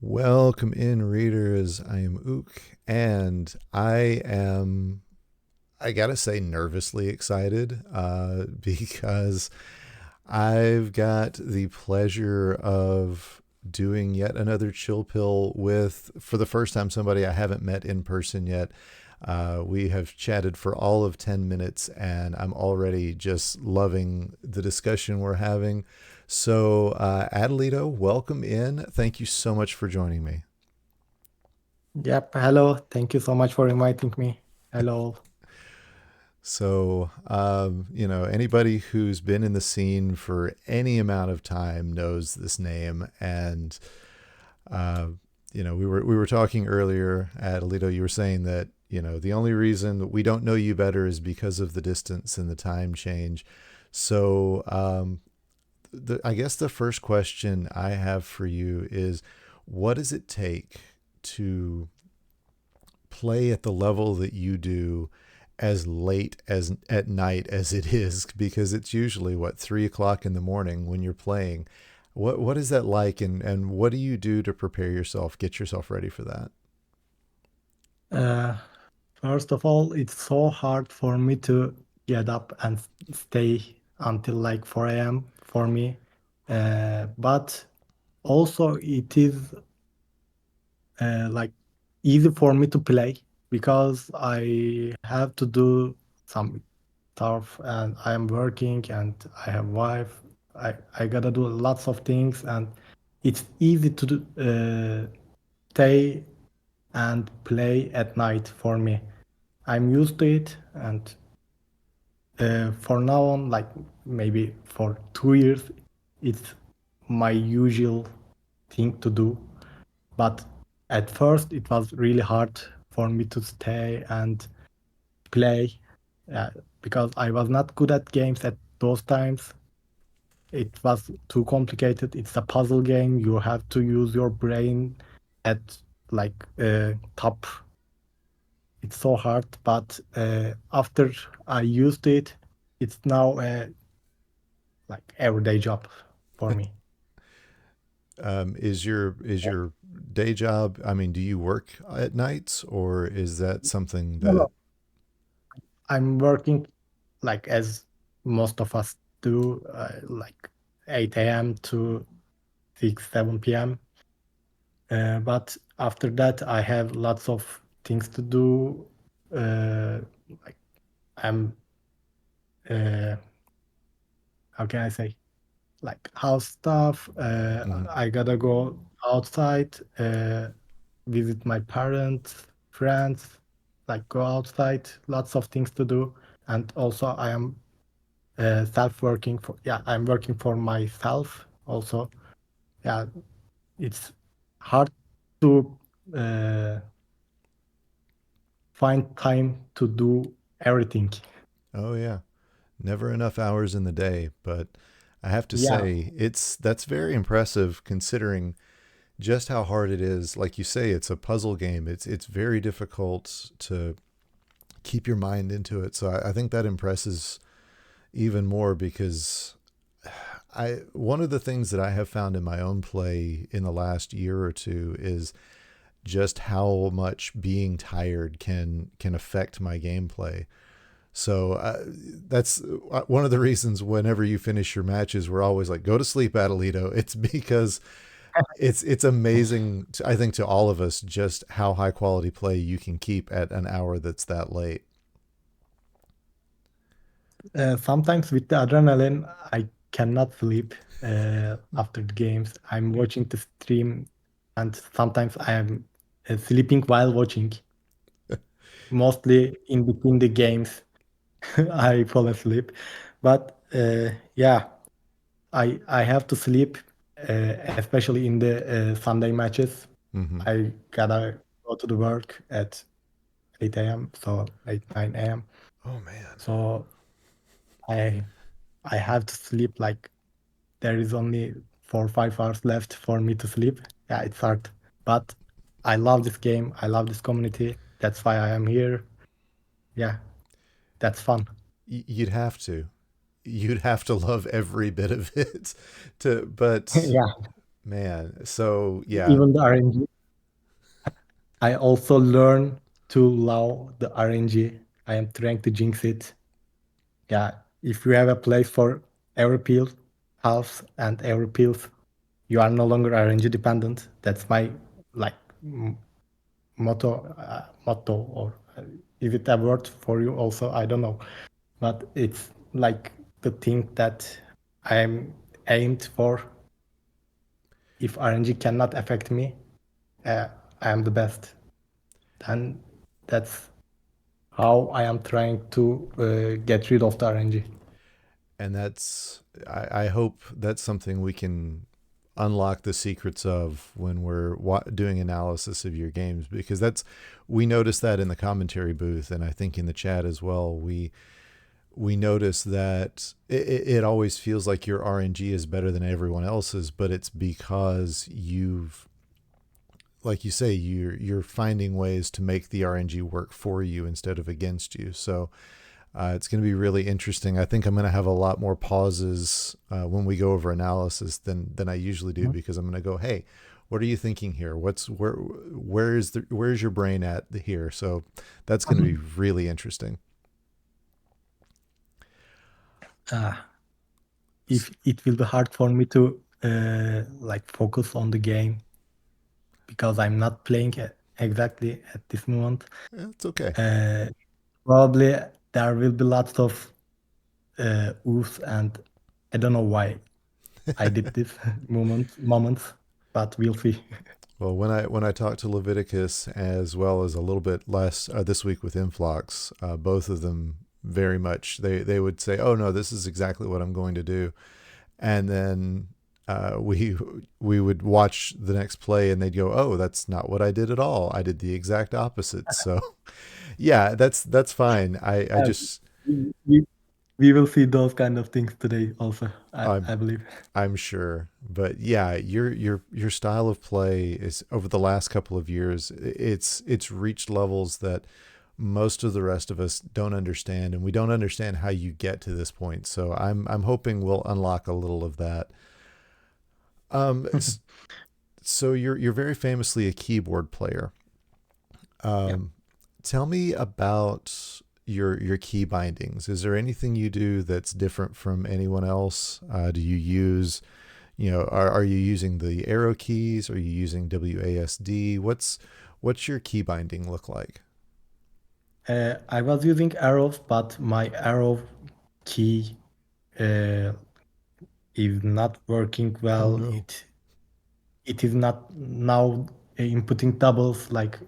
Welcome in, readers. I am Ook, and I gotta say, nervously excited because I've got the pleasure of doing yet another chill pill with, for the first time, somebody I haven't met in person yet. We have chatted for all of 10 minutes, and I'm already just loving the discussion we're having. So, Adelito, welcome in. Thank you so much for joining me. Yep. Hello. Thank you so much for inviting me. Hello. So, anybody who's been in the scene for any amount of time knows this name. And, uh, we were talking earlier at Alito. You were saying that, the only reason that we don't know you better is because of the distance and the time change. So, I guess the first question I have for you is, what does it take to play at the level that you do as late as at night as it is, because it's usually what, 3 o'clock in the morning when you're playing. What is that like, and what do you do to prepare yourself, get yourself ready for that? Uh, First of all, it's so hard for me to get up and stay until like 4 a.m. for me. But also, it is like easy for me to play because I have to do some stuff and I am working and I have wife. I gotta do lots of things and it's easy to stay and play at night for me. I'm used to it, and for now on, like maybe for 2 years, it's my usual thing to do. But at first, it was really hard for me to stay and play uh, because I was not good at games at those times. It was too complicated. It's a puzzle game. You have to use your brain at like top. It's so hard, but after I used it, it's now a like everyday job for me. Is your day job? I mean, do you work at nights, or is that something No, that? no. I'm working like as most of us do, like 8 a.m. to 6, 7 p.m. But after that, I have lots of things to do. Like I'm, uh, how can I say? Like house stuff. Mhm. I gotta go outside, visit my parents, friends, like go outside. Lots of things to do, and also I am self-working for. Yeah, I'm working for myself also. Yeah, it's hard to uh, find time to do everything. Oh yeah, never enough hours in the day. But I have to Yeah, say, that's very impressive considering just how hard it is. Like you say, it's a puzzle game. It's very difficult to keep your mind into it. So I think that impresses even more, because I one of the things that I have found in my own play in the last year or two is just how much being tired can affect my gameplay. So that's one of the reasons whenever you finish your matches, we're always like, "Go to sleep, Adelito." It's because it's amazing, I think, to all of us, just how high quality play you can keep at an hour that's that late. sometimes with the adrenaline, I cannot sleep after the games. I'm watching the stream, and sometimes I am sleeping while watching. Mostly in between the games, I fall asleep. But yeah, I have to sleep, especially in the Sunday matches. Hmm. I gotta go to the work at 8 a.m. So 8, 9 a.m. Oh man. So I I have to sleep like there is only 4 or 5 hours left for me to sleep. Yeah, it's hard. But I love this game. I love this community. That's why I am here. Yeah, that's fun. You'd have to. You'd have to love every bit of it to, but Yeah. Man, so yeah, Even the RNG. I also learn to love the RNG. I am trying to jinx it. Yeah, if you have a place for every pill, house and every pills, you are no longer RNG dependent. That's my like motto, or is it a word for you also? I don't know, but it's like the thing that I am aimed for. If RNG cannot affect me, uh, I am the best. And that's how I am trying to get rid of the RNG. and I hope that's something we can unlock the secrets of when we're doing analysis of your games, because that's we noticed that in the commentary booth, and I think in the chat as well. We notice that it always feels like your RNG is better than everyone else's, but it's because you've, like you say, you're finding ways to make the RNG work for you instead of against you. So it's going to be really interesting. I think I'm going to have a lot more pauses when we go over analysis than I usually do, Mhm. because I'm going to go, hey, what are you thinking here? Where's your brain at here? So that's going to be really interesting. Ah, if it will be hard for me to like focus on the game because I'm not playing it exactly at this moment. It's okay. Uh, Probably there will be lots of oofs, and I don't know why I did this moments, but we'll see. Well, when I talked to Leviticus, as well as a little bit less this week with Influx, both of them very much they would say, "Oh no, this is exactly what I'm going to do," and then we would watch the next play, and they'd go, "Oh, that's not what I did at all. I did the exact opposite." So, yeah, that's fine. I Uh, just we, we we will see those kind of things today also, I'm I believe. I'm sure, but yeah, your style of play is over the last couple of years. It's reached levels that most of the rest of us don't understand, and we don't understand how you get to this point. So I'm hoping we'll unlock a little of that. Um, so you're very famously a keyboard player. Yeah. Um, Tell me about your key bindings. Is there anything you do that's different from anyone else? Do you use, are you using the arrow keys? Are you using WASD? What's your key binding look like? I was using arrows, but my arrow key uh, is not working Oh well. no. It is not now inputting doubles like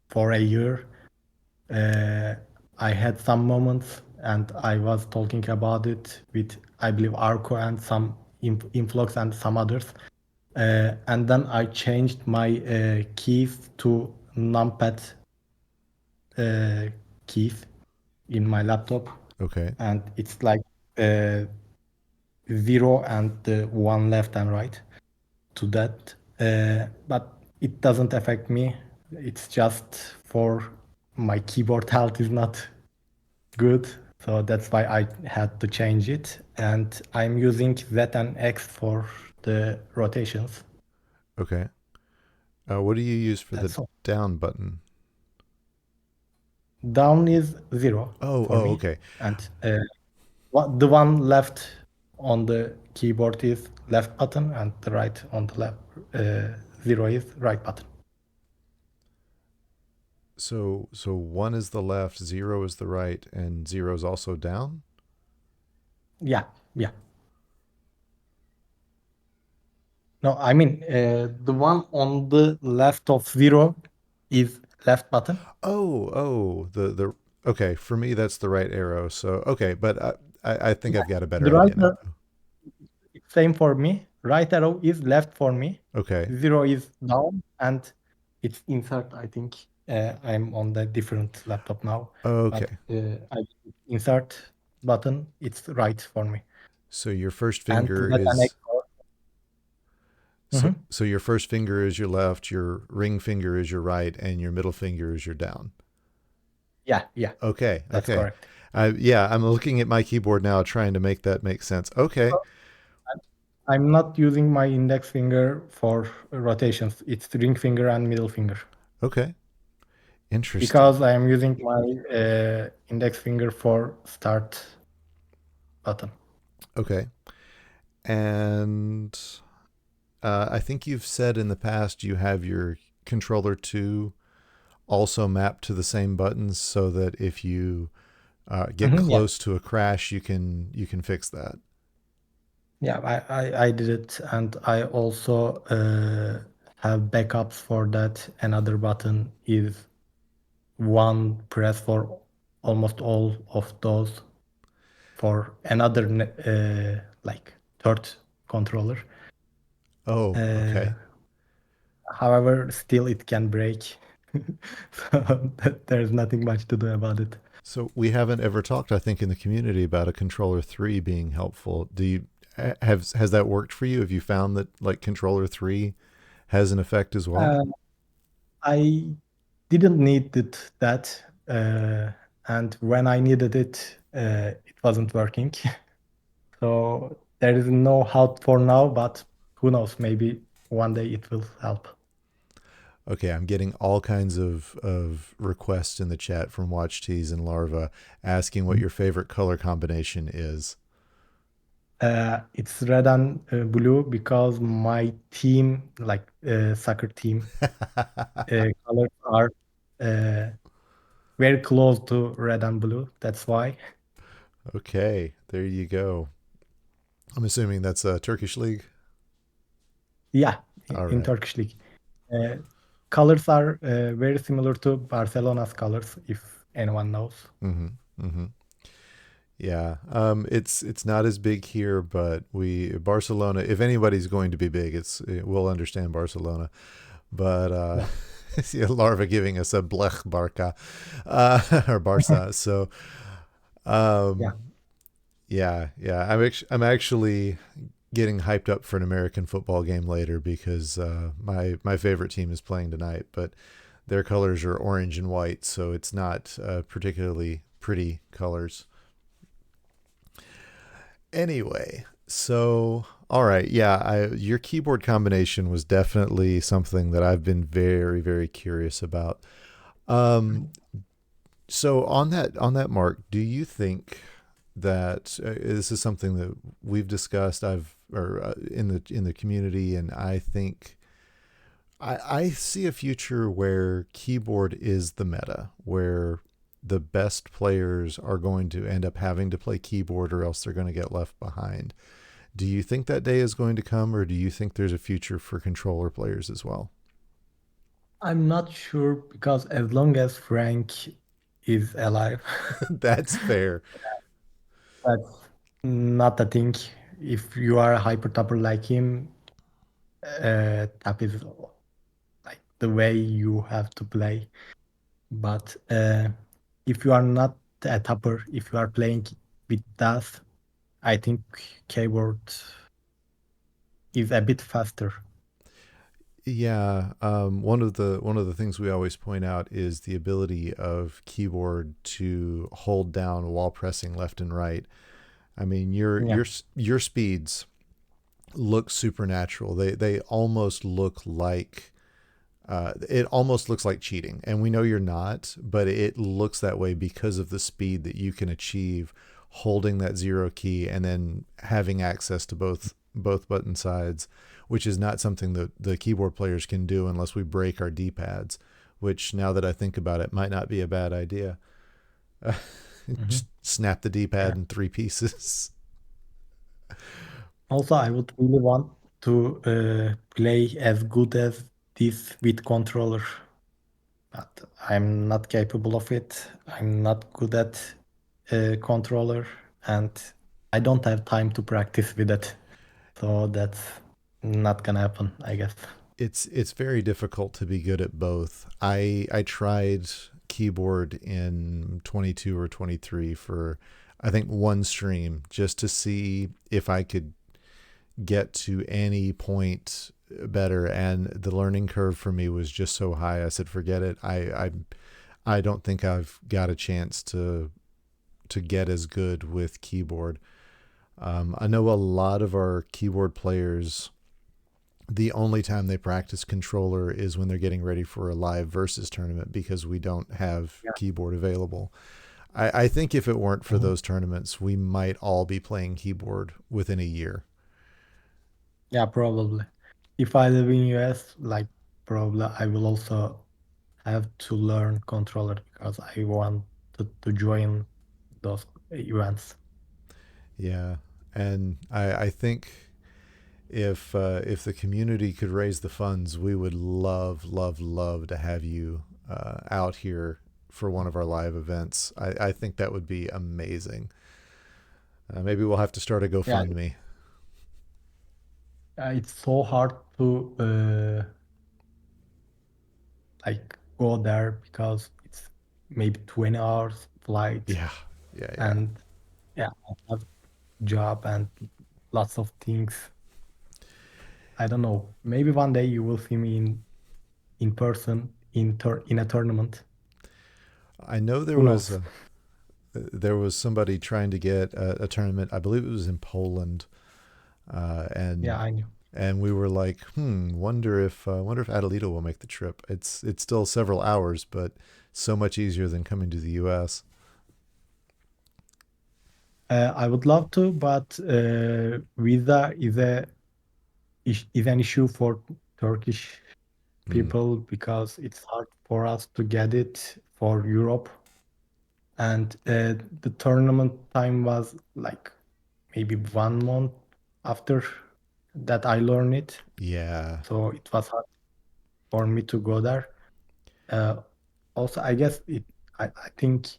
for a year. Uh, I had some moments, and I was talking about it with, I believe, Arco and some Influx and some others. And then I changed my keys to numpad uh, keys in my laptop, Okay. and it's like uh, zero and the one left and right to that. But it doesn't affect me. It's just for my keyboard health is not good. So that's why I had to change it. And I'm using Z and X for the rotations. Okay. What do you use for the That's all. down button? Down is zero Oh, for oh, me. okay. And the one left on the keyboard is left button, and the right on the left zero is right button. So one is the left, zero is the right, and zero is also down. Yeah, yeah. No, I mean the one on the left of zero is left button. Oh, the okay. For me, that's the right arrow. So okay, but I think Yeah. I've got a better The right idea now. same for me. Right arrow is left for me. Okay. Zero is down, and it's insert. I think I'm on the different laptop now, but Okay. I insert button. It's right for me, So your first and finger that an is extra. so your first finger is your left, your ring finger is your right, and your middle finger is your down. Yeah, yeah, Okay. that's Okay. correct. Yeah, I'm looking at my keyboard now, trying to make that make sense. Okay. I'm not using my index finger for rotations. It's ring finger and middle finger Okay, interesting. because I am using my index finger for start button. Okay, and I think you've said in the past you have your controller 2 also mapped to the same buttons so that if you get Yeah, close to a crash, you can fix that. yeah, I did it, and I also have backups for that. Another button is one press for almost all of those for another like third controller. Oh, Uh, okay. However, still it can break. So there's nothing much to do about it. So we haven't ever talked, I think, in the community about a controller 3 being helpful. Do you has that worked for you? Have you found that like controller 3 has an effect as well? Uh, I didn't need that, and when I needed it, it wasn't working. So there is no help for now, but who knows? Maybe one day it will help. Okay, I'm getting all kinds of requests in the chat from Watch Tees and Larva asking what your favorite color combination is. It's red and blue because my team, like soccer team, colors are uh, very close to red and blue. That's why. Okay, there you go. I'm assuming that's a Turkish league. Yeah, All in right. Turkish league. Uh, Colors are very similar to Barcelona's colors, if anyone knows. Mm-hmm. Mm-hmm. Yeah. It's not as big here, but we Barcelona. If anybody's going to be big, we'll understand Barcelona. But Yeah. yeah, Larva giving us a Blech Barca or Barca. So Yeah. um, yeah. I'm actually getting hyped up for an American football game later because my favorite team is playing tonight, but their colors are orange and white, so it's not particularly pretty colors. Anyway, so all right, yeah, your keyboard combination was definitely something that I've been very curious about. Um, so on that mark, do you think that this is something that we've discussed? I've or in the community, and I think I see a future where keyboard is the meta, where the best players are going to end up having to play keyboard, or else they're going to get left behind. Do you think that day is going to come, or do you think there's a future for controller players as well? I'm not sure because as long as Frank is alive, That's fair. that's not a thing. If you are a hyper tapper like him, tap is like the way you have to play. But if you are not a tapper, if you are playing with that, I think keyboard is a bit faster. Yeah, one of the things we always point out is the ability of keyboard to hold down while pressing left and right. I mean, Yeah, your speeds look supernatural. They almost look like it almost looks like cheating, and we know you're not, but it looks that way because of the speed that you can achieve holding that zero key and then having access to both button sides, which is not something that the keyboard players can do unless we break our D-pads, which now that I think about it might not be a bad idea. mhm, Just snap the D-pad yeah. in three pieces. Also, I would really want to play as good as this with controller, but I'm not capable of it. I'm not good at controller, and I don't have time to practice with it. So that's not gonna happen, I guess. It's very difficult to be good at both. I tried keyboard in 22 or 23 for I think one stream just to see if I could get to any point better, and the learning curve for me was just so high. I said forget it. I don't think I've got a chance to get as good with keyboard. I know a lot of our keyboard players, the only time they practice controller is when they're getting ready for a live versus tournament because we don't have Yeah. keyboard available. I think if it weren't for Mhm. those tournaments, we might all be playing keyboard within a year. Yeah, probably. If I live in US, like probably I will also have to learn controller because I want to join those events. Yeah, and I think if the community could raise the funds, we would love, love, love to have you out here for one of our live events. I think that would be amazing. Maybe we'll have to start a Yeah, GoFundMe. it's so hard to like go there because it's maybe 20 hours flight Yeah, yeah, yeah. and yeah, I have job and lots of things. I don't know. Maybe one day you will see me in person in a tournament. I know Who knows? there was somebody trying to get a tournament. I believe it was in Poland, Yeah, and I knew. we were like, wonder if Atalito will make the trip. It's still several hours, but so much easier than coming to the U.S. I would love to, but visa is an issue for Turkish Mm, people because it's hard for us to get it for Europe. And the tournament time was like maybe 1 month after that I learned it. yeah, So it was hard for me to go there. Uh, Also, I guess I think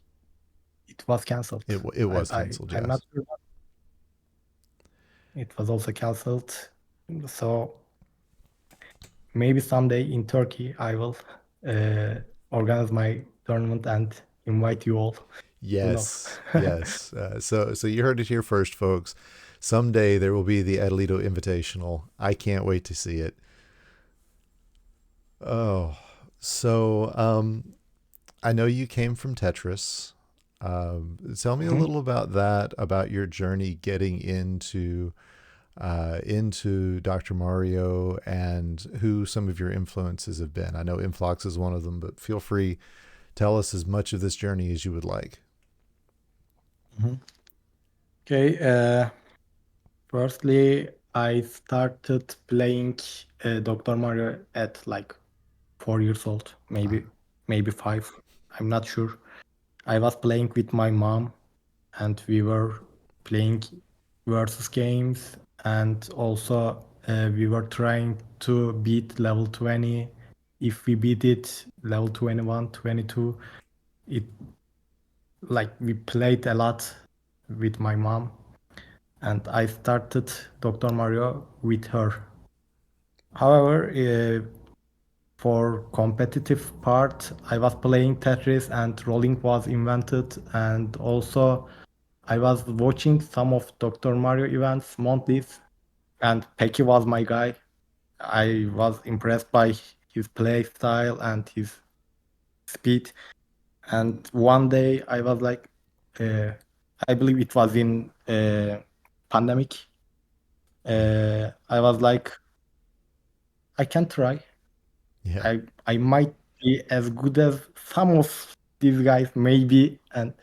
it was it canceled. it was canceled. I'm not Yes. sure, but it was also canceled. So maybe someday in Turkey I will uh, organize my tournament and invite you all. Who knows? Yes, yes. So you heard it here first, folks. Someday there will be the Adelito Invitational. I can't wait to see it. Oh, so I know you came from Tetris. Tell me a Mhm. little about that, about your journey getting into Dr. Mario and who some of your influences have been. I know Influx is one of them, but feel free, tell us as much of this journey as you would like. Mhm. Okay. Firstly, I started playing Dr. Mario at like 4 years old, maybe five. I'm not sure. I was playing with my mom, and we were playing versus games, and also we were trying to beat level 20. If we beat it, level 21, 22, it like we played a lot with my mom, and I started Dr. Mario with her. However, for competitive part, I was playing Tetris and rolling was invented, and also I was watching some of Dr. Mario events monthlies, and Pecky was my guy. I was impressed by his play style and his speed. And one day I was like, uh, I believe it was in pandemic. I was like, I can try. Yeah, I might be as good as some of these guys, maybe. And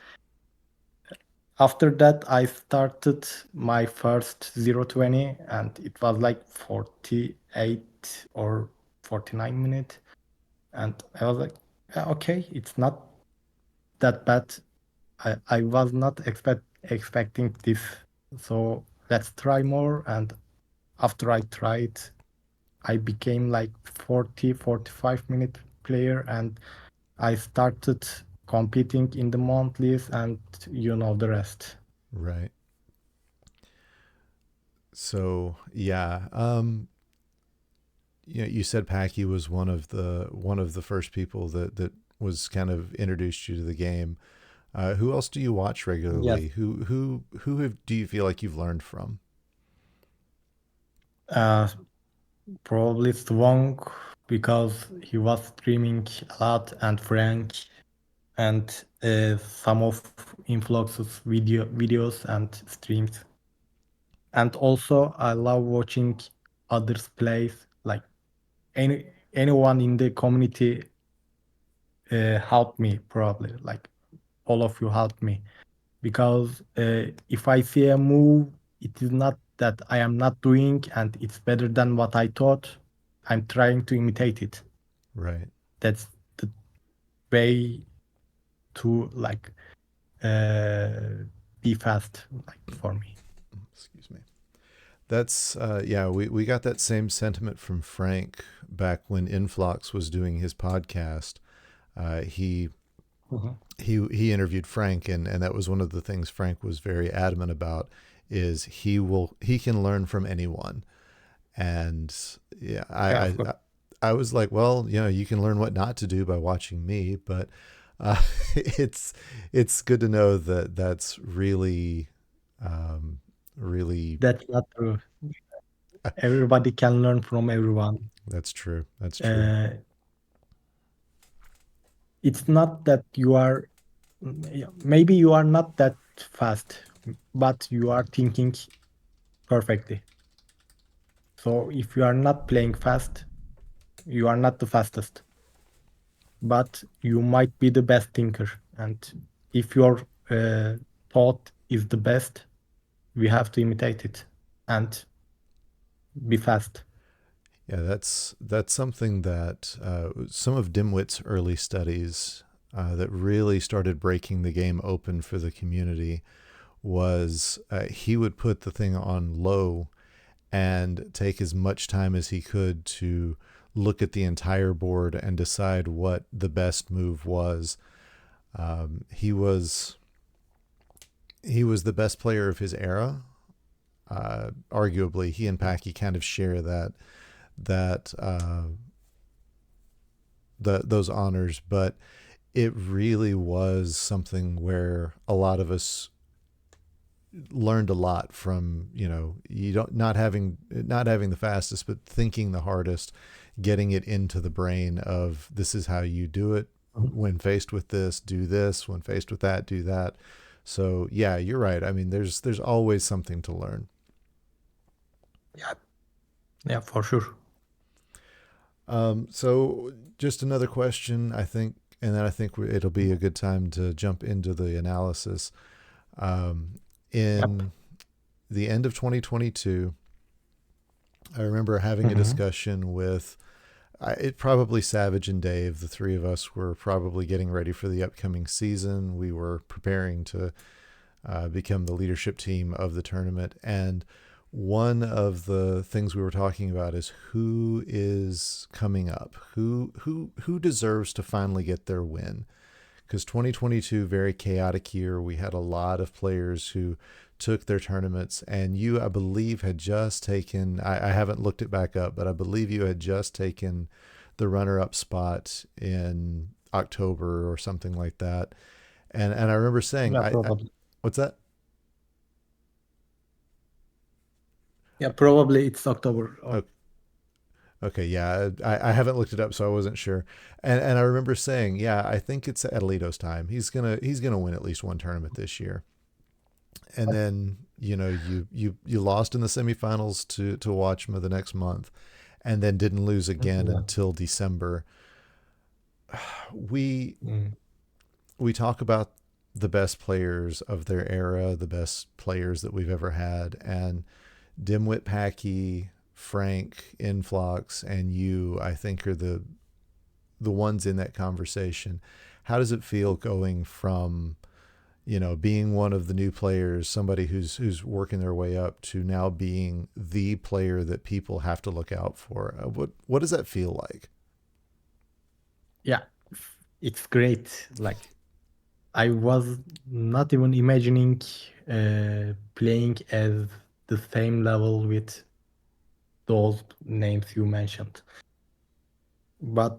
after that, I started my first 020, and it was like 48 or 49 minutes. And I was like, "Yeah, okay, it's not that bad. I was not expecting this. So let's try more." And after I tried, I became like 40, 45 minute player, and I started competing in the monthlies, and you know the rest. right. So yeah, you said Packy was one of the first people that was kind of introduced you to the game. Who else do you watch Yes. regularly? Do you feel like you've learned from? Uh, Probably Swong because he was streaming a lot, and Frank, and some of Influx's videos and streams. And also I love watching others plays. Like anyone in the community helped me probably. Like all of you helped me because if I see a move, it is not that I am not doing and it's better than what I thought. I'm trying to imitate it. Right. That's the way to like uh, be fast, like for me. Excuse me. That's yeah. We got that same sentiment from Frank back when Influx was doing his podcast. He Mhm. he interviewed Frank, and that was one of the things Frank was very adamant about. Is he can learn from anyone, and yeah, Yeah, of course. I was like, well, you know, you can learn what not to do by watching me, but uh, it's it's good to know that that's really really That's not true. Everybody can learn from everyone. that's true. That's true. Uh, it's not that you are, yeah, maybe you are not that fast, but you are thinking perfectly. So if you are not playing fast, you are not the fastest, but you might be the best thinker. And if your thought is the best, we have to imitate it and be fast. Yeah, that's something that some of Dimwit's early studies that really started breaking the game open for the community was he would put the thing on low and take as much time as he could to look at the entire board and decide what the best move was. Um, he was he was the best player of his era. Arguably, he and Packy kind of share that those honors, but it really was something where a lot of us learned a lot from, you know, you don't not having the fastest but thinking the hardest, getting it into the brain of this is how you do it. Mhm. When faced with this, do this. When faced with that, do that. So yeah, you're right. I mean, there's always something to learn. Yeah, yeah, for sure. So just another question, I think, and then I think it'll be a good time to jump into the analysis. Um, Yep. in the end of 2022, I remember having a Mhm. discussion with it probably Savage and Dave. The three of us were probably getting ready for the upcoming season. We were preparing to become the leadership team of the tournament, and one of the things we were talking about is who is coming up, who deserves to finally get their win, because 2022 very chaotic year. We had a lot of players who took their tournaments, and you, I believe, had just taken. I haven't looked it back up, but I believe you had just taken the runner-up spot in October or something like that. And I remember saying, Yeah, probably. what's that? Yeah, probably it's October. Oh, okay, yeah, I haven't looked it up, so I wasn't sure. And I remember saying, yeah, I think it's Atalito's time. He's gonna win at least one tournament this year. And then you know you lost in the semifinals to Watchma the next month, and then didn't lose again Yeah. until December. We Mm. we talk about the best players of their era, the best players that we've ever had, and Dimwit Packy, Frank, Influx, and you, I think, are the ones in that conversation. How does it feel going from, you know, being one of the new players, somebody who's working their way up, to now being the player that people have to look out for? What does that feel like? Yeah, it's great. Like I was not even imagining playing as the same level with those names you mentioned. But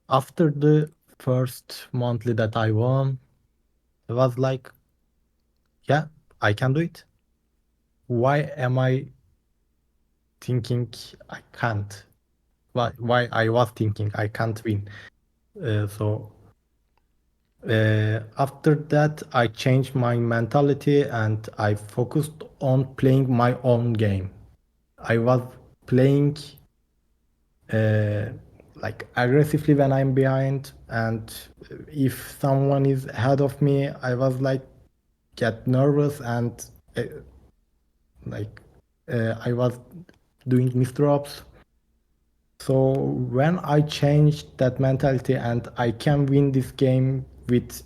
after the first monthly that I won, it was like, yeah, I can do it. Why am I thinking I can't? Why I was thinking I can't win? So After that, I changed my mentality and I focused on playing my own game. I was playing uh, like aggressively when I'm behind, and if someone is ahead of me, I was like get nervous and uh, like I was doing misdrops. So when I changed that mentality and I can win this game with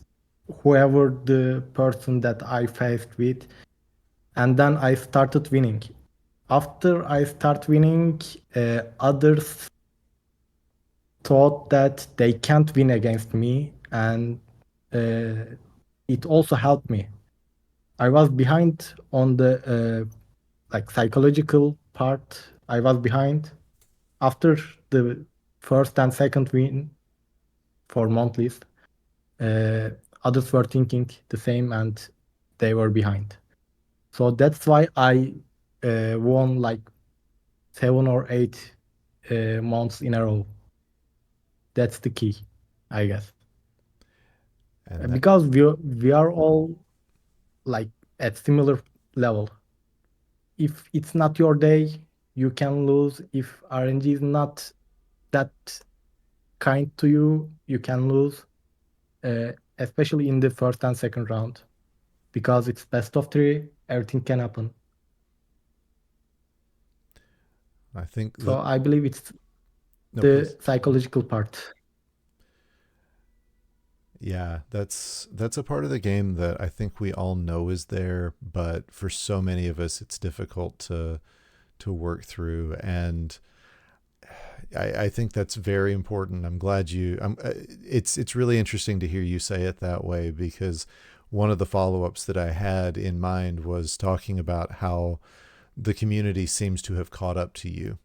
whoever the person that I faced with, and then I started winning. After I start winning, others thought that they can't win against me, and uh, it also helped me. I was behind on the like psychological part. I was behind after the first and second win for monthlies. Uh, Others were thinking the same and they were behind. So that's why I won like 7 or 8 months in a row. That's the key, I guess. And that, Because we are all like at similar level. If it's not your day, you can lose. If RNG is not that kind to you, you can lose. Especially in the first and second round, because it's best of three. Everything can happen. I think So that, I believe it's no, the please. psychological part. Yeah, that's a part of the game that I think we all know is there, but for so many of us, it's difficult to work through. And I think that's very important. I'm glad you. It's really interesting to hear you say it that way because one of the follow ups that I had in mind was talking about how the community seems to have caught up to you.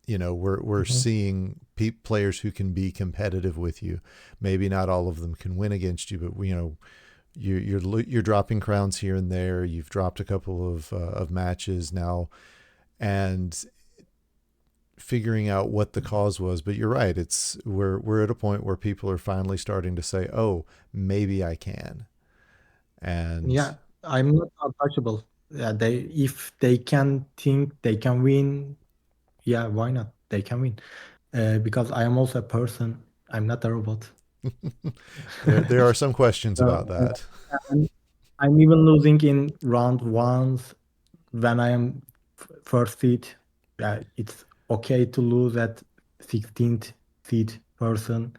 You know, we're Mhm. seeing players who can be competitive with you. Maybe not all of them can win against you, but you know, you're dropping crowns here and there. You've dropped a couple of matches now, and figuring out what the cause was. But you're right. It's we're at a point where people are finally starting to say, "Oh, maybe I can." And Yeah, I'm not untouchable. Yeah, they if they can think they can win, yeah, why not? They can win. Because I am also a person. I'm not a robot. there are some questions So, about that. I'm, I'm even losing in round ones when I am first seed. Yeah, it's okay to lose at 16th seed person.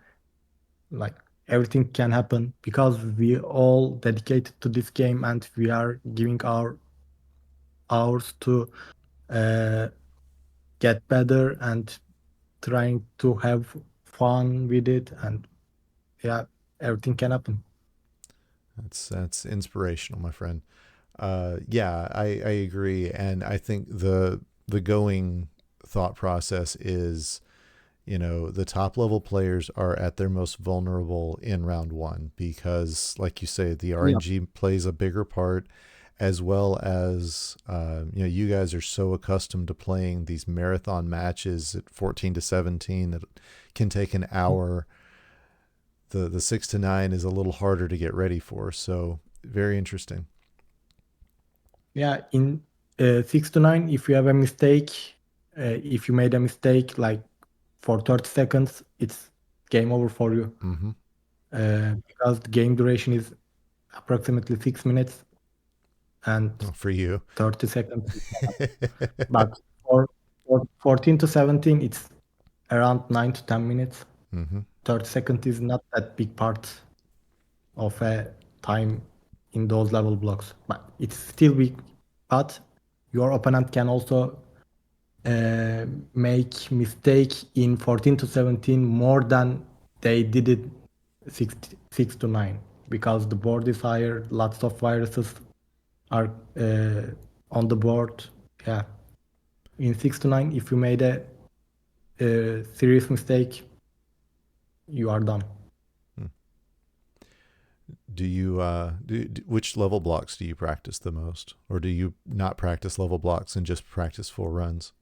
Like everything can happen because we all dedicated to this game and we are giving our hours to uh, get better and trying to have fun with it. And yeah, everything can happen. That's inspirational, my friend. Yeah, I agree, and I think the going thought process is, you know, the top level players are at their most vulnerable in round one because, like you say, the Yeah. RNG plays a bigger part, as well as you know, you guys are so accustomed to playing these marathon matches at 14 to 17 that can take an hour. The 6 to 9 is a little harder to get ready for, so very interesting. Yeah, in 6 to 9, if you have a mistake, if you made a mistake like for 30 seconds, it's game over for you. Mm-hmm. Because the game duration is approximately 6 minutes and Well, for you. 30 seconds. But for 14 to 17, it's around 9 to 10 minutes. Mm-hmm. 30 seconds is not that big part of a time in those level blocks, but it's still big. But your opponent can also uh, make mistake in 14 to 17 more than they did it 6 to 9 because the board is higher, lots of viruses are on the board. Yeah, in 6 to 9, if you made a serious mistake, you are done. Do you which level blocks do you practice the most, or do you not practice level blocks and just practice full runs?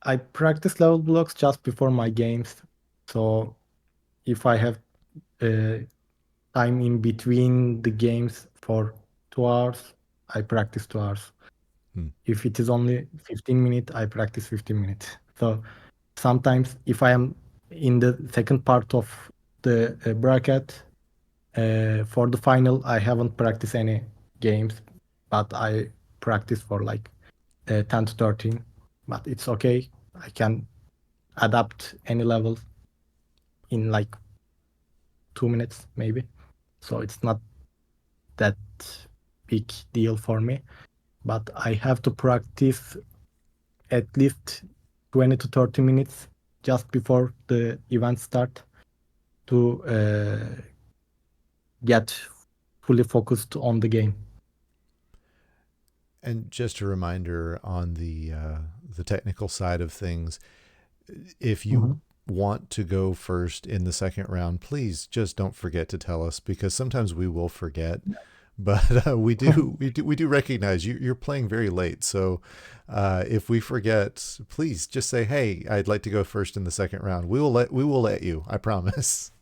I practice level blocks just before my games. So if I have uh, time in between the games for 2 hours, I practice 2 hours. Hmm. If it is only 15 minutes, I practice 15 minutes. So sometimes if I am in the second part of the bracket for the final, I haven't practiced any games, but I practice for like 10 to 13. But it's okay. I can adapt any level in like 2 minutes maybe. So it's not that big deal for me. But I have to practice at least 20 to 30 minutes just before the event start to get fully focused on the game. And just a reminder on the technical side of things, if you Mhm. want to go first in the second round, please just don't forget to tell us because sometimes we will forget. But we do recognize you're playing very late. So if we forget, please just say, "Hey, I'd like to go first in the second round." We will let you. I promise.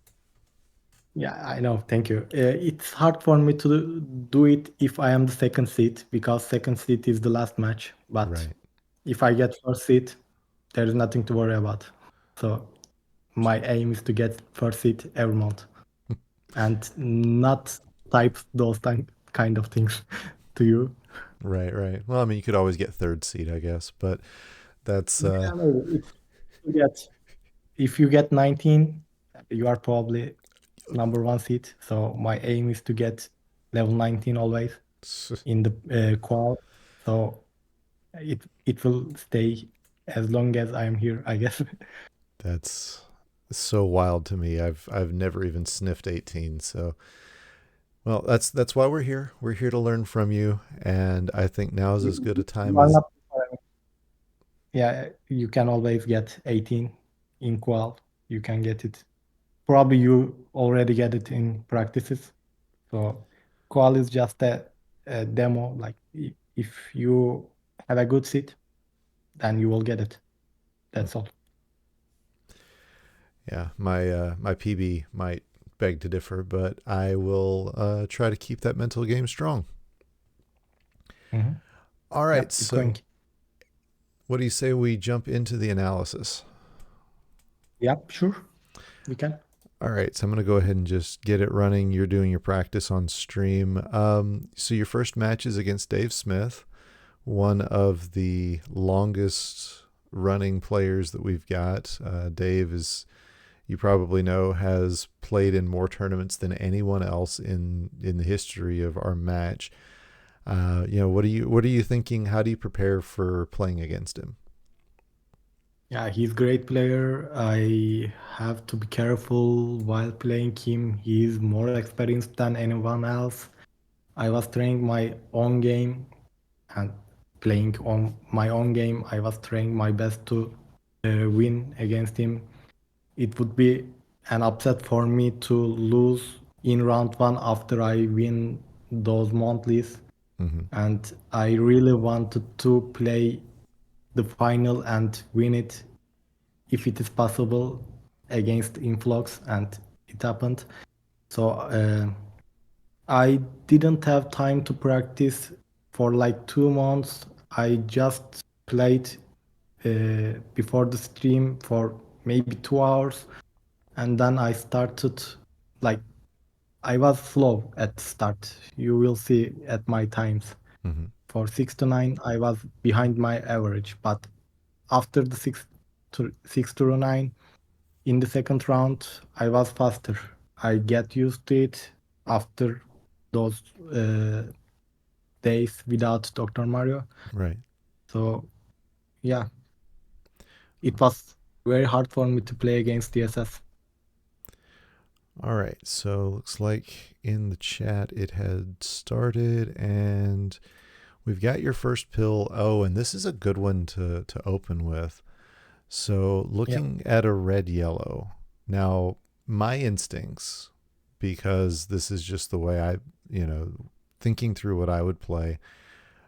Yeah, I know. Thank you. It's hard for me to do it if I am the second seed because second seed is the last match. But Right. if I get first seed, there is nothing to worry about. So my aim is to get first seed every month and not type those kind of things to you. Right. Right. Well, I mean, you could always get third seed, I guess, but that's Yeah, maybe it's you get if you get 19, you are probably number one seed. So my aim is to get level 19 always in the qual. So it will stay as long as I'm here, I guess. that's so wild to me. I've never even sniffed 18. So, well, that's why we're here. We're here to learn from you, and I think now is as good a You time are as not. Yeah, you can always get 18 in qual. You can get it. Probably you already get it in practices. So qual is just a demo. Like if you have a good seat, then you will get it. That's all. yeah, my PB might beg to differ, but I will try to keep that mental game strong. Hmm. All Yeah, right, keep going. so what do you say we jump into the analysis? Yeah, sure, we can. All right, so I'm going to go ahead and just get it running. You're doing your practice on stream. So your first match is against Dave Smith, one of the longest running players that we've got. Dave is, you probably know, has played in more tournaments than anyone else in the history of our match. What are you thinking? How do you prepare for playing against him? Yeah, he's great player. I have to be careful while playing him. He's more experienced than anyone else. I was trying my own game and playing on my own game. I was trying my best to win against him. It would be an upset for me to lose in round one after I win those monthlies. Mm-hmm. And I really wanted to play the final and win it if it is possible against Influx, and it happened. So I didn't have time to practice for like 2 months. I just played before the stream for maybe 2 hours, and then I started like I was slow at the start. You will see at my times. Mm-hmm. For 6 to 9, I was behind my average, but after the six to 9, in the second round, I was faster. I get used to it after those days without Dr. Mario. Right. So yeah, it was very hard for me to play against DSS. All right. So looks like in the chat it had started, and we've got your first pill. Oh, and this is a good one to open with. So Yeah. looking at a red yellow. Now, my instincts, because this is just the way thinking through what I would play,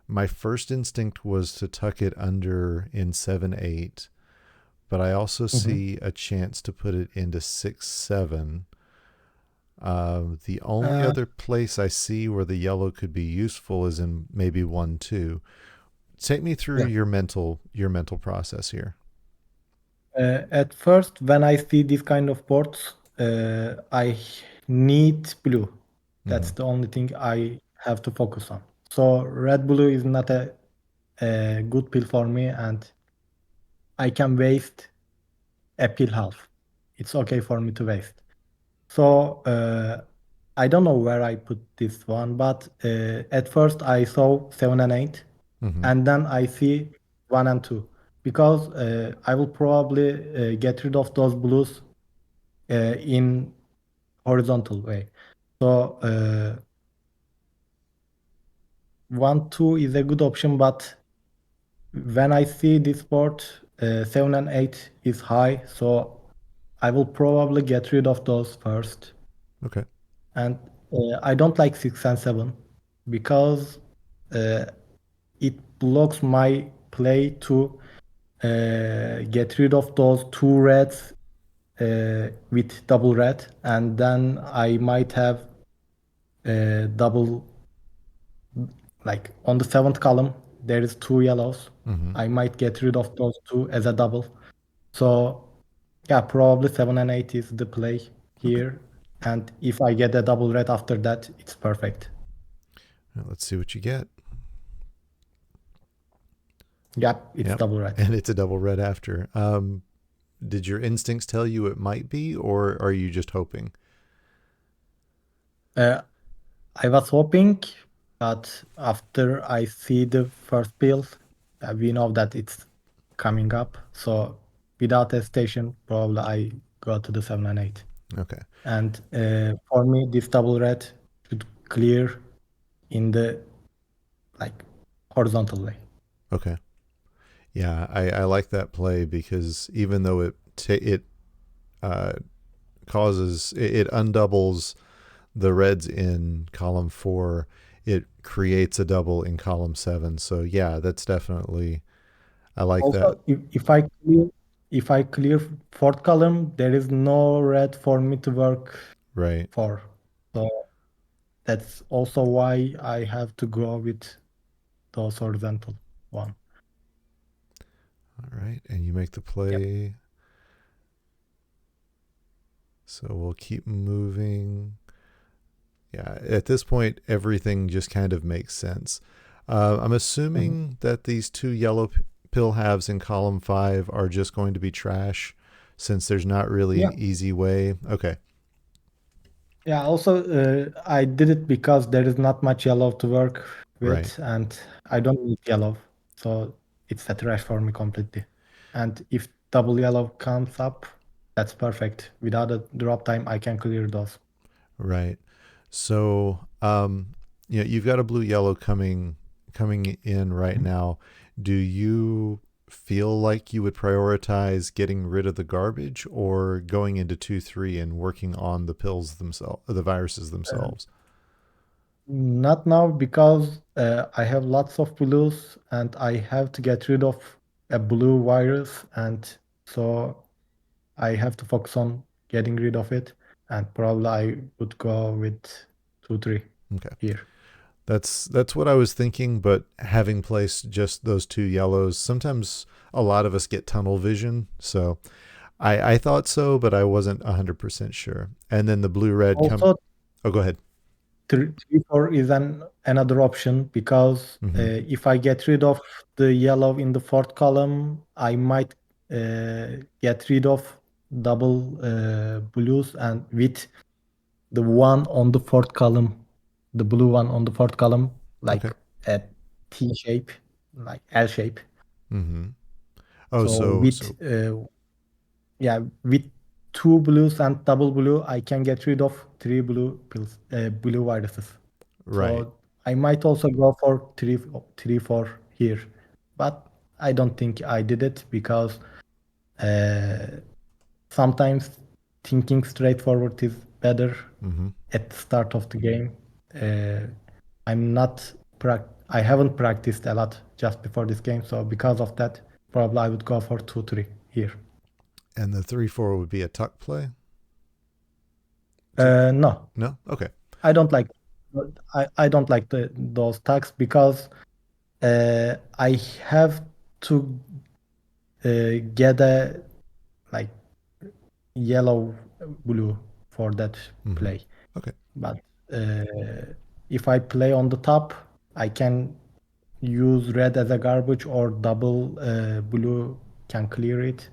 my first instinct was to tuck it under in 7-8, but I also Hmm. see a chance to put it into 6-7. The only Uh, other place I see where the yellow could be useful is in maybe 1-2. Take me through yeah. your mental process here. At first, when I see this kind of boards, I need blue. That's Hmm. the only thing I have to focus on. So red blue is not a good pill for me, and I can waste a pill half. It's okay for me to waste. So I don't know where I put this one, but at first I saw 7 and 8, Hmm. and then I see 1 and 2 because I will probably get rid of those blues in horizontal way. So 1 2 is a good option, but when I see this board, 7 and 8 is high, so I will probably get rid of those first. Okay. And I don't like 6 and 7 because uh, it blocks my play to get rid of those two reds with double red, and then I might have double, like on the seventh column there is two yellows. Hmm. I might get rid of those two as a double. So yeah, probably 7 and 8 is the play Okay. here. And if I get a double red after that, it's perfect. Now let's see what you get. Yep, it's Yep. double red. And it's a double red after. Did your instincts tell you it might be, or are you just hoping? Uh, I was hoping, but after I see the first build, we know that it's coming up. So without hesitation, probably I go to the 7 and 8. Okay. And for me, this double red should clear in the like horizontal way. Okay. Yeah, I like that play because even though it uh, causes it undoubles the reds in column 4, it creates a double in column 7. So yeah, that's definitely I like that. Also, if I clear fourth column, there is no red for me to work Right. for. So that's also why I have to go with those horizontal one. All right, and you make the Yep. play. So we'll keep moving. Yeah, at this point, everything just kind of makes sense. I'm Mhm. assuming that these two yellow pill halves in column 5 are just going to be trash since there's not really Yeah. an easy way. Okay, Yeah. Also, I did it because there is not much yellow to work right, with, and I don't need yellow, so it's a trash for me completely. And if double yellow comes up, that's perfect. Without a drop time, I can clear those. right. So, you've got a blue yellow coming in right Mhm. now. Do you feel like you would prioritize getting rid of the garbage or going into 2-3 and working on the pills themselves, the viruses Uh, themselves? Not now because I have lots of blues and I have to get rid of a blue virus, and so I have to focus on getting rid of it. And probably I would go with 2 3 Okay. here. That's what I was thinking, but having placed just those two yellows, sometimes a lot of us get tunnel vision. So I thought so, but I wasn't 100% sure. And then the blue red come. Also, Oh, go ahead. 3 4 is another option because Hmm. if I get rid of the yellow in the fourth column, I might get rid of double blues, and with the one on the fourth column, the blue one on the fourth column, Okay. like a T shape, like L shape. Hmm. Oh, So so with yeah, with two blues and double blue, I can get rid of three blue pills, blue viruses. right. So I might also go for 4 here, but I don't think I did it because uh, sometimes thinking straightforward is better Hmm. at the start of the game. Uh, I'm not I haven't practiced a lot just before this game, so because of that, probably I would go for 2 3 here. And the 3-4 would be a tuck play. No, No? Okay. I don't like I don't like those tags because I have to get a like yellow blue for that Mm-hmm. play. Okay. But if I play on the top, I can use red as a garbage or double blue can clear it.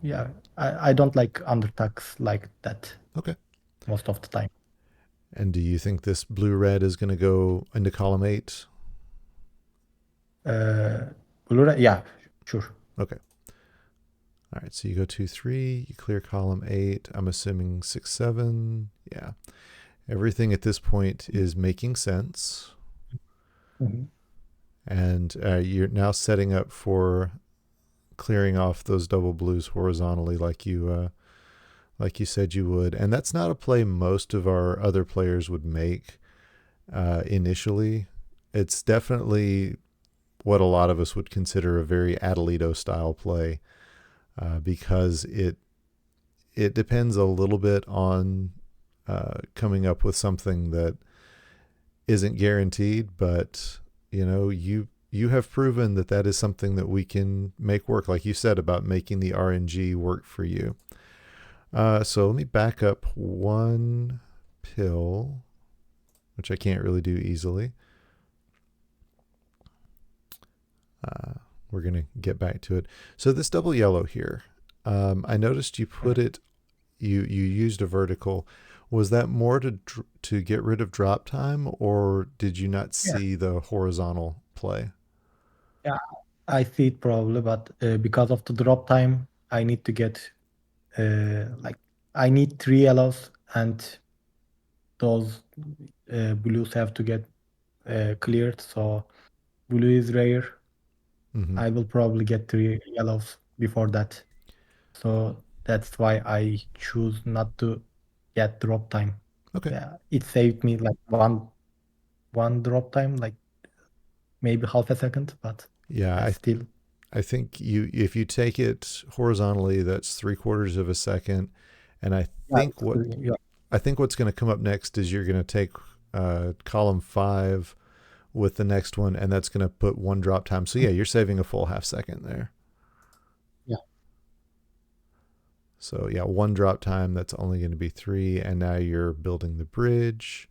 Yeah, I don't like undertucks like that Okay. most of the time. And do you think this blue red is going to go into column 8? Uh, blue red, yeah, sure. Okay. All right. So you go 2, 3, you clear column 8. I'm assuming 6, 7. Yeah. Everything at this point is making sense. Mhm. And you're now setting up for clearing off those double blues horizontally like you said you would. And that's not a play most of our other players would make initially. It's definitely what a lot of us would consider a very atalito style play because it depends a little bit on coming up with something that isn't guaranteed, but you have proven that that is something that we can make work, like you said about making the RNG work for you. So let me back up one pill, which I can't really do easily. Uh, we're going to get back to it. So this double yellow here, I noticed you put it, you used a vertical. Was that more to get rid of drop time, or did you not Yeah, see the horizontal play? yeah, I see it probably, but because of the drop time, I need to get like I need three yellows and those blues have to get cleared. So blue is rare. Mm-hmm. I will probably get three yellows before that. So that's why I choose not to get drop time. Okay. Yeah, it saved me like one drop time, like maybe half a second, but Yeah, yeah, still, I think if you take it horizontally, that's 3/4 of a second, and yeah, it's pretty, yeah, I think what's going to come up next is you're going to take column 5 with the next one, and that's going to put one drop time. So yeah, you're saving a full half second there. yeah. So yeah, one drop time. That's only going to be 3, and now you're building the bridge.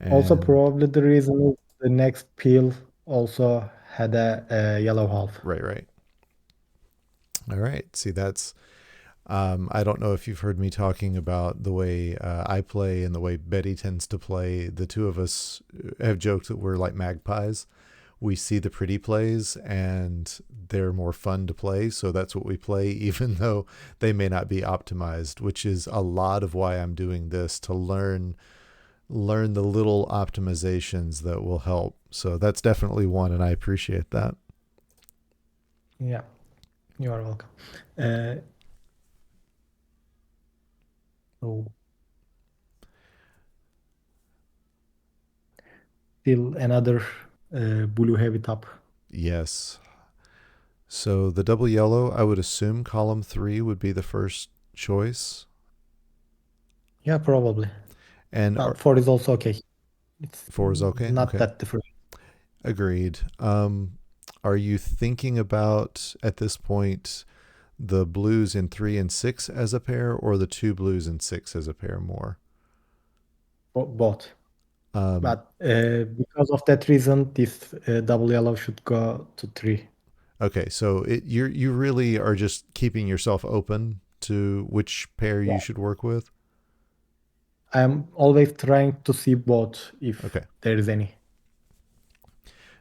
Also, And probably the reason is the next peel also had a yellow half. right, right. All right. See, that's I don't know if you've heard me talking about the way I play and the way Betty tends to play. The two of us have joked that we're like magpies. We see the pretty plays and they're more fun to play. So that's what we play, even though they may not be optimized, which is a lot of why I'm doing this to learn the little optimizations that will help. So that's definitely one, and I appreciate that. Yeah, you are welcome. Uh, so still another blue heavy top. Yes. So the double yellow, I would assume column 3 would be the first choice. Yeah, probably. And But four is also okay. It's 4 is okay. not Okay. that different. Agreed. Are you thinking about at this point the blues in 3 and 6 as a pair, or the two blues and 6 as a pair more? Both. Um, But because of that reason, this double yellow should go to three. okay, so you really are just keeping yourself open to which pair you Yeah. should work with. I'm always trying to see both if Okay, there is any.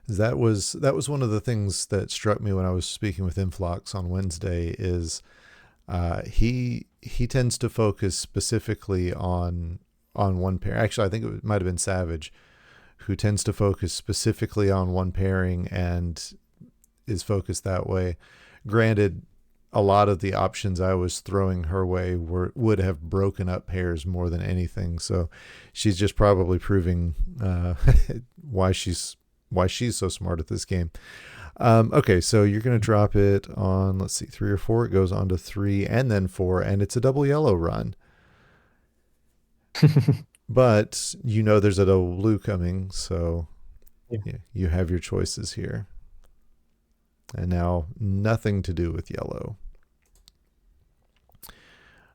that was one of the things that struck me when I was speaking with Influx on Wednesday. Is he tends to focus specifically on one pair. Actually, I think it might have been Savage who tends to focus specifically on one pairing and is focused that way. Granted, a lot of the options I was throwing her way would have broken up pairs more than anything. So she's just probably proving why she's so smart at this game. Okay, so you're going to drop it on, let's see, 3 or 4. It goes on to 3 and then 4, and it's a double yellow run. But you know there's a double blue coming, so Yeah. yeah, you have your choices here. And now nothing to do with yellow.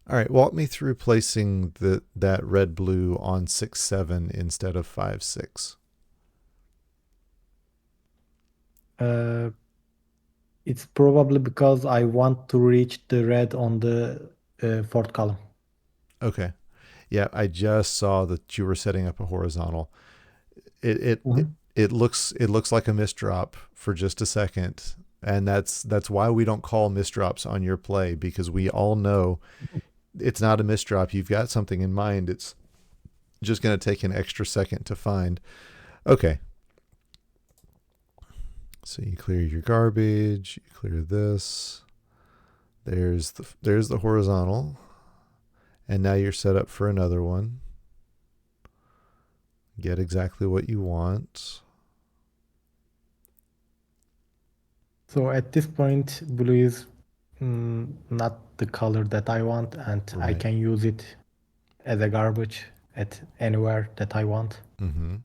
All right, walk me through placing that red blue on 6-7 instead of 5-6. Uh, it's probably because I want to reach the red on the fourth column. Okay. Yeah, I just saw that you were setting up a horizontal. It it it, Mhm. it looks like a misdrop for just a second, and that's why we don't call misdrops on your play, because we all know it's not a misdrop. You've got something in mind. It's just going to take an extra second to find. Okay. So you clear your garbage, you clear this. There's the horizontal, and now you're set up for another one. Get exactly what you want. So at this point, blue is not the color that I want, and I Right. can use it as a garbage at anywhere that I want. Mm-hmm.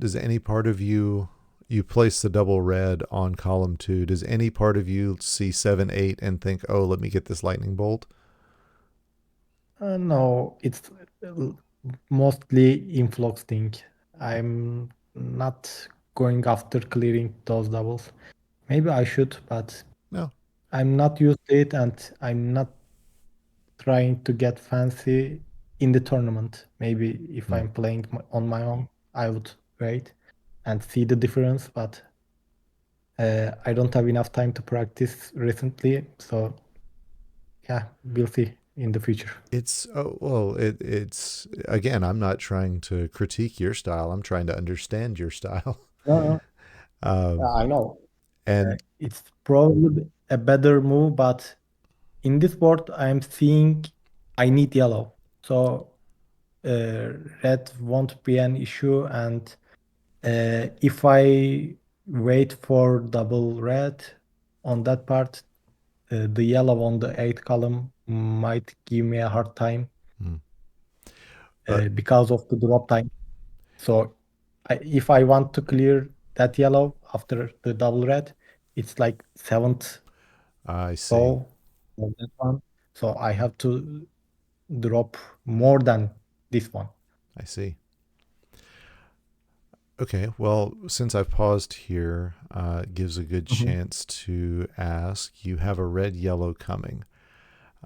Does any part of you place the double red on column 2? Does any part of you see 7-8 and think, oh, let me get this lightning bolt? No, it's uh, mostly influx thing. I'm not going after clearing those doubles. Maybe I should, but No. I'm not used to it, and I'm not trying to get fancy in the tournament. Maybe if Hmm. I'm playing on my own, I would wait and see the difference, but I don't have enough time to practice recently, so yeah, we'll see in the future. It's oh well, it's again. I'm not trying to critique your style. I'm trying to understand your style. No, no, um, I know. and It's probably a better move, but in this board, I'm seeing I need yellow. So uh, red won't be an issue. And if I wait for double red on that part, the yellow on the eighth column might give me a hard time hmm, but because of the drop time. So if I want to clear that yellow after the double red, it's like seventh I see. row for that one. So I have to drop more than this one. I see. Okay. Well, since I've paused here, it gives a good Mhm, chance to ask. You have a red yellow coming.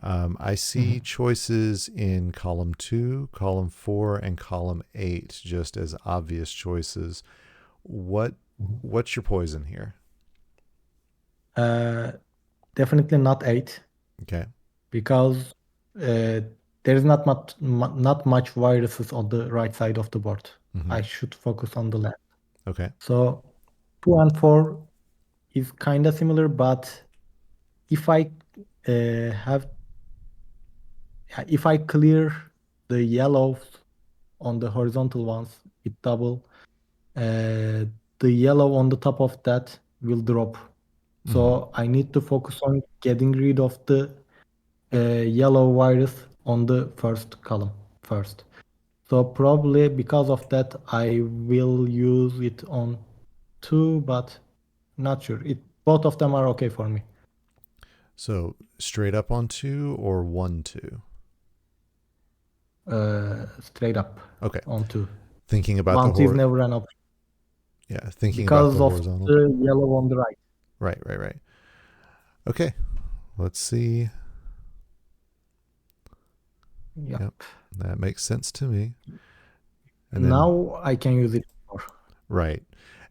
I see mhm, choices in column 2, column 4, and column 8 just as obvious choices. What mhm. what's your poison here? Uh, Definitely not 8 Okay. because uh, there is not much viruses on the right side of the board. Mm-hmm. I should focus on the left. Okay. So 2 and 4 is kind of similar, but if I have if I clear the yellows on the horizontal ones with double, uh, the yellow on the top of that will drop. Mm-hmm. So I need to focus on getting rid of the yellow virus on the first column first. So probably because of that, I will use it on two, but not sure. It both of them are okay for me. So straight up on 2 or 1-2? Straight up Okay. on two. Thinking about the One is never an option yeah, thinking about because the of horizontal. the yellow on the right. Right, right, right. Okay. Let's see. Yep. Yep. That makes sense to me. And then Now I can use it more. right.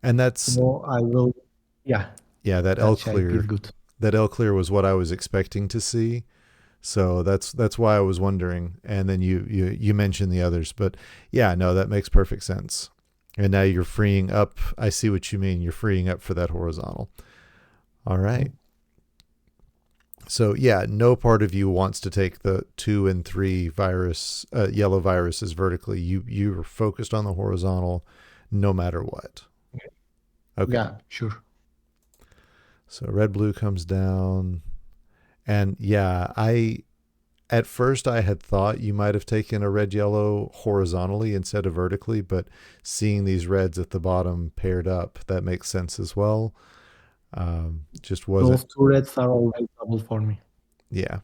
And that's So I will. Yeah, yeah, that shape is good. That L clear was what I was expecting to see. So that's why I was wondering. And then you mentioned the others, but yeah, no, that makes perfect sense. And now you're freeing up. I see what you mean. You're freeing up for that horizontal. All right. So yeah, no part of you wants to take the 2 and 3 yellow viruses vertically. You're focused on the horizontal, no matter what. Okay. Yeah, sure. So red blue comes down, and yeah, At first, I had thought you might have taken a red yellow horizontally instead of vertically, but seeing these reds at the bottom paired up, that makes sense as well. Just wasn't, Those two reds are always double for me. yeah.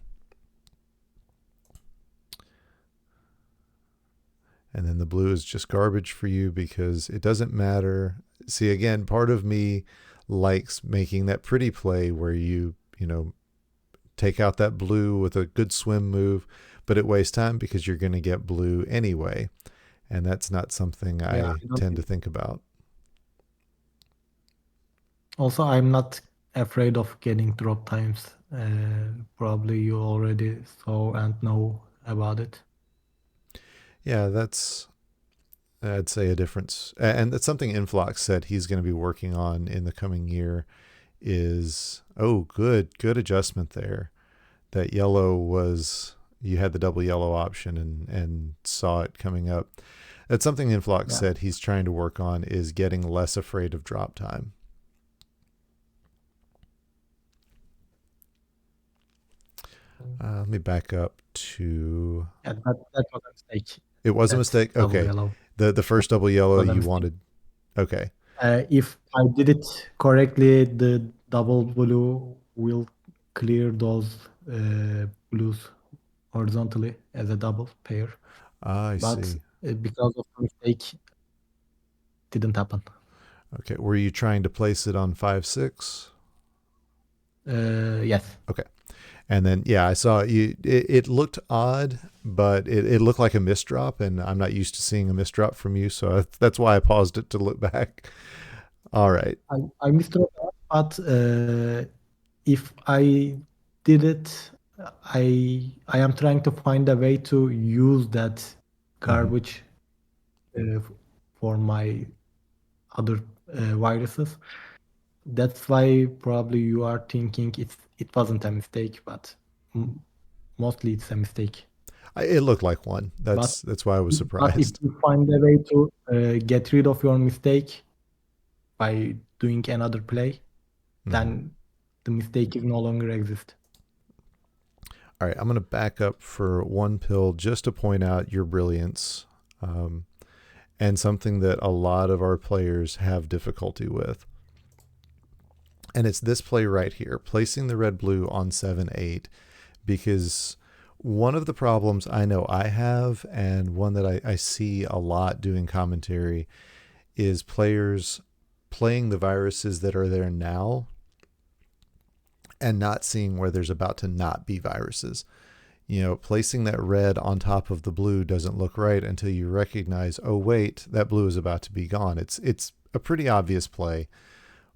And then the blue is just garbage for you because it doesn't matter. See, again, part of me likes making that pretty play where you take out that blue with a good swim move, but it wastes time because you're going to get blue anyway. And that's not something Yeah, I I don't tend to think. think about. Also, I'm not afraid of getting drop times. Probably you already saw and know about it. Yeah, that's, I'd say, a difference. And that's something Influx said he's going to be working on in the coming year is, oh, good adjustment there. That yellow was, you had the double yellow option and saw it coming up. That's something Influx Yeah. said he's trying to work on is getting less afraid of drop time. Let me back up to, Yeah, that was a mistake. it was a That mistake. double Okay. yellow. The Yeah, first double it yellow was a you mistake. wanted. Okay. If I did it correctly, the double blue will clear those blues horizontally as a double pair. I But see. because of the mistake, didn't happen. Okay. Were you trying to place it on 5-6? Yes. Okay. And then, yeah, I saw you. It looked odd, but it looked like a misdrop, and I'm not used to seeing a misdrop from you, so that's why I paused it to look back. All right. I missed it, but if I did it, I am trying to find a way to use that Mm-hmm. garbage for my other viruses. That's why probably you are thinking it wasn't a mistake, but m- mostly it's a mistake. It looked like one. But That's why I was but if surprised. you find a way to get rid of your mistake by doing another play, Mm-hmm. then the mistake is no longer exist. All right, I'm going to back up for one pill just to point out your brilliance, um, and something that a lot of our players have difficulty with. And it's this play right here, placing the red blue on 7-8, because one of the problems I know I have, and one that I see a lot doing commentary, is players playing the viruses that are there now and not seeing where there's about to not be viruses. Placing that red on top of the blue doesn't look right until you recognize, oh wait, that blue is about to be gone. It's a pretty obvious play,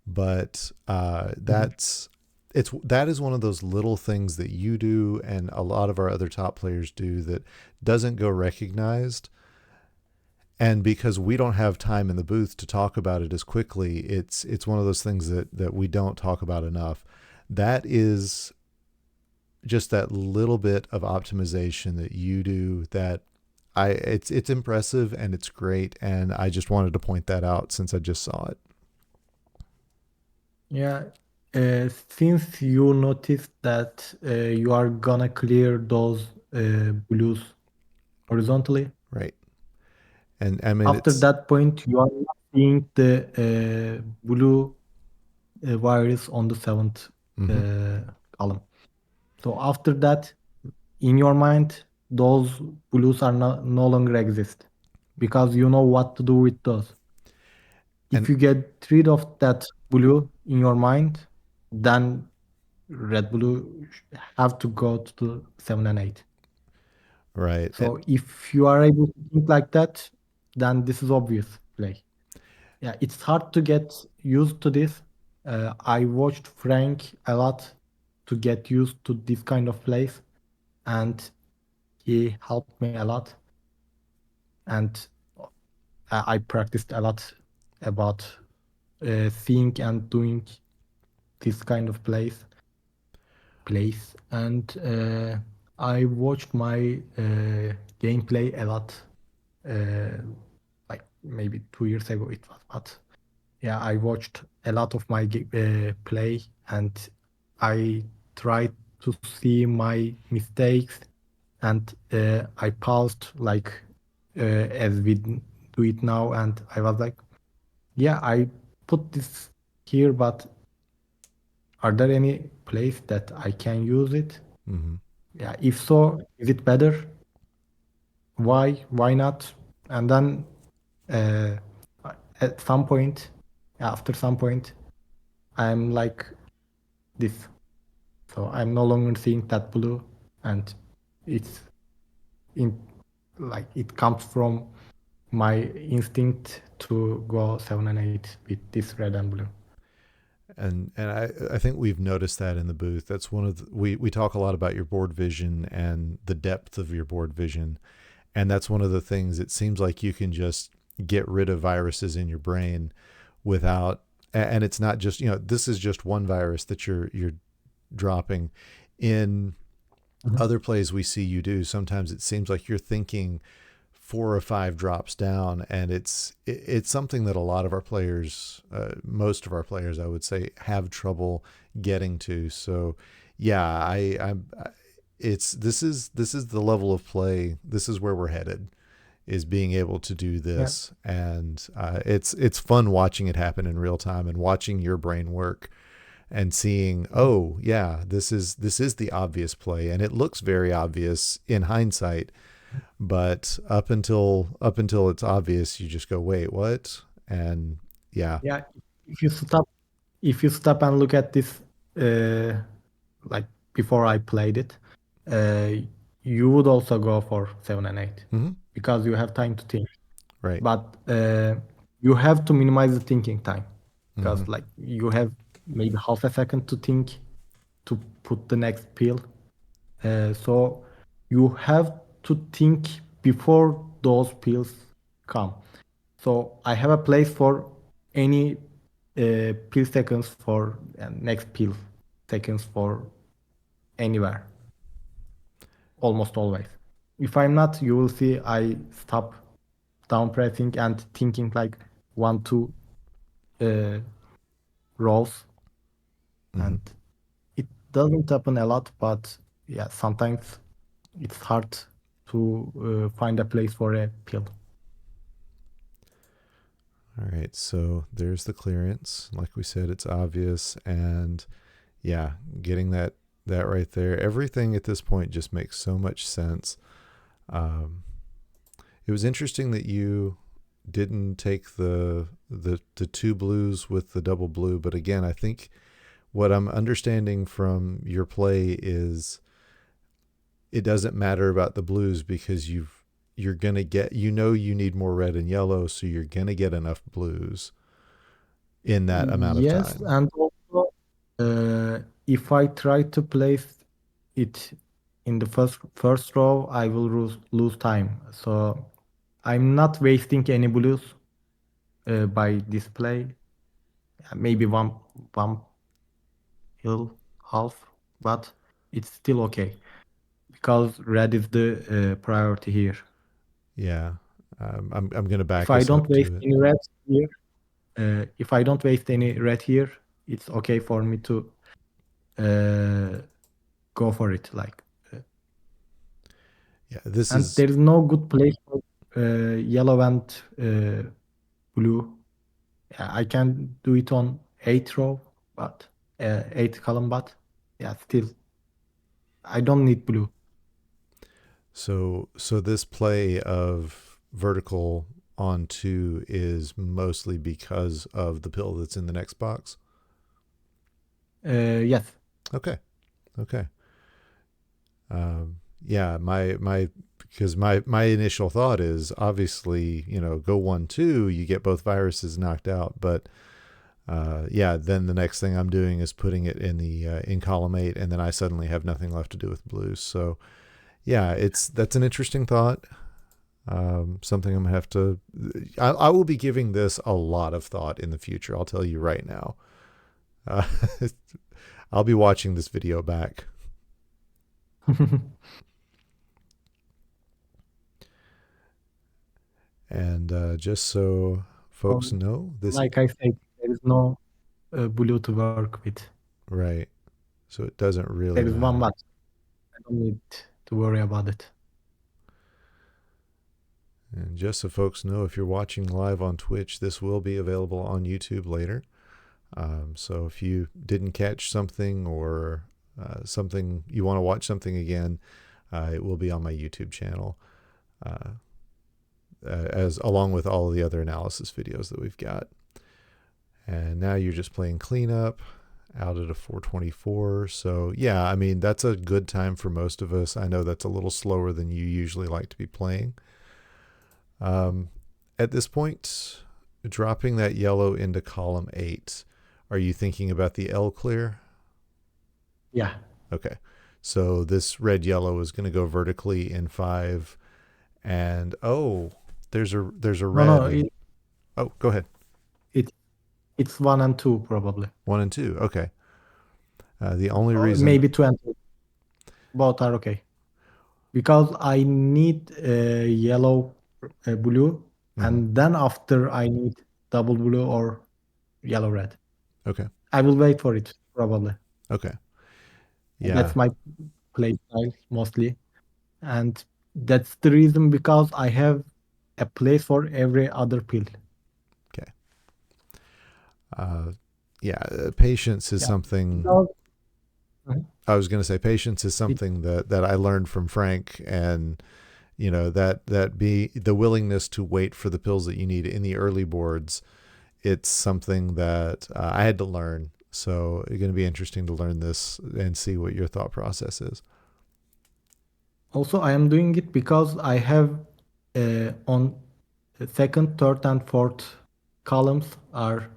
but Mhm. that is one of those little things that you do and a lot of our other top players do that doesn't go recognized. And because we don't have time in the booth to talk about it as quickly, it's one of those things that we don't talk about enough. That is just that little bit of optimization that you do that it's impressive and it's great, and I just wanted to point that out since I just saw it. Yeah, since you noticed that you are gonna clear those blues horizontally, Right. And I mean after it's that point, you are not seeing the blue virus on the seventh mm-hmm. uh, column. So after that, in your mind, those blues are no longer exist because you know what to do with those. If And you get rid of that blue in your mind, then red blue have to go to the 7 and 8. right. So if you are able to think like that, then this is obvious play. Yeah, it's hard to get used to this. I watched Frank a lot to get used to this kind of plays, and he helped me a lot. And I practiced a lot about seeing and doing this kind of plays. And I watched my gameplay a lot, uh, like maybe 2 years ago it was, but yeah, I watched a lot of my play, and I tried to see my mistakes and I paused like as we do it now, and I was like, yeah, I put this here, but are there any place that I can use it? Mm-hmm. Yeah, if so, is it better? Why? Why not? And then uh, at some point, after some point, I'm like this. So I'm no longer seeing that blue, and it's in like it comes from my instinct to go 7 and 8 with this red and blue. And I think we've noticed that in the booth. That's one of we talk a lot about your board vision and the depth of your board vision, and that's one of the things. It seems like you can just get rid of viruses in your brain without, and it's not just, this is just one virus that you're dropping. In Mhm. other plays we see you do, sometimes it seems like you're thinking 4 or 5 drops down, and it's something that a lot of our players, most of our players, I would say, have trouble getting to. So, yeah, I'm. It's this is the level of play. This is where we're headed. Is being able to do Yeah, this, and it's fun watching it happen in real time and watching your brain work and seeing, mhm. oh yeah, this is the obvious play, and it looks very obvious in hindsight, but up until it's obvious, you just go, wait, what? And yeah. Yeah. If you stop, if you stop and look at this, uh, like before I played it, uh, you would also go for 7 and 8 Hmm. because you have time to think. Right. But you have to minimize the thinking time Hmm. because like you have maybe half a second to think to put the next pill. So you have to think before those pills come. So I have a place for any pill seconds for next pill seconds for anywhere, almost always. If I'm not, you will see I stop down pressing and thinking like 1, 2 uh, rows, Hmm. and it doesn't happen a lot, but yeah, sometimes it's hard to find a place for a pill. All right, so there's the clearance. Like we said, it's obvious, and yeah, getting that right there. Everything at this point just makes so much sense. Um, it was interesting that you didn't take the 2 blues with the double blue, but again, I think what I'm understanding from your play is it doesn't matter about the blues because you're gonna get, you need more red and yellow, so you're gonna get enough blues in that amount of Yes, time. and also if I try to place it in the first row, I will lose time. So I'm not wasting any blues by display. Maybe one hill half, but it's still okay because red is the priority here. Yeah, I'm gonna If back I us don't up waste to it. any red here, if I don't waste any red here, it's okay for me to uh, go for it. Like, Yeah, this and is there is no good place for yellow and blue. Yeah, I can do it on 8 row, but 8 column, but yeah, still I don't need blue. so this play of vertical on 2 is mostly because of the pill that's in the next box. Yes. Okay. Okay. Yeah, my because my initial thought is obviously, go 1 2, you get both viruses knocked out, but yeah, then the next thing I'm doing is putting it in the in column 8, and then I suddenly have nothing left to do with blues. So yeah, that's an interesting thought. Something I'm gonna have to. I will be giving this a lot of thought in the future. I'll tell you right now. Uh, I'll be watching this video back. And just so folks So, know, this like I said, there is no blue to work with. right. So it doesn't really There is one, matter. but I don't need. to worry about it. And just so folks know, if you're watching live on Twitch, this will be available on YouTube later. So if you didn't catch something or something you want to watch something again, it will be on my YouTube channel, as along with all of the other analysis videos that we've got. And now you're just playing cleanup out at a 424. So yeah, I mean that's a good time for most of us. I know that's a little slower than you usually like to be playing. At this point, dropping that yellow into column 8, are you thinking about the L clear? Yeah. Okay. So this red yellow is going to go vertically in 5, and there's a No, red no, and go ahead. it it's 1 and 2 probably. 1 and 2. Okay. The only Or reason maybe 2 and 2. Both are okay. Because I need yellow, blue, mhm. and then after I need double blue or yellow red. Okay. I will wait for it probably. Okay. That's Yeah. my play style mostly, and that's the reason because I have a place for every other pill. Okay. Uh, yeah. Patience is Yeah. something. Because Mhm. I was going to say patience is it, something that I learned from Frank, and that be the willingness to wait for the pills that you need in the early boards. It's something that I had to learn. So it's going to be interesting to learn this and see what your thought process is. also I am doing it because I have on second, third, and fourth columns are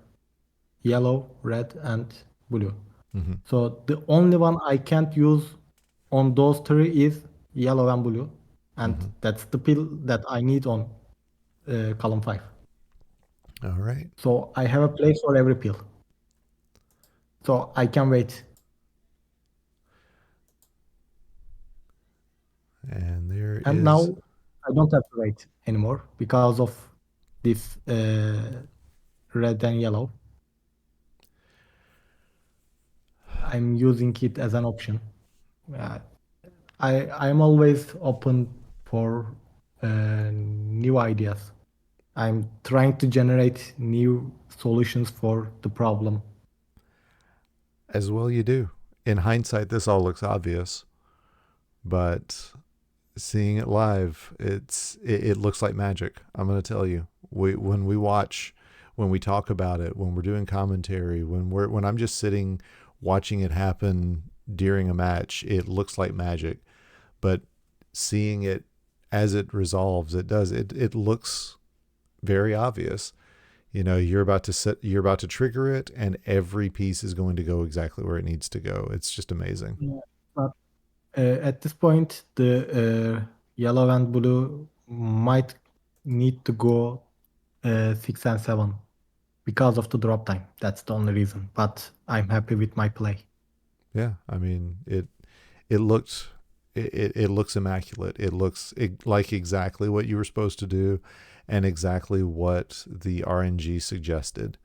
yellow, red, and blue. Mm-hmm. So the only one I can't use on those three is yellow and blue, and Mm-hmm. that's the pill that I need on column 5. All right. So I have a place for every pill. So I can wait. And there And is, now I don't have to wait anymore because of this red and yellow. I'm using it as an option. Uh, I'm always open for new ideas. I'm trying to generate new solutions for the problem. as well you do. In hindsight, this all looks obvious, but seeing it live, it looks like magic. I'm going to tell you. When we watch, when we talk about it, when we're doing commentary, when I'm just sitting watching it happen during a match, it looks like magic. But seeing it as it resolves, it looks very obvious. You're about to trigger it, and every piece is going to go exactly where it needs to go. It's just amazing. Yeah. But at this point, the yellow and blue might need to go 6 and 7 because of the drop time. That's the only reason. But I'm happy with my play. Yeah, I mean it looked it looks immaculate. It looks like exactly what you were supposed to do, and exactly what the RNG suggested.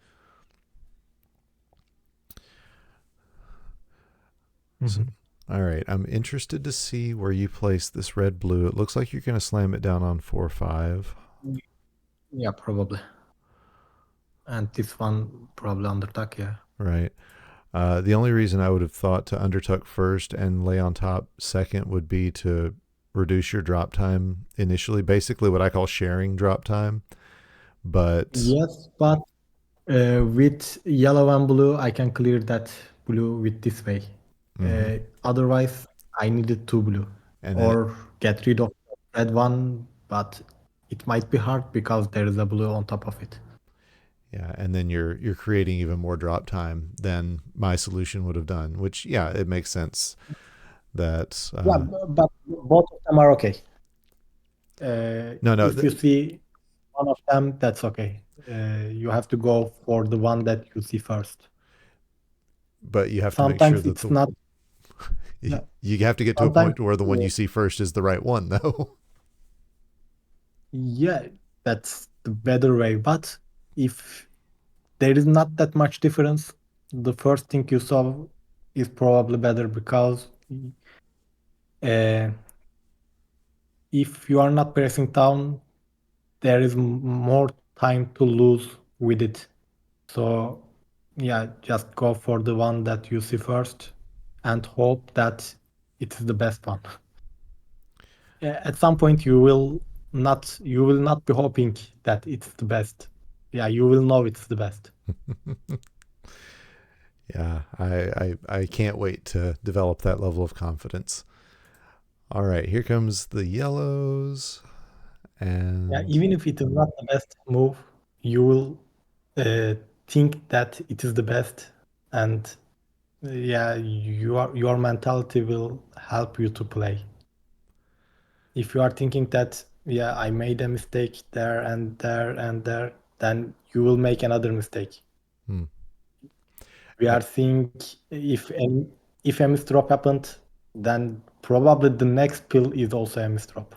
So, Mhm. all right, I'm interested to see where you place this red blue. It looks like you're going to slam it down on 4 5. Yeah, probably. And this one probably undertuck, yeah. Right. The only reason I would have thought to undertuck first and lay on top second would be to reduce your drop time initially, basically what I call sharing drop time. But Yes, but with yellow and blue, I can clear that blue with this way. mhm. Otherwise, I needed two blue And then or get rid of the red one, but it might be hard because there is a blue on top of it. yeah, and then you're creating even more drop time than my solution would have done. Which yeah, it makes sense that Yeah, but both of them are okay. no no, If you see one of them, that's okay. You have to go for the one that you see first. but you have to make sure Sometimes that it's the not. Yeah, you have to get to a sometimes point where the one you see first is the right one though. yeah, that's the better way. But if there is not that much difference, the first thing you saw is probably better because uh, if you are not pressing down, there is more time to lose with it. So yeah, just go for the one that you see first and hope that it is the best one. At some point you will not be hoping that it's the best. Yeah, you will know it's the best. Yeah, I can't wait to develop that level of confidence. All right, here comes the yellows. Yeah, And even if it is not the best move, you will uh, think that it is the best, and yeah, your mentality will help you to play. If you are thinking that, yeah, I made a mistake there and there and there, then you will make another mistake. hmm, We uh, are seeing if a misdrop happened, then probably the next pill is also a misdrop.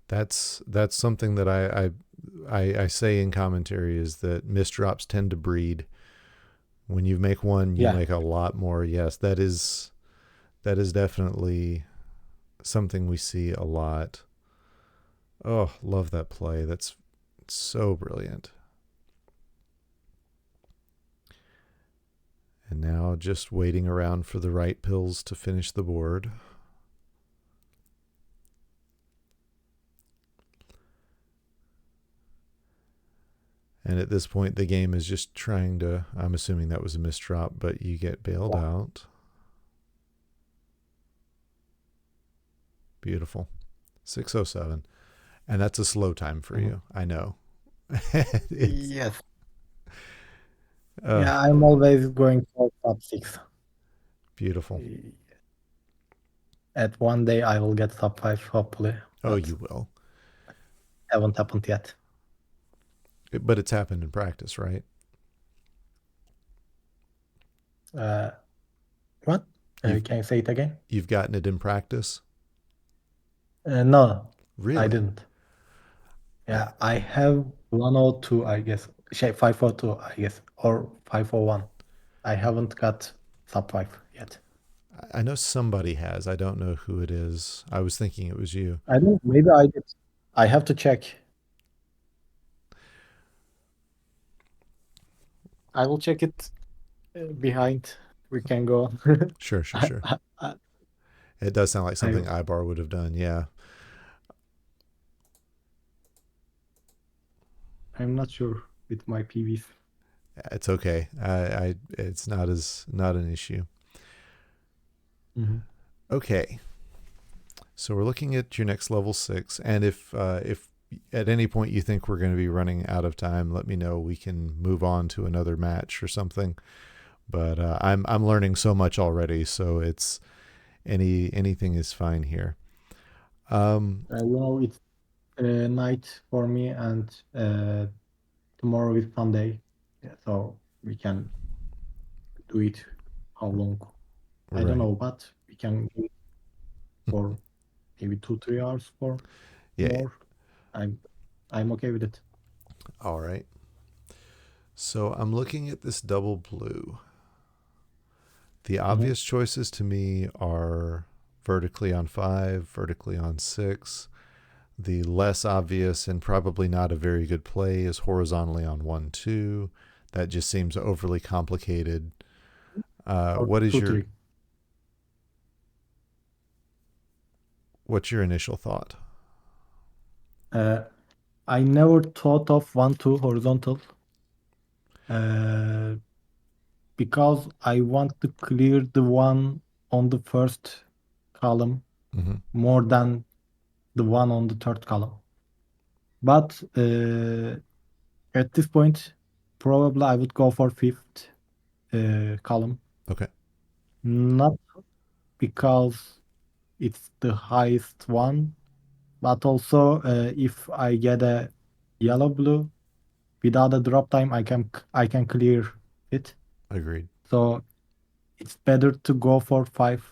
that's something that I say in commentary is that misdrops tend to breed. When you make one, you Yeah, make a lot more. Yes, that is definitely something we see a lot. Oh, love that play. That's so brilliant. And now just waiting around for the right pills to finish the board. And at this point, the game is just trying to. I'm assuming that was a misdrop, but you get bailed yeah. out. Beautiful. 607. And that's a slow time for Mhm. you. I know. It's Yes. uh, Yeah, I'm always going for top six. beautiful. At one day I will get top five, hopefully, Oh, but you will. haven't happened yet. But it's happened in practice, right? Uh, what? You've Can you say it again? you've gotten it in practice. No, I Really? didn't. I Yeah, I have 102, I guess. 502, I guess, or 501. I haven't got sub 5 yet. I know somebody has. I don't know who it is. I was thinking it was you. I don't, maybe I did. I have to check. I will check it behind. We can go on. Sure, sure, I, sure. I, I, It does sound like I, something Ibar would have done. Yeah, I'm not sure with my PVs. it's okay. I it's not an issue. Mhm. Okay, so we're looking at your next level 6, and if at any point you think we're going to be running out of time, let me know. We can move on to another match or something. But I'm learning so much already, so it's anything is fine here. Um, It's night for me, and tomorrow is Sunday. Yeah, so we can do it how long? I don't right. know, but we can do it for maybe 2, 3 hours for Yeah. more. I'm I'm okay with it. All right. So I'm looking at this double blue. The Mhm. obvious choices to me are vertically on 5, vertically on 6. The less obvious and probably not a very good play is horizontally on 1, 2. That just seems overly complicated. Or What is two, your three. what's your initial thought? Uh, I never thought of 1, 2 horizontal uh, because I want to clear the one on the first column Mm-hmm. more than the one on the third column. But at this point, probably I would go for fifth column, Okay, not because it's the highest one, but also if I get a yellow blue without a drop time, I can clear it. agreed. So it's better to go for five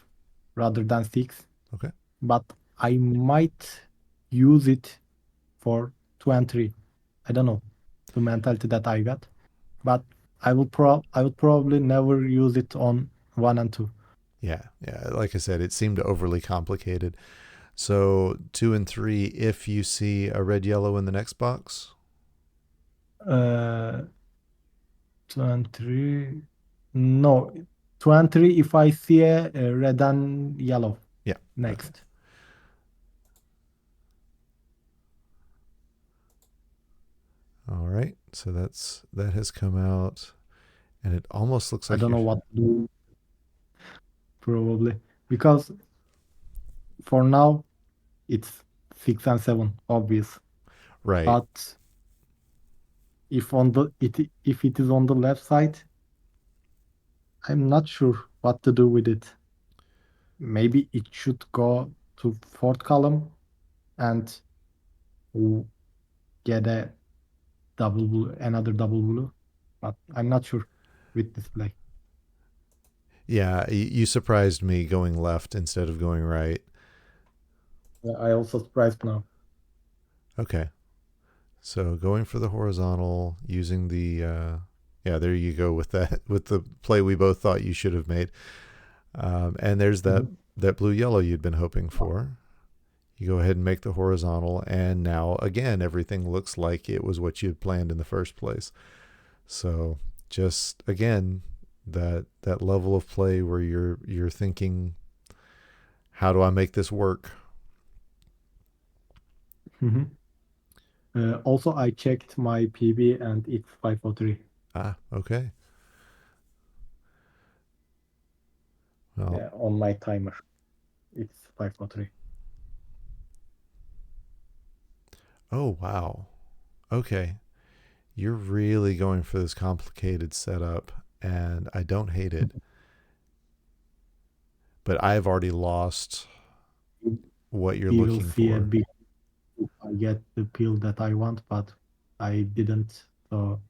rather than six. Okay, But I might use it for 2 and 3. I don't know the mentality that I got, but I would probably never use it on 1 and 2. yeah, yeah. Like I said, it seemed overly complicated. So 2 and 3, if you see a red yellow in the next box. Uh, 23. No, 23 if I see a red and yellow Yeah. Okay. next. All right. So that has come out, and it almost looks I like don't you're know what to do probably because for now it's 6 and 7 obvious. right. But if it is on the left side, I'm not sure what to do with it. Maybe it should go to fourth column and w- get a double blue, another double blue. But I'm not sure with this play. Yeah. You surprised me going left instead of going right. Yeah, I also surprised now. Okay. So going for the horizontal, using the yeah, there you go with that with the play we both thought you should have made. And there's that Mhm. that blue yellow you'd been hoping for. You go ahead and make the horizontal, and now again everything looks like it was what you had planned in the first place. So just again that level of play where you're thinking, how do I make this work? Mhm. Also, I checked my PB and it's 503. Ah, okay. Well, Yeah, on my timer, it's 503. oh wow. Okay. You're really going for this complicated setup, and I don't hate it, but I've already lost what you're You'll looking see a for. big. I get the pill that I want, but I didn't. So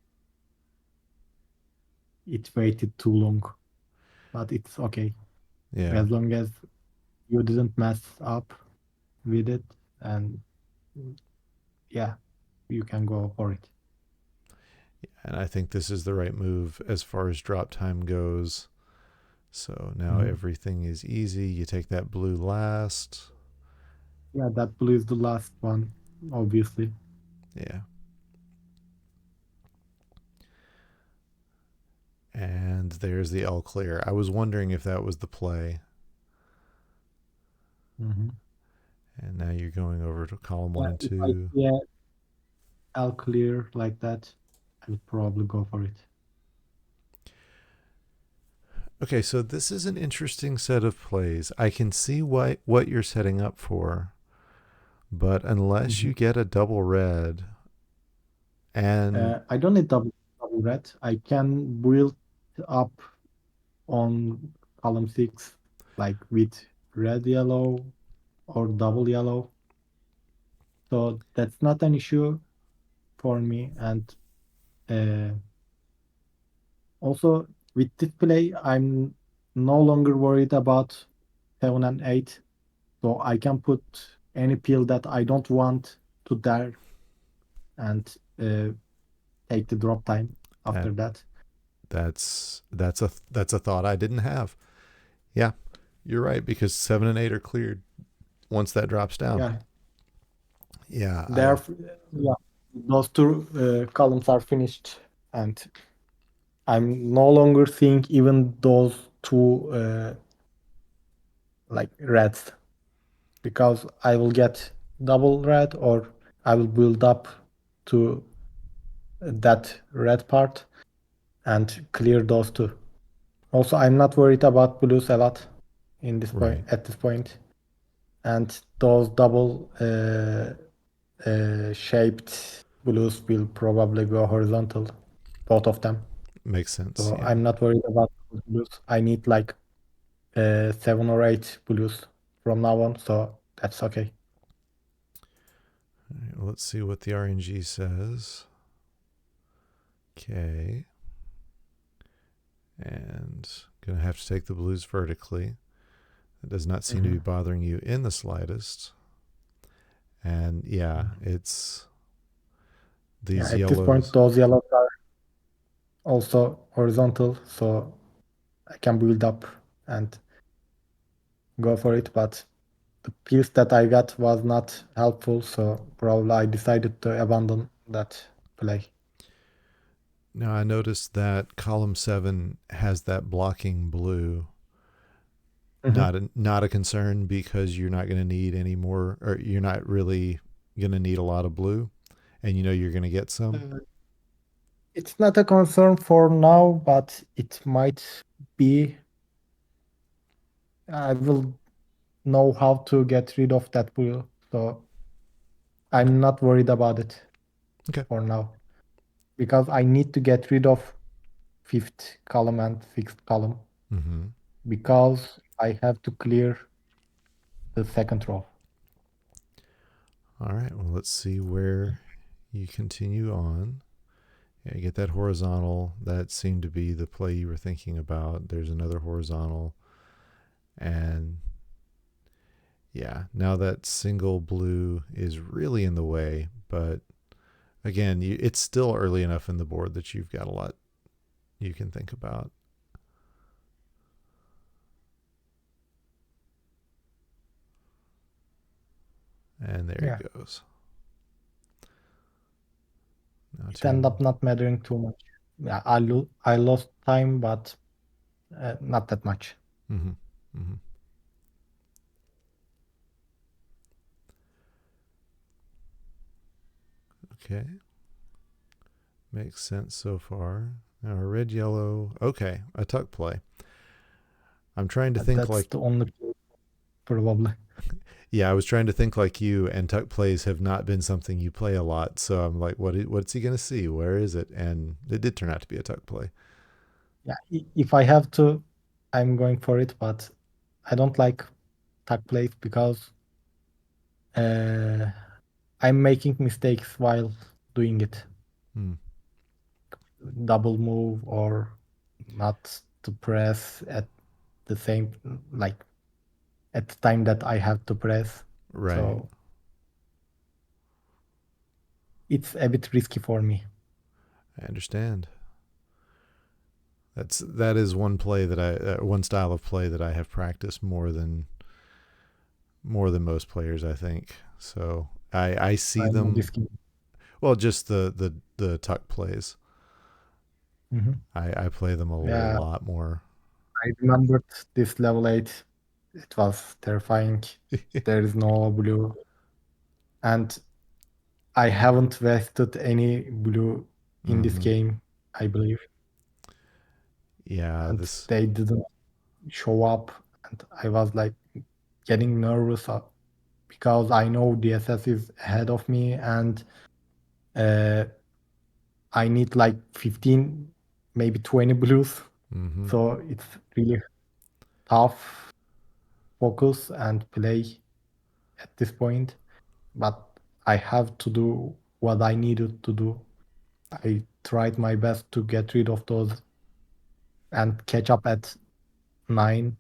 it waited too long. But it's okay Yeah. as long as you didn't mess up with it, and yeah, you can go for it. And I think this is the right move as far as drop time goes. So now Mhm. everything is easy. You take that blue last. Yeah, that blue is the last one, obviously. Yeah. And there's the L clear. I was wondering if that was the play. Mhm. And now you're going over to column one Yeah, and if I two. see a L clear like that, I would probably go for it. Okay, so this is an interesting set of plays. I can see what you're setting up for, but unless Mhm. you get a double red and I don't need double red. I can build up on column 6 like with red yellow or double yellow. So that's not an issue for me. And uh, also with this play, I'm no longer worried about 7 and 8. So I can put any pill that I don't want to there and take the drop time that after that. that's a thought I didn't have. Yeah, you're right because 7 and 8 are cleared once that drops down. Yeah, Yeah, there, yeah, those two columns are finished, and I'm no longer seeing even those two like reds because I will get double red or I will build up to that red part and clear those two. Also, I'm not worried about blues a lot in this point right, at this point, and those double shaped blues will probably go horizontal, both of them. makes sense. So Yeah. I'm not worried about those blues. I need like 7 or 8 blues from now on, so that's okay. All right, well, let's see what the RNG says. Okay, and gonna have to take the blues vertically. It does not seem to be Mhm. bothering you in the slightest. And yeah, Mhm. it's Yeah, these at this point, yellows. those yellows are also horizontal, so I can build up and go for it. But the piece that I got was not helpful, so probably I decided to abandon that play. Now I noticed that column 7 has that blocking blue. Mhm. Not a concern because you're not going to need any more, or you're not really going to need a lot of blue, and you know you're going to get some. Uh, It's not a concern for now, but it might be. I will know how to get rid of that blue, so Okay. I'm not worried about it Okay. for now because I need to get rid of fifth column and sixth column Mm-hmm. because I have to clear the second row. All right. Well, let's see where you continue on. Yeah, you get that horizontal. That seemed to be the play you were thinking about. There's another horizontal. And yeah, now that single blue is really in the way. But again, it's still early enough in the board that you've got a lot you can think about. And there he Yeah, goes. Now it ended up turn. not mattering too much. Yeah, I lost time, but not that much. Mm-hmm. Mm-hmm. Okay. Makes sense so far. Now red, yellow. Okay, a tuck play. I'm trying to think That's like, the only probably. yeah, I was trying to think like you, and tuck plays have not been something you play a lot. So I'm like, what's he gonna see? Where is it? And it did turn out to be a tuck play. Yeah, if I have to, I'm going for it, but I don't like tag plays because uh, I'm making mistakes while doing it. Hmm. Double move or not to press at the same, like at the time that I have to press. Right. So it's a bit risky for me. I understand. That is one play that one style of play that I have practiced more than most players, I think. So I see I'm not them. risky. Well, just the tuck plays. Mhm. I play them a Yeah, lot more. I remembered this level 8. It was terrifying. There is no blue. And I haven't wasted any blue in this Mm-hmm. game, I believe. Yeah, And this they didn't show up. And I was like getting nervous because I know DSS is ahead of me and uh, I need like 15, maybe 20 blues. mm-hmm. So it's really tough focus and play at this point. But I have to do what I needed to do. I tried my best to get rid of those and catch up at 9.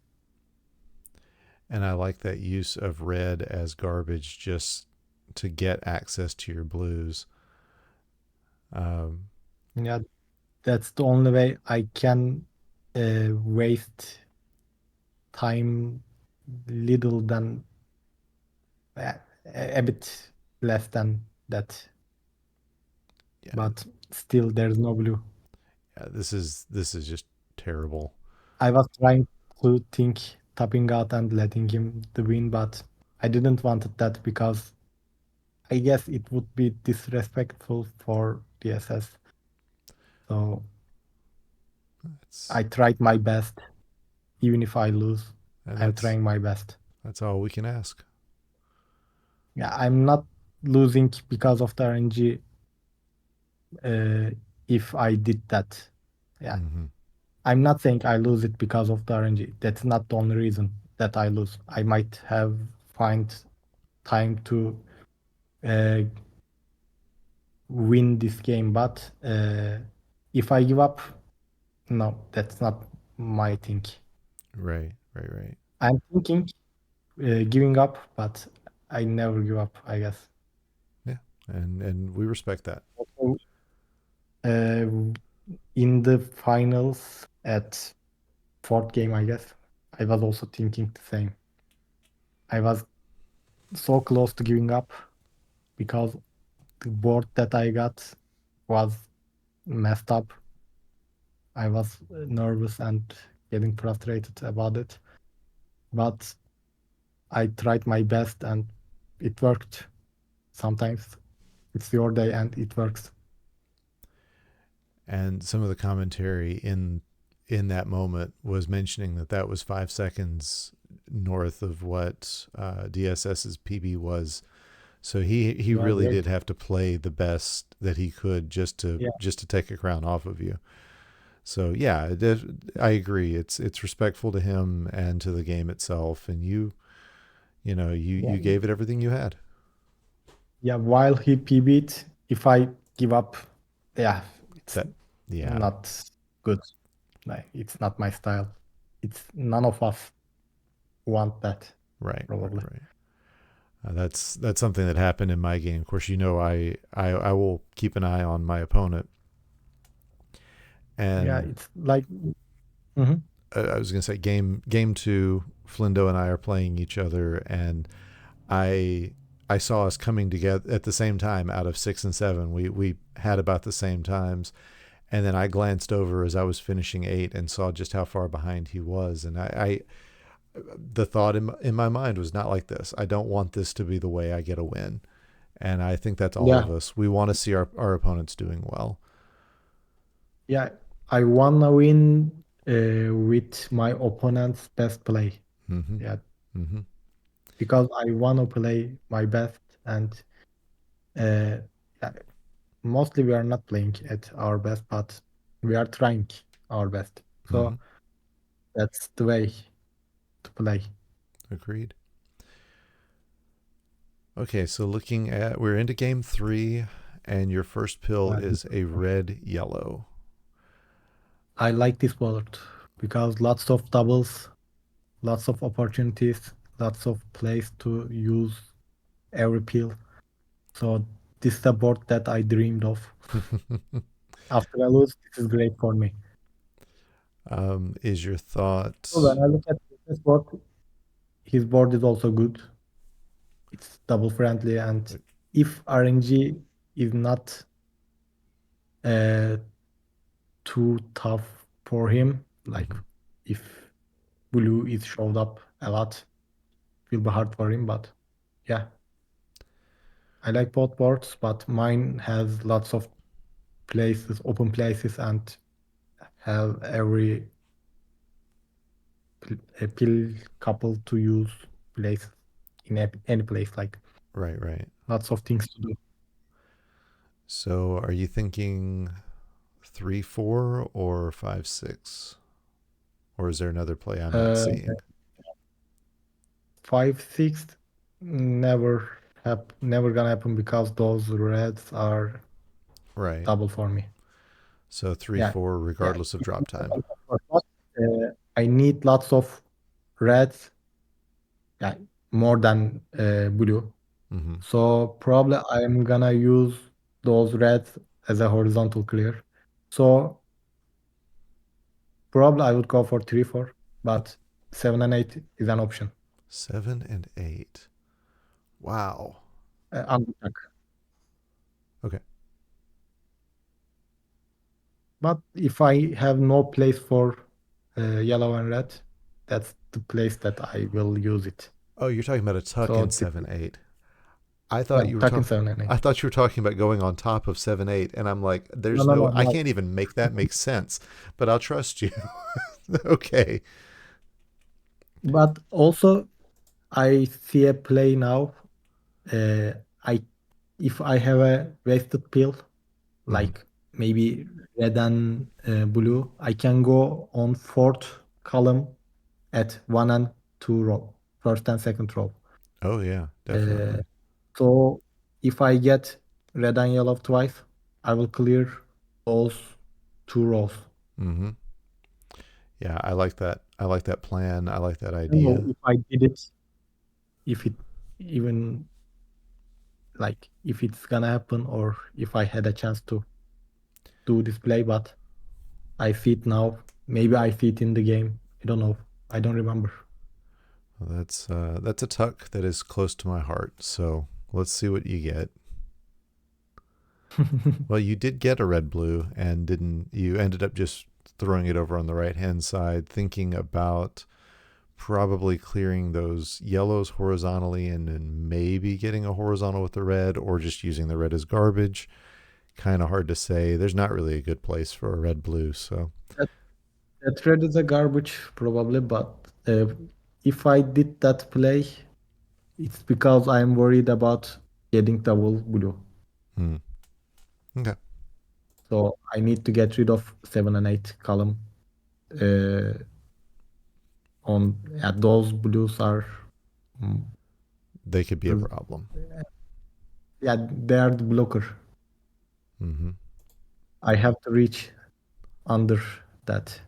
And I like that use of red as garbage just to get access to your blues. Um, Yeah, that's the only way I can waste time little than uh, a bit less than that. yeah, But still, there's no blue. yeah, this is just terrible. I was trying to think tapping out and letting him the win, but I didn't want that because I guess it would be disrespectful for DSS. So It's I tried my best. Even if I lose, and I'm trying my best. that's all we can ask. Yeah, I'm not losing because of the RNG uh, if I did that. Yeah, Mm-hmm. I'm not saying I lose it because of the RNG. That's not the only reason that I lose. I might have find time to uh, win this game, but if I give up, no, that's not my thing. Right, right, right. I'm thinking giving up, but I never give up, I guess. Yeah, and we respect that. Also, uh, in the finals at fourth game, I guess, I was also thinking the same. I was. so close to giving up because the board that I got was messed up. I was nervous and getting frustrated about it, but I tried my best and it worked. Sometimes it's your day and it works. And some of the commentary in that moment was mentioning that that was 5 seconds north of what DSS's PB was. So he Yeah, really great. did have to play the best that he could Yeah, just to take a crown off of you. So yeah, I agree. It's respectful to him and to the game itself, and yeah, you gave it everything you had. yeah. While he PB'd, if I give up, yeah, it's That yeah, not good. Like, it's not my style. It's none of us want that, right, probably. right. That's something that happened in my game. Of course, I will keep an eye on my opponent, Yeah, and it's like, mhm. I was gonna say game two, Flindo and I are playing each other, and I I saw us coming together at the same time out of 6 and 7. We had about the same times, and then I glanced over as I was finishing 8 and saw just how far behind he was, and I the thought in my mind was not like this. I don't want this to be the way I get a win. And I think that's all of Yeah, us. We want to see our opponents doing well. yeah. I wanna win with my opponent's best play. Mm-hmm. Yeah, Mm-hmm. because I wanna play my best, and uh, yeah, mostly we are not playing at our best, but we are trying our best. Mm-hmm. So that's the way to play. Agreed. Okay, so we're into game three, and your first pill Uh, is a red yellow. I like this board because lots of doubles, lots of opportunities, lots of plays to use every pill. So this is the board that I dreamed of. After I lose, this is great for me. Is your So thought? when I look at this board, his board is also good. It's double friendly, and if RNG is not uh, too tough for him, like Mm-hmm. if blue is showed up a lot, it will be hard for him. But yeah, I like both boards, but mine has lots of places, open places, and have every a pill couple to use place in any place, like Right, right. lots of things to do. So, are you thinking 3-4 or 5-6, or is there another play I'm not Uh, seeing? 5 6 never gonna happen because those reds are Right. double for me. So three, Yeah, four, yeah. regardless of It drop can time. happen, of course, but, I need lots of reds, yeah, more than blue. Mm-hmm. So probably I'm gonna use those reds as a horizontal clear. So probably I would go for 3 4, Oh, but 7 and 8 is an option. 7 and 8. Wow. On the track. Okay. But if I have no place for yellow and red, that's the place that I will use it. Oh, you're talking about a tuck So in 7 8. I yeah, thought you were tuck in talking. 7 and 8. I thought you were talking about going on top of 7 8, and I'm like, No, there's no, no. no, I no. can't even make that make sense. But I'll trust you. Okay. But also I see a play now. Uh, I if I have a wasted pill, Mm-hmm. like maybe red and blue, I can go on fourth column at 1 and 2 row, first and second row. Oh yeah, Uh, definitely. so if I get red and yellow twice, I will clear those 2 rows. Mm-hmm. Yeah, I like that. I like that plan. I like that I don't know idea. if I did it, if it even like if it's gonna happen or if I had a chance to do this play, but I see it now. Maybe I see it in the game. I don't know. I don't remember. Well, that's a tuck that is close to my heart. So let's see what you get. Well, you did get a red blue, and didn't you ended up just throwing it over on the right hand side, thinking about probably clearing those yellows horizontally and then maybe getting a horizontal with the red, or just using the red as garbage. Kind of hard to say. There's not really a good place for a red blue. So That, that red is a garbage probably, but if I did that play, it's because I'm worried about getting double blue. hmm. Okay. So I need to get rid of 7 and 8 column. Uh, those blues are mm, They could be a r- problem. yeah, they are the blocker. Hmm. I have to reach under that.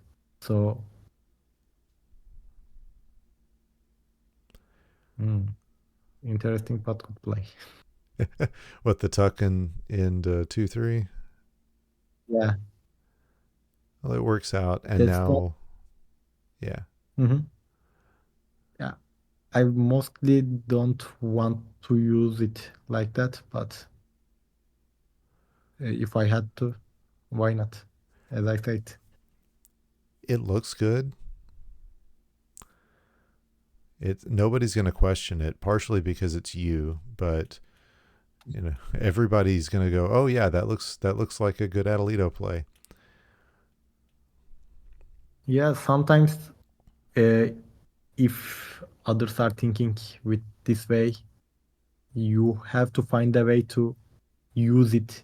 So mm, interesting pot could play. What, the tuck in 2-3? Yeah, Well, it works out, and that's not. now, yeah, Mhm. Yeah, I mostly don't want to use it like that, but if I had to, why not? As I said. it looks good. It Nobody's going to question it, partially because it's you, but everybody's going to go, "Oh yeah, that looks like a good atalito play." Yeah, sometimes uh, if others are thinking with this way, you have to find a way to use it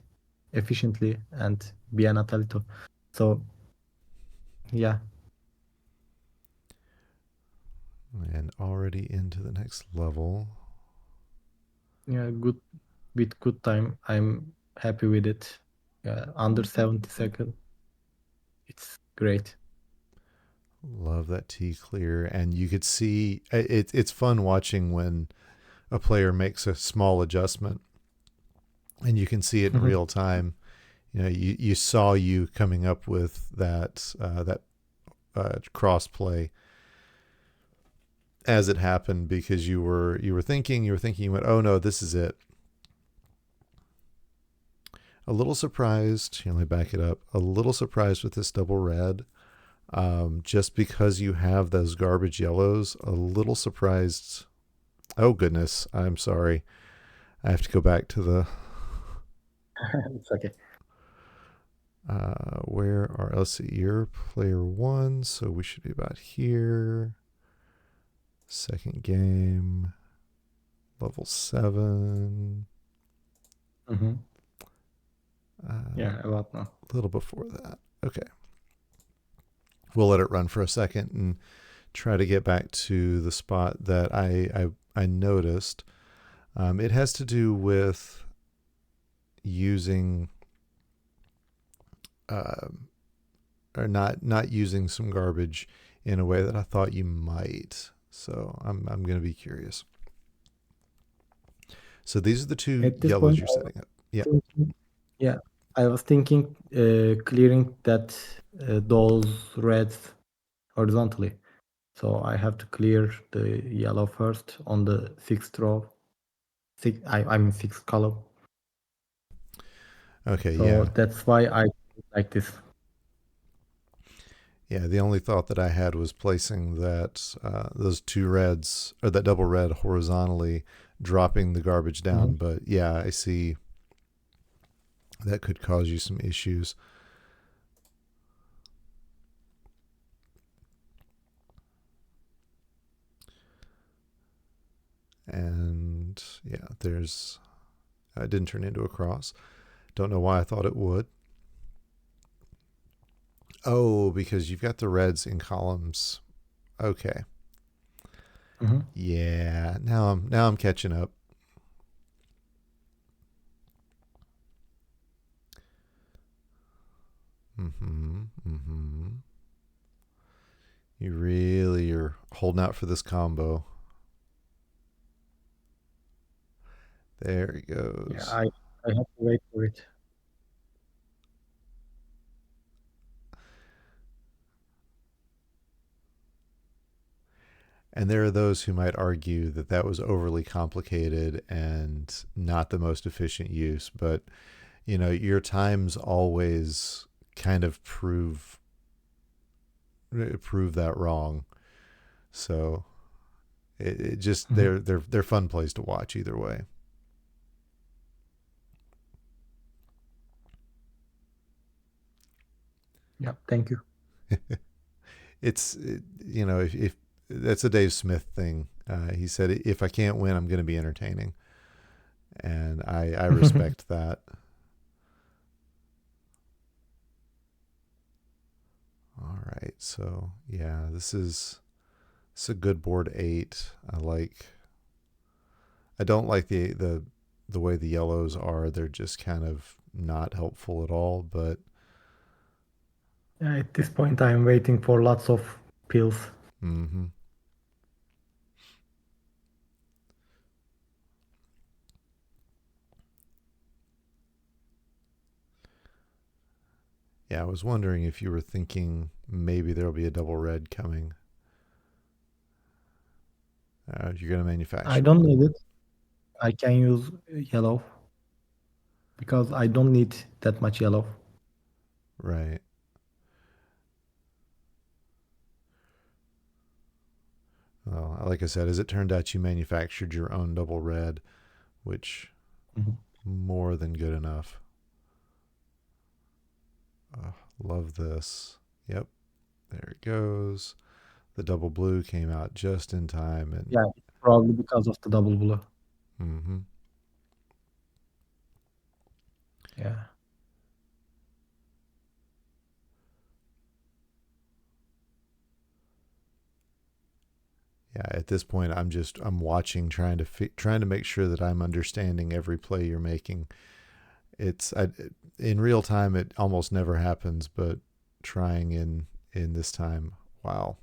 efficiently and be an atalito. So yeah, And already into the next level. yeah, good with good time. I'm happy with it. Yeah, under 70 seconds. It's great. Love that T clear, and you could see it's fun watching when a player makes a small adjustment, and you can see it in real time. You saw you coming up with that cross play as it happened, because you were thinking, you went, oh no, this is it. A little surprised. Let me back it up. A little surprised with this double red, just because you have those garbage yellows. A little surprised. Oh goodness, I'm sorry. I have to go back to the It's okay. where are, let's see, you're player one, so we should be about here. Second game, level 7. Hmm. A Yeah, about now. little before that. Okay. We'll let it run for a second and try to get back to the spot that I noticed. It has to do with using uh, or not using some garbage in a way that I thought you might. So I'm going to be curious. So these are the two At this yellows point, you're setting up. Yeah. thinking, yeah, I was thinking clearing those reds horizontally. So I have to clear the yellow first on the sixth row. I mean sixth column. Okay. So Yeah. that's why I like this. Yeah. The only thought that I had was placing that those two reds, or that double red, horizontally, dropping the garbage down. Mhm. But yeah, I see that could cause you some issues. And yeah, it didn't turn into a cross. Don't know why I thought it would. Oh, because you've got the reds in columns. Okay. Mhm. Yeah. Now I'm catching up. Mm-hmm. Mm-hmm. You really are holding out for this combo. There he Yeah, goes. I have to wait for it. And there are those who might argue that that was overly complicated and not the most efficient use. But, your times always kind of prove that wrong. So it just Mhm. they're fun plays to watch either way. Yeah, thank you. If that's a Dave Smith thing. He said, "If I can't win, I'm going to be entertaining," and I respect that. All right, so yeah, this is a good board 8. I don't like the way the yellows are. They're just kind of not helpful at all. But Yeah, at this point, I'm waiting for lots of pills. mm-hmm. Yeah, I was wondering if you were thinking maybe there'll be a double red coming. You're going to I manufacture don't one. need it. I can use yellow because I don't need that much yellow. Right. Well, like I said, as it turned out, you manufactured your own double red, which Mhm. more than good enough. Love this. Yep, there it goes. The double blue came out just in time, and Yeah, probably because of the double blue. mm-hmm. Yeah. Yeah. At this point, I'm watching, trying to make sure that I'm understanding every play you're making. In real time, it almost never happens, but trying in this time, wow.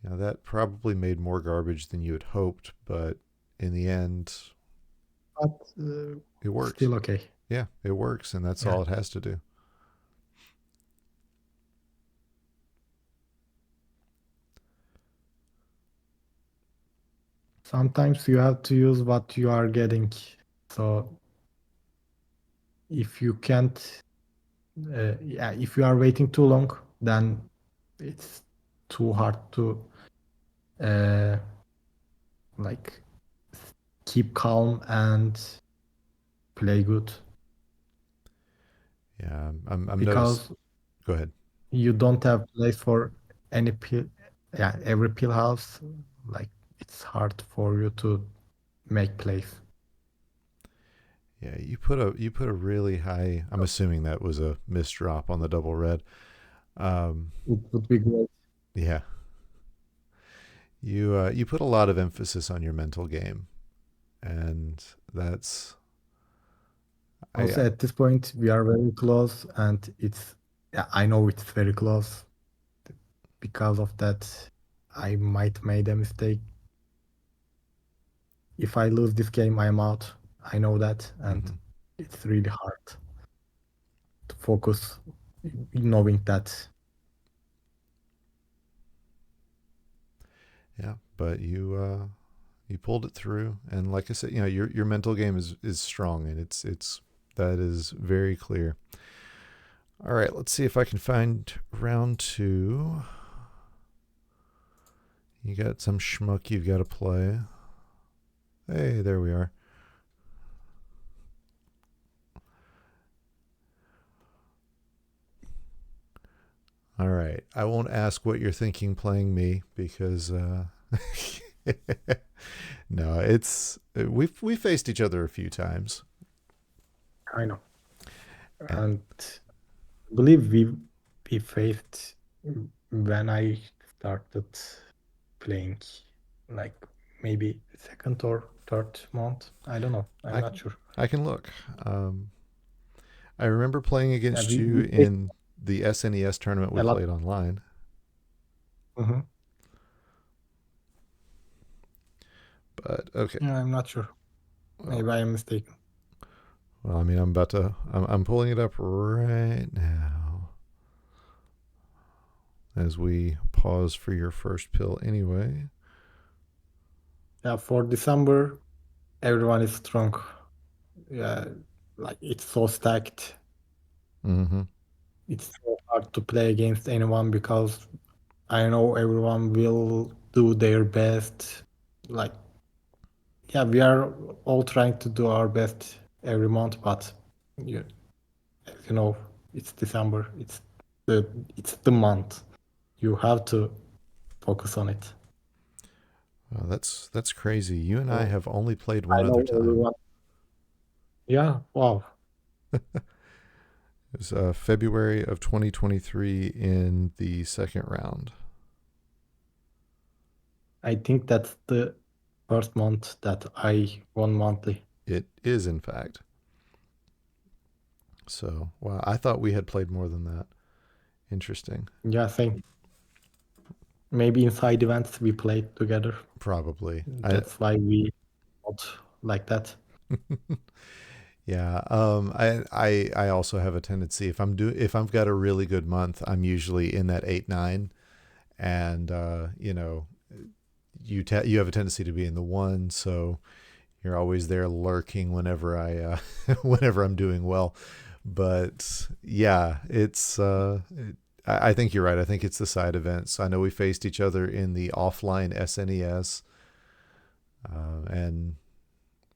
That probably made more garbage than you had hoped, but in the end, But it works. still okay. Yeah, it works, and that's Yeah. all it has to do. Sometimes you have to use what you are getting. So if you can't, yeah, if you are waiting too long, then it's too hard to uh, like keep calm and play good Yeah, I'm noticed. because Go ahead. you don't have place for any pill. Yeah, every pill house, like it's hard for you to make place. Yeah, you put a really high. I'm assuming that was a misdrop on the double red. Um, It would be great. yeah, you put a lot of emphasis on your mental game, and that's Also, I at this point, we are very close, and it's yeah, I know it's very close. Because of that, I might made a mistake. If I lose this game, I'm out. I know that, and mhm. it's really hard to focus knowing that. Yeah, but you pulled it through, and like I said, your mental game is strong, and it's that is very clear. All right, let's see if I can find round 2. You got some schmuck you've got to play. Hey, there we are. All right. I won't ask what you're thinking playing me because no, we faced each other a few times. I know, And and I believe we faced when I started playing, like maybe second or third month. I don't know. I'm I not can sure. I can look. I remember playing Yeah, against you we faced in the SNES tournament we a lot. played online. Mhm. But okay. Yeah, I'm not sure. Well, Maybe I am mistaken. I mean, I'm pulling it up right now. as we pause for your first pill anyway. Yeah, for December, everyone is strong. Yeah, like it's so stacked. Mm-hmm. It's so hard to play against anyone because I know everyone will do their best. Like, yeah, we are all trying to do our best every month, but you, as you know, it's December. The it's the month. You have to focus on it. That's crazy. You and I So have only played I one other know time. everyone. Yeah, wow. It was February of 2023 in the second round. I think that's the first month that I won monthly. It is, in fact. So, wow, I thought we had played more than that. Interesting. Yeah, same. Maybe inside events we played together. Probably. That's why we not like that. Yeah. I also have a tendency if I've got a really good month, I'm usually in that 8-9, and you have a tendency to be in the one, so you're always there lurking whenever whenever I'm doing well. But yeah, I think you're right. I think it's the side events. I know we faced each other in the offline SNES, and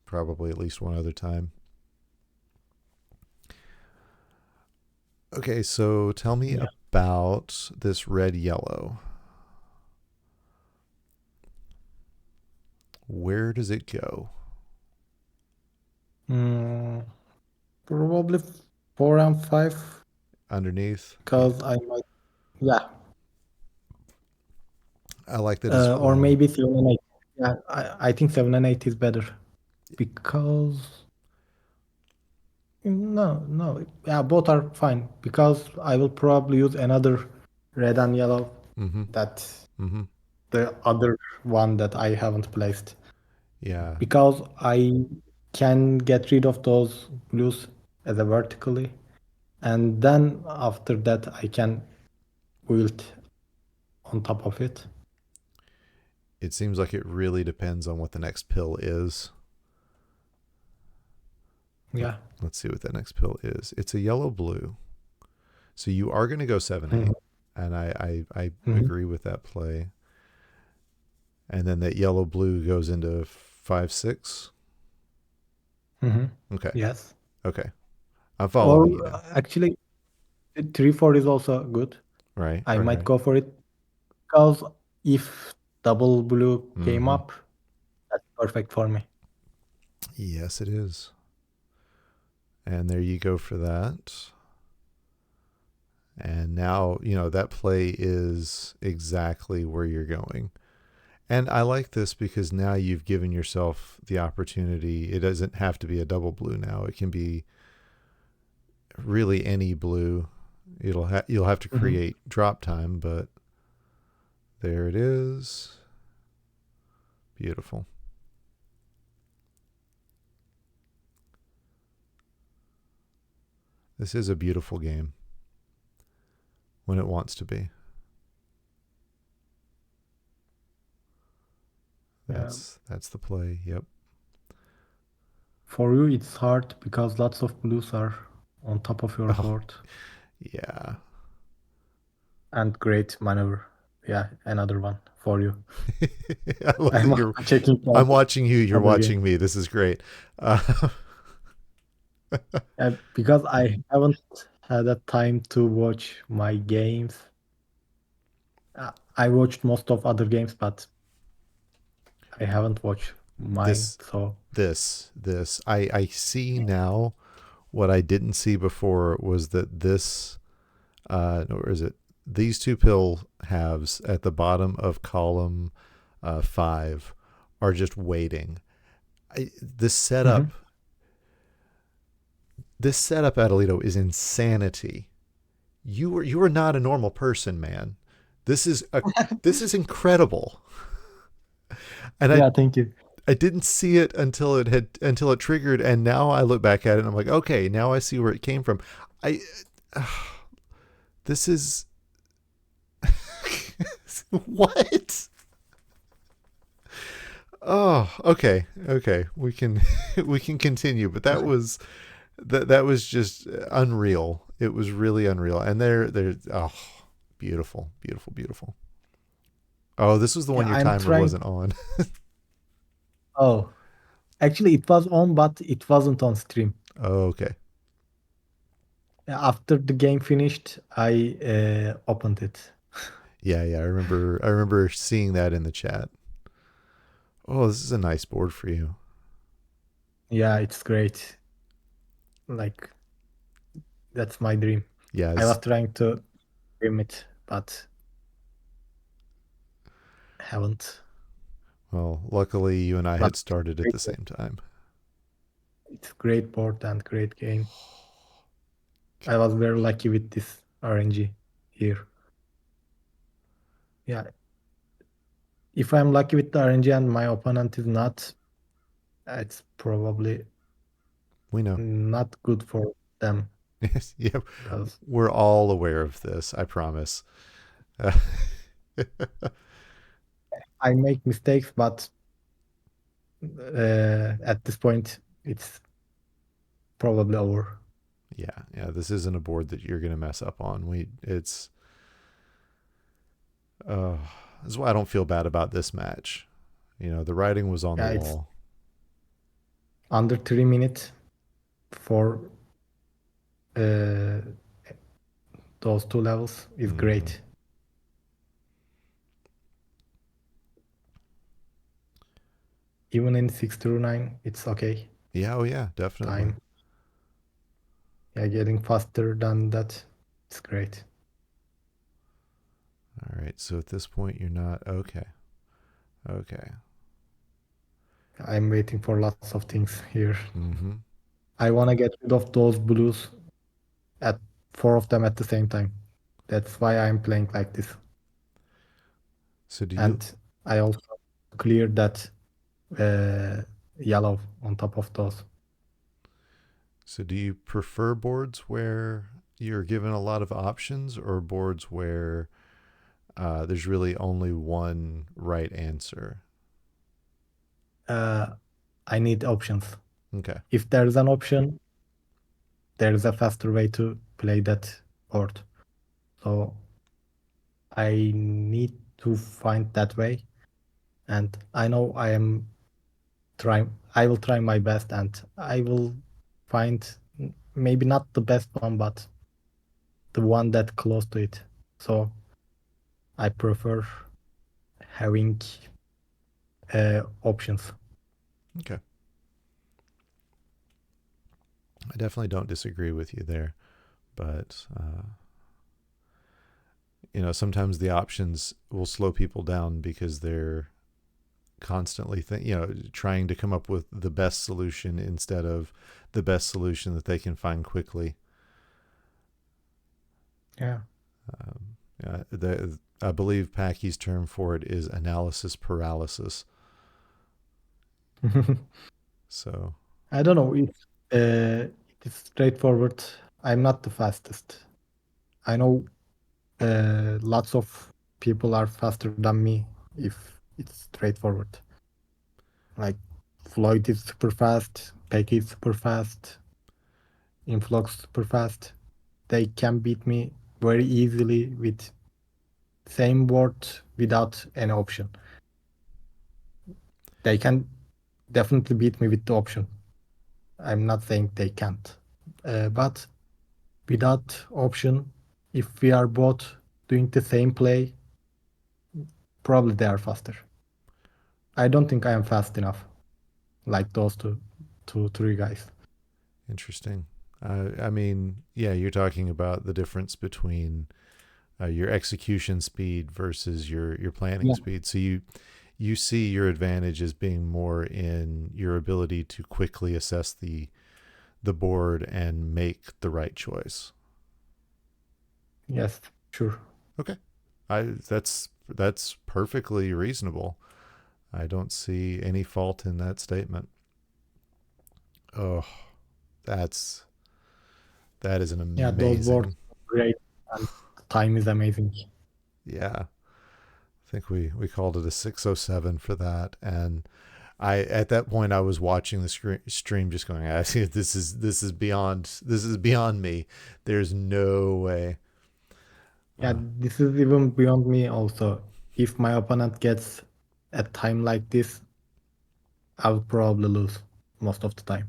probably at least one other time. Okay, so tell me Yeah. about this red yellow. Where does it go? Mm, probably 4 and 5 Underneath? Yeah. because I might, yeah, I like that as or well. maybe 7 and 8. Yeah, I think 7 and 8 is better because no, yeah, both are fine because I will probably use another red and yellow Mm-hmm. that Mm-hmm. the other one that I haven't placed Yeah. because I can get rid of those blues as a vertically, and then after that I can build on top of it. It seems like it really depends on what the next pill is. Yeah. Let's see what that next pill is. It's a yellow blue. So you are going to go 7-8. Mhm. And I Mhm. agree with that play. And then that yellow blue goes into 5-6. Mhm. Okay. Yes. Okay. I'm Or following you now. actually, 3-4 is also good. Right. I Right. might Right. go for it because if double blue came Mm-hmm. up, that's perfect for me. Yes, it is. And there you go for that. And now, that play is exactly where you're going. And I like this because now you've given yourself the opportunity. It doesn't have to be a double blue now. It can be really any blue. You'll have to Mhm. create drop time, but there it is. Beautiful. This is a beautiful game when it wants to be. Yeah. That's the play. Yep. For you, it's hard because lots of blues are on top of your Oh, board. yeah. And great maneuver. Yeah, another one for you. I love that I'm you're checking I'm for watching you, you're other games. watching me. This is great. Because I haven't had a time to watch my games. I watched most of other games, but I haven't watched mine. this So, I see now what I didn't see before was that this or is it these two pill halves at the bottom of column 5 are just waiting. This mhm. setup, Adelito, is insanity. You are not a normal person, man. This is a this is incredible. And Yeah, thank you. I didn't see it until it triggered, and now I look back at it and I'm like, okay, now I see where it came from. I this is What? Oh, okay, okay. We can we can continue, but that was just unreal. It was really unreal, and they're oh, beautiful, beautiful, beautiful. Oh, this was the one Yeah, your I'm timer trying. wasn't on. Oh, actually, it was on, but it wasn't on stream. Oh, okay. After the game finished, I opened it. Yeah, yeah. I remember seeing that in the chat. Oh, this is a nice board for you. Yeah, it's great. Like that's my dream. Yeah. I was trying to dream it, but haven't. Well, luckily you and I But had started at great the board. same time. It's great board and great game. I God. was very lucky with this RNG here. Yeah, if I'm lucky with the RNG and my opponent is not, it's probably We know. not good for them Yeah, because we're all aware of this. I promise. Uh, I make mistakes, but at this point, it's probably over. yeah, yeah. This isn't a board that you're gonna mess up on. It's. Uh, this is why I don't feel bad about this match. You know, the writing was on the Yeah, it's wall. under 3 minutes for uh, those two levels is Hmm. great. Even in 6 to 9, it's okay. Yeah, oh yeah, definitely. Time. Yeah, getting faster than that, it's great. All right. So at this point, you're not okay. Okay. I'm waiting for lots of things here. Mm-hmm. I want to get rid of those blues at four of them at the same time. That's why I'm playing like this. So do you And I also cleared that uh, yellow on top of those. so do you prefer boards where you're given a lot of options, or boards where there's really only one right answer? Uh, I need options. Okay. If there's an option, there's a faster way to play that board. So I need to find that way. And I know I will try my best and I will find maybe not the best one, but the one that close to it. So I prefer having options. Okay. I definitely don't disagree with you there, but you know, sometimes the options will slow people down because they're constantly trying to come up with the best solution instead of the best solution that they can find quickly. Yeah. I believe Packy's term for it is analysis paralysis. So I don't know. It is straightforward. I'm not the fastest. I know lots of people are faster than me if it's straightforward. Like Floyd is super fast, Pecky is super fast, Influx super fast. They can beat me very easily with same board without any option. They can definitely beat me with the option. I'm not saying they can't. But without option, if we are both doing the same play, probably they are faster. I don't think I am fast enough like those two, three guys. interesting. I mean, yeah, you're talking about the difference between your execution speed versus your planning Yeah. speed. So you see your advantage as being more in your ability to quickly assess the board and make the right choice. Yes, sure. Okay. That's perfectly reasonable. I don't see any fault in that statement. Oh, that's that is an Yeah, those boards amazing. are great and the time is amazing. Yeah. think we called it a 607 for that. And I at that point I was watching the stream, just going, this is beyond me. There's no way. Yeah, Uh, this is even beyond me also. If my opponent gets a time like this, I'll probably lose most of the time.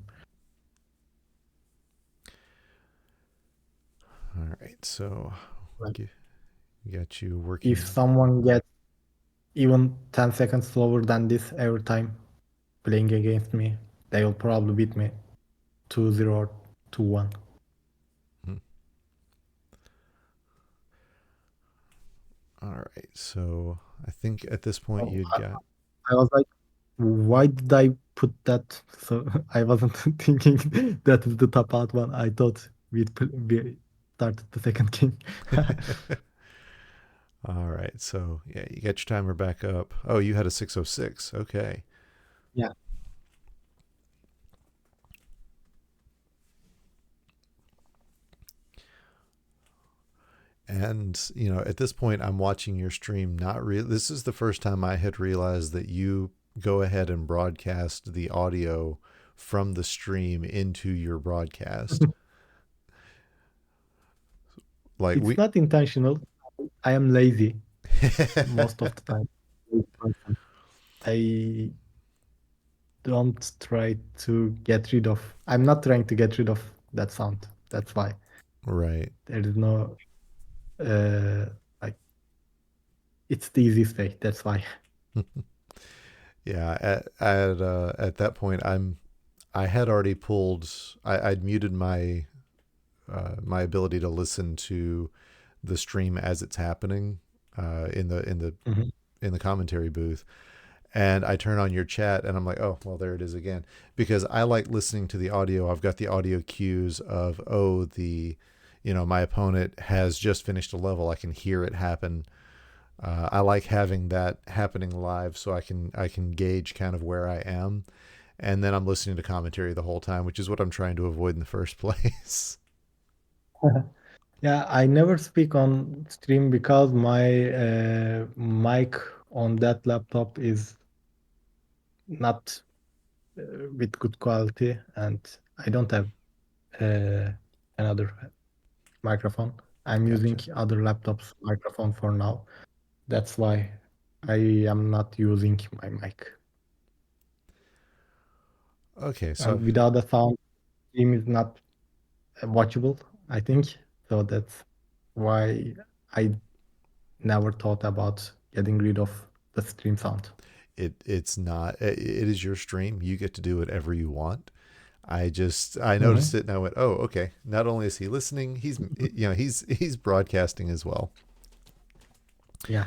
all right, so Like got you if working. someone gets even 10 seconds slower than this every time playing against me, they will probably beat me 2-0 or 2-1. Hmm. All right, so I think at this point So you'd got I was like, why did I put that? So I wasn't thinking that is the top out one. I thought we started the second game. all right, so yeah, you got your timer back up. Oh, you had a 606. Okay. Yeah. And, at this point, I'm watching your stream. Not real. This is the first time I had realized that you go ahead and broadcast the audio from the stream into your broadcast. Like It's we, not intentional. I am lazy most of the time. I don't try to get rid of. I'm not trying to get rid of that sound. That's why right. there is no uh like it's the easiest way. That's why. Yeah. At that point, I had already pulled. I'd muted my ability to listen to the stream as it's happening Mhm. in the commentary booth, and I turn on your chat and I'm like, oh, well, there it is again. Because I like listening to the audio. I've got the audio cues of, oh, my opponent has just finished a level. I can hear it happen. I like having that happening live so I can gauge kind of where I am. And then I'm listening to commentary the whole time, which is what I'm trying to avoid in the first place. Yeah, I never speak on stream because my mic on that laptop is not with good quality, and I don't have uh, another microphone. I'm using Gotcha. other laptops microphone for now. That's why I am not using my mic. Okay, so And without the sound, stream is not watchable, I think. So that's why I never thought about getting rid of the stream sound. it's not. It is your stream. You get to do whatever you want. I noticed Mhm. it and I went, oh, okay. Not only is he listening, he's broadcasting as well. Yeah.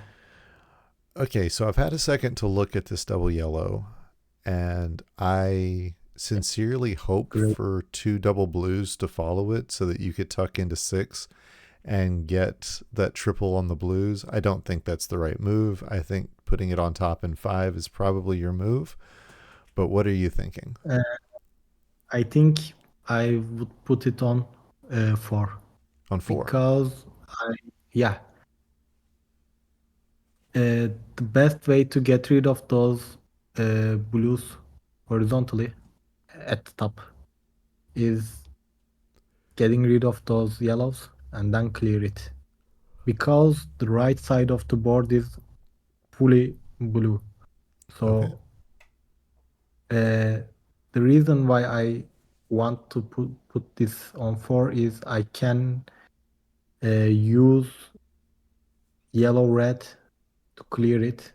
Okay, so I've had a second to look at this double yellow, and I sincerely hope Great. for two double blues to follow it so that you could tuck into six and get that triple on the blues. I don't think that's the right move. I think putting it on top in five is probably your move. But what are you thinking Uh, I think I would put it on 4 on four? because yeah, the best way to get rid of those blues horizontally at the top is getting rid of those yellows and then clear it because the right side of the board is fully blue. Okay. So uh, the reason why I want to put this on 4 is I can use yellow red to clear it,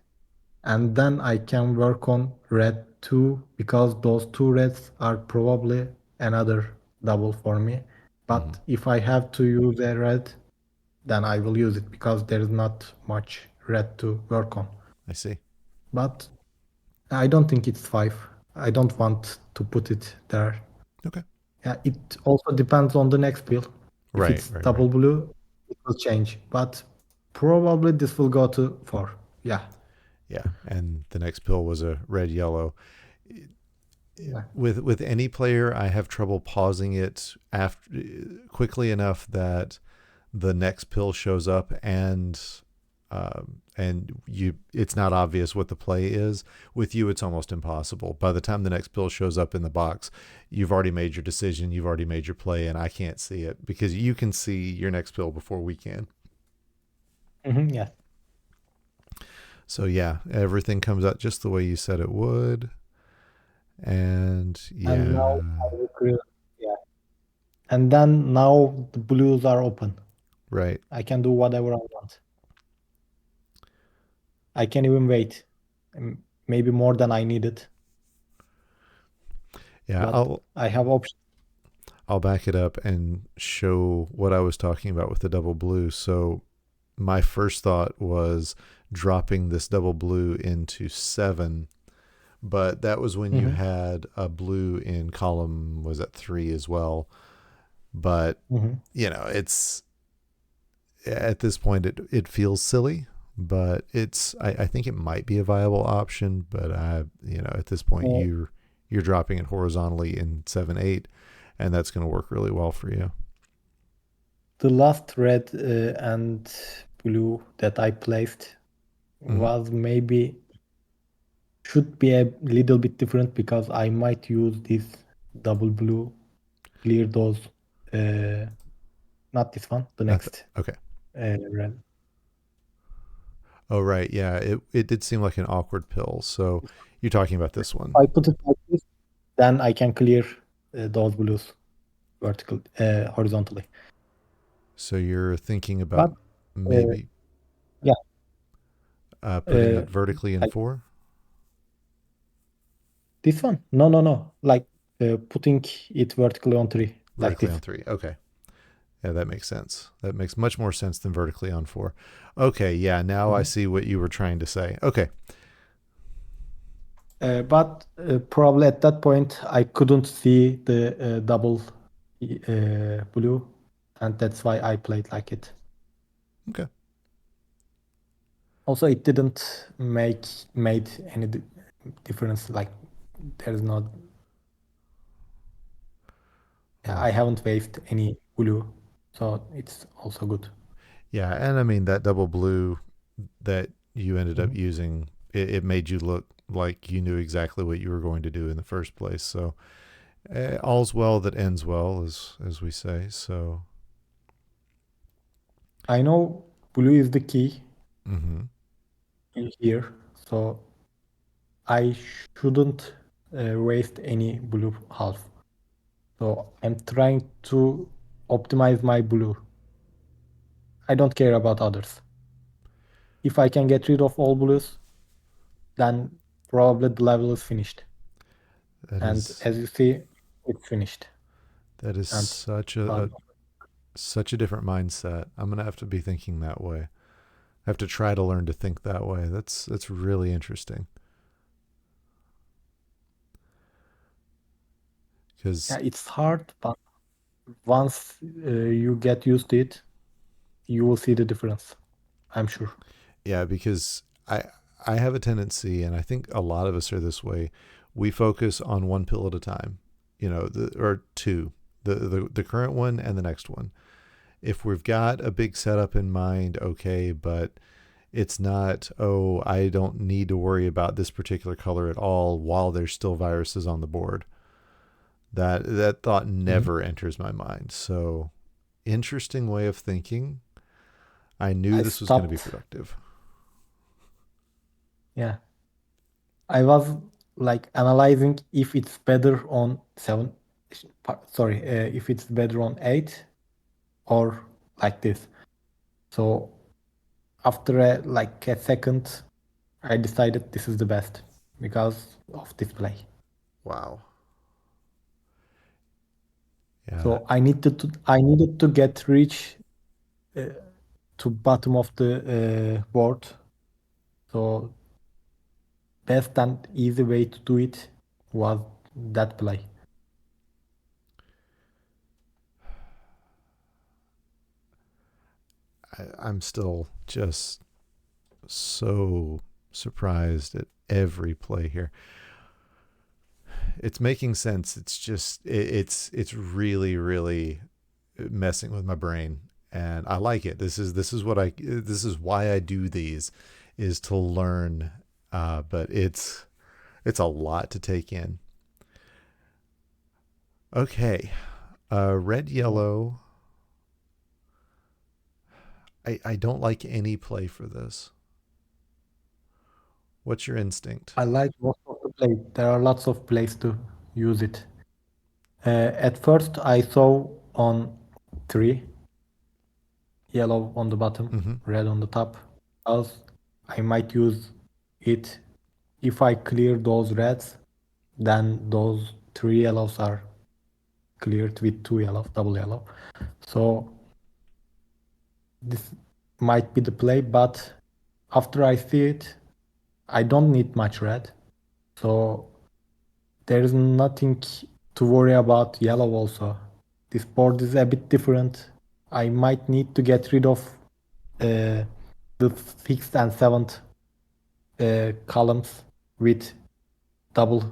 and then I can work on red 2 because those two reds are probably another double for me. Hmm. But if I have to use a red, then I will use it because there is not much red to work on. I see. But I don't think it's 5. I don't want to put it there. Okay. Yeah, it also depends on the next build. If Right, it's right, right. double blue, it will change. But probably this will go to 4. Yeah. Yeah. And the next pill was a red yellow. Yeah. With any player, I have trouble pausing it after quickly enough that the next pill shows up and and it's not obvious what the play is. With you, it's almost impossible. By the time the next pill shows up in the box, you've already made your decision, you've already made your play, and I can't see it because you can see your next pill before we can. Yes. So yeah, everything comes out just the way you said it would. And And now yeah, I will clear. Yeah. And then now the blues are open. right. I can do whatever I want. I can even wait. Maybe more than I needed, Yeah, but I'll I have options. I'll back it up and show what I was talking about with the double blue. So my first thought was dropping this double blue into 7, but that was when you Hmm. had a blue in column, was at 3 as well. But Hmm. it's at this point it feels silly, but I think it might be a viable option. But at this point Uh, you're dropping it horizontally in 7/8, and that's going to work really well for you. the last red and blue that I placed Mm-hmm. was maybe should be a little bit different because I might use this double blue, clear those, uh, not this one, the next Okay. red. Oh right, yeah. It did seem like an awkward pill. So you're talking about this If one. I put it like this, then I can clear those blues horizontally. So you're thinking But about uh, maybe yeah, putting uh, it vertically in like 4, this one. No, no, no. Like putting it vertically on three, like vertically on this. 3. Okay. Yeah, that makes sense. That makes much more sense than vertically on 4. Okay, yeah, now I Mhm. see what you were trying to say. Okay. But probably at that point I couldn't see the double blue, and that's why I played like it. Okay. Also, it didn't made any difference. Like there's not. Right. I haven't wasted any blue, so it's also good. Yeah, and I mean that double blue that you ended up Mhm. using, it made you look like you knew exactly what you were going to do in the first place. So all's well that ends well, as we say. So, I know blue is the key hmm in here, so I shouldn't waste any blue half. So I'm trying to optimize my blue. I don't care about others. If I can get rid of all blues, then probably the level is finished. that And is as you see, it's finished. that is And such uh, such a different mindset. I'm gonna have to be thinking that way. I have to try to learn to think that way. That's really interesting yeah, because it's hard, but once you get used to it, you will see the difference. I'm sure. yeah, because I have a tendency, and I think a lot of us are this way. We focus on one pill at a time, or two, the current one and the next one. If we've got a big setup in mind, okay, but it's not, oh, I don't need to worry about this particular color at all while there's still viruses on the board. That thought Mhm. never enters my mind. So interesting way of thinking. I knew I this was going to be stopped. productive. Yeah, I was like analyzing if it's better on seven. Sorry, if it's better on eight or like this. So after a second, I decided this is the best because of display. Wow. Yeah, I needed to get reach uh, to bottom of the board. So best and easy way to do it was that play. I'm still just so surprised at every play here. It's making sense. It's just it's really really messing with my brain, and I like it. This is why I do these. is to learn, but it's a lot to take in. Okay, red So yellow. I don't like any play for this. What's your instinct? I like most of the play. There are lots of plays to use it. At first, I saw on three, yellow on the bottom, Mm-hmm. red on the top. Else, I might use it if I clear those reds, then those three yellows are cleared with two yellows, double yellow. So this might be the play, but after I see it, I don't need much red. So there is nothing to worry about yellow also. This board is a bit different. I might need to get rid of uh, the sixth and seventh columns with double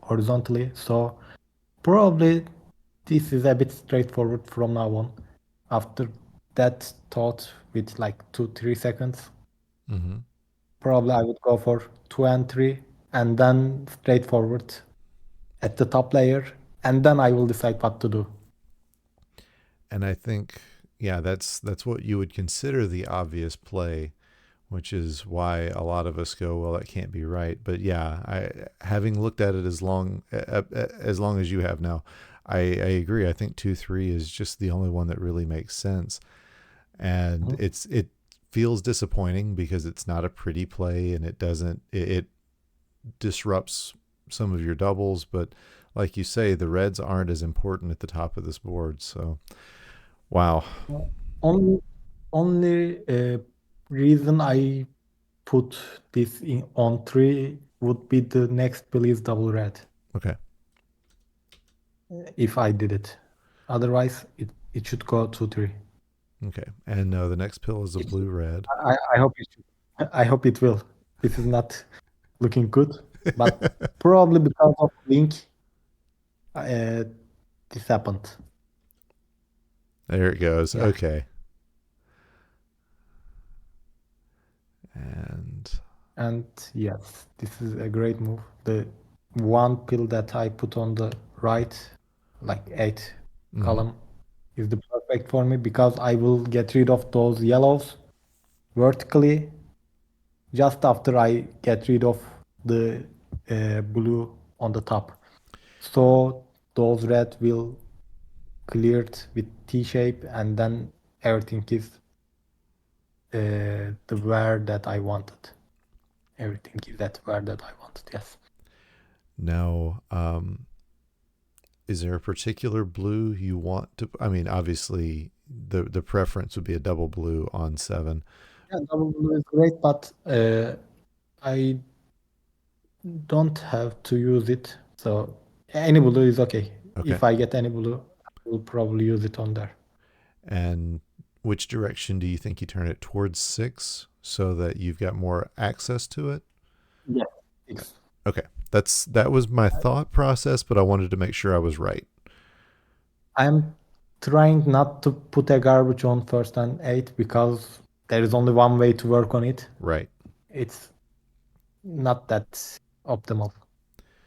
horizontally. So probably this is a bit straightforward from now on. After that thought with like 2-3 seconds, Mm-hmm. probably I would go for 2 and 3 and then straightforward at the top layer, and then I will decide what to do. And I think, yeah, that's what you would consider the obvious play, which is why a lot of us go, well, that can't be right. But yeah, I having looked at it as long as you have now, I agree. I think 2-3 is just the only one that really makes sense, and Mhm. it feels disappointing because it's not a pretty play and it disrupts some of your doubles, but like you say, the reds aren't as important at the top of this board. So wow. Only only reason I put this in on 3 would be the next bill is double red Okay. if I did it. Otherwise, it should go 2-3. Okay. And no, the next pill is a It, blue red. I hope it should. I hope it will. This is not looking good, but probably because of link, uh, this happened. There it goes. Yeah. Okay. And And yes, this is a great move. The one pill that I put on the right, like eight mhm. column, is the perfect for me because I will get rid of those yellows vertically just after I get rid of the blue on the top. So those red will cleared with T shape and then everything is the where that I wanted. Everything is that where that I wanted. Yes. Now, is there a particular blue you want to? I mean, obviously, the preference would be a double blue on 7. Yeah, double blue is great, but I don't have to use it. So any blue is okay. Okay. If I get any blue, I will probably use it on there. And which direction do you think you turn it towards 6 so that you've got more access to it? Yes. Six. Okay. That was my thought process, but I wanted to make sure I was right. I'm trying not to put a garbage on first and eight because there is only one way to work on it. Right. It's not that optimal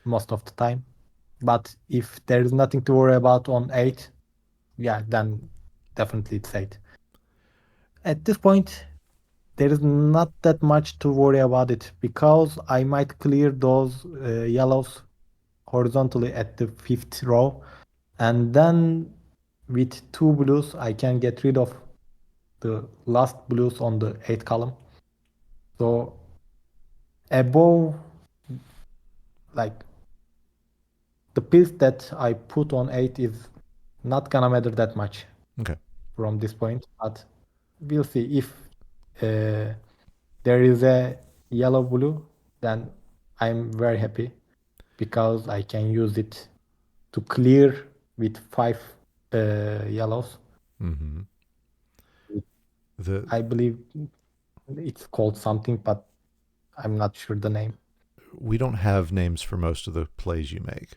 most of the time. But if there is nothing to worry about on eight, yeah, then definitely it's eight. At this point, there is not that much to worry about it because I might clear those yellows horizontally at the fifth row, and then with two blues, I can get rid of the last blues on the eighth column. So above, like the piece that I put on eight is not gonna matter that much Okay. from this point, but we'll see if uh, there is a yellow blue, then I'm very happy because I can use it to clear with five yellows. Mm-hmm. The I believe it's called something, but I'm not sure the name. We don't have names for most of the plays you make.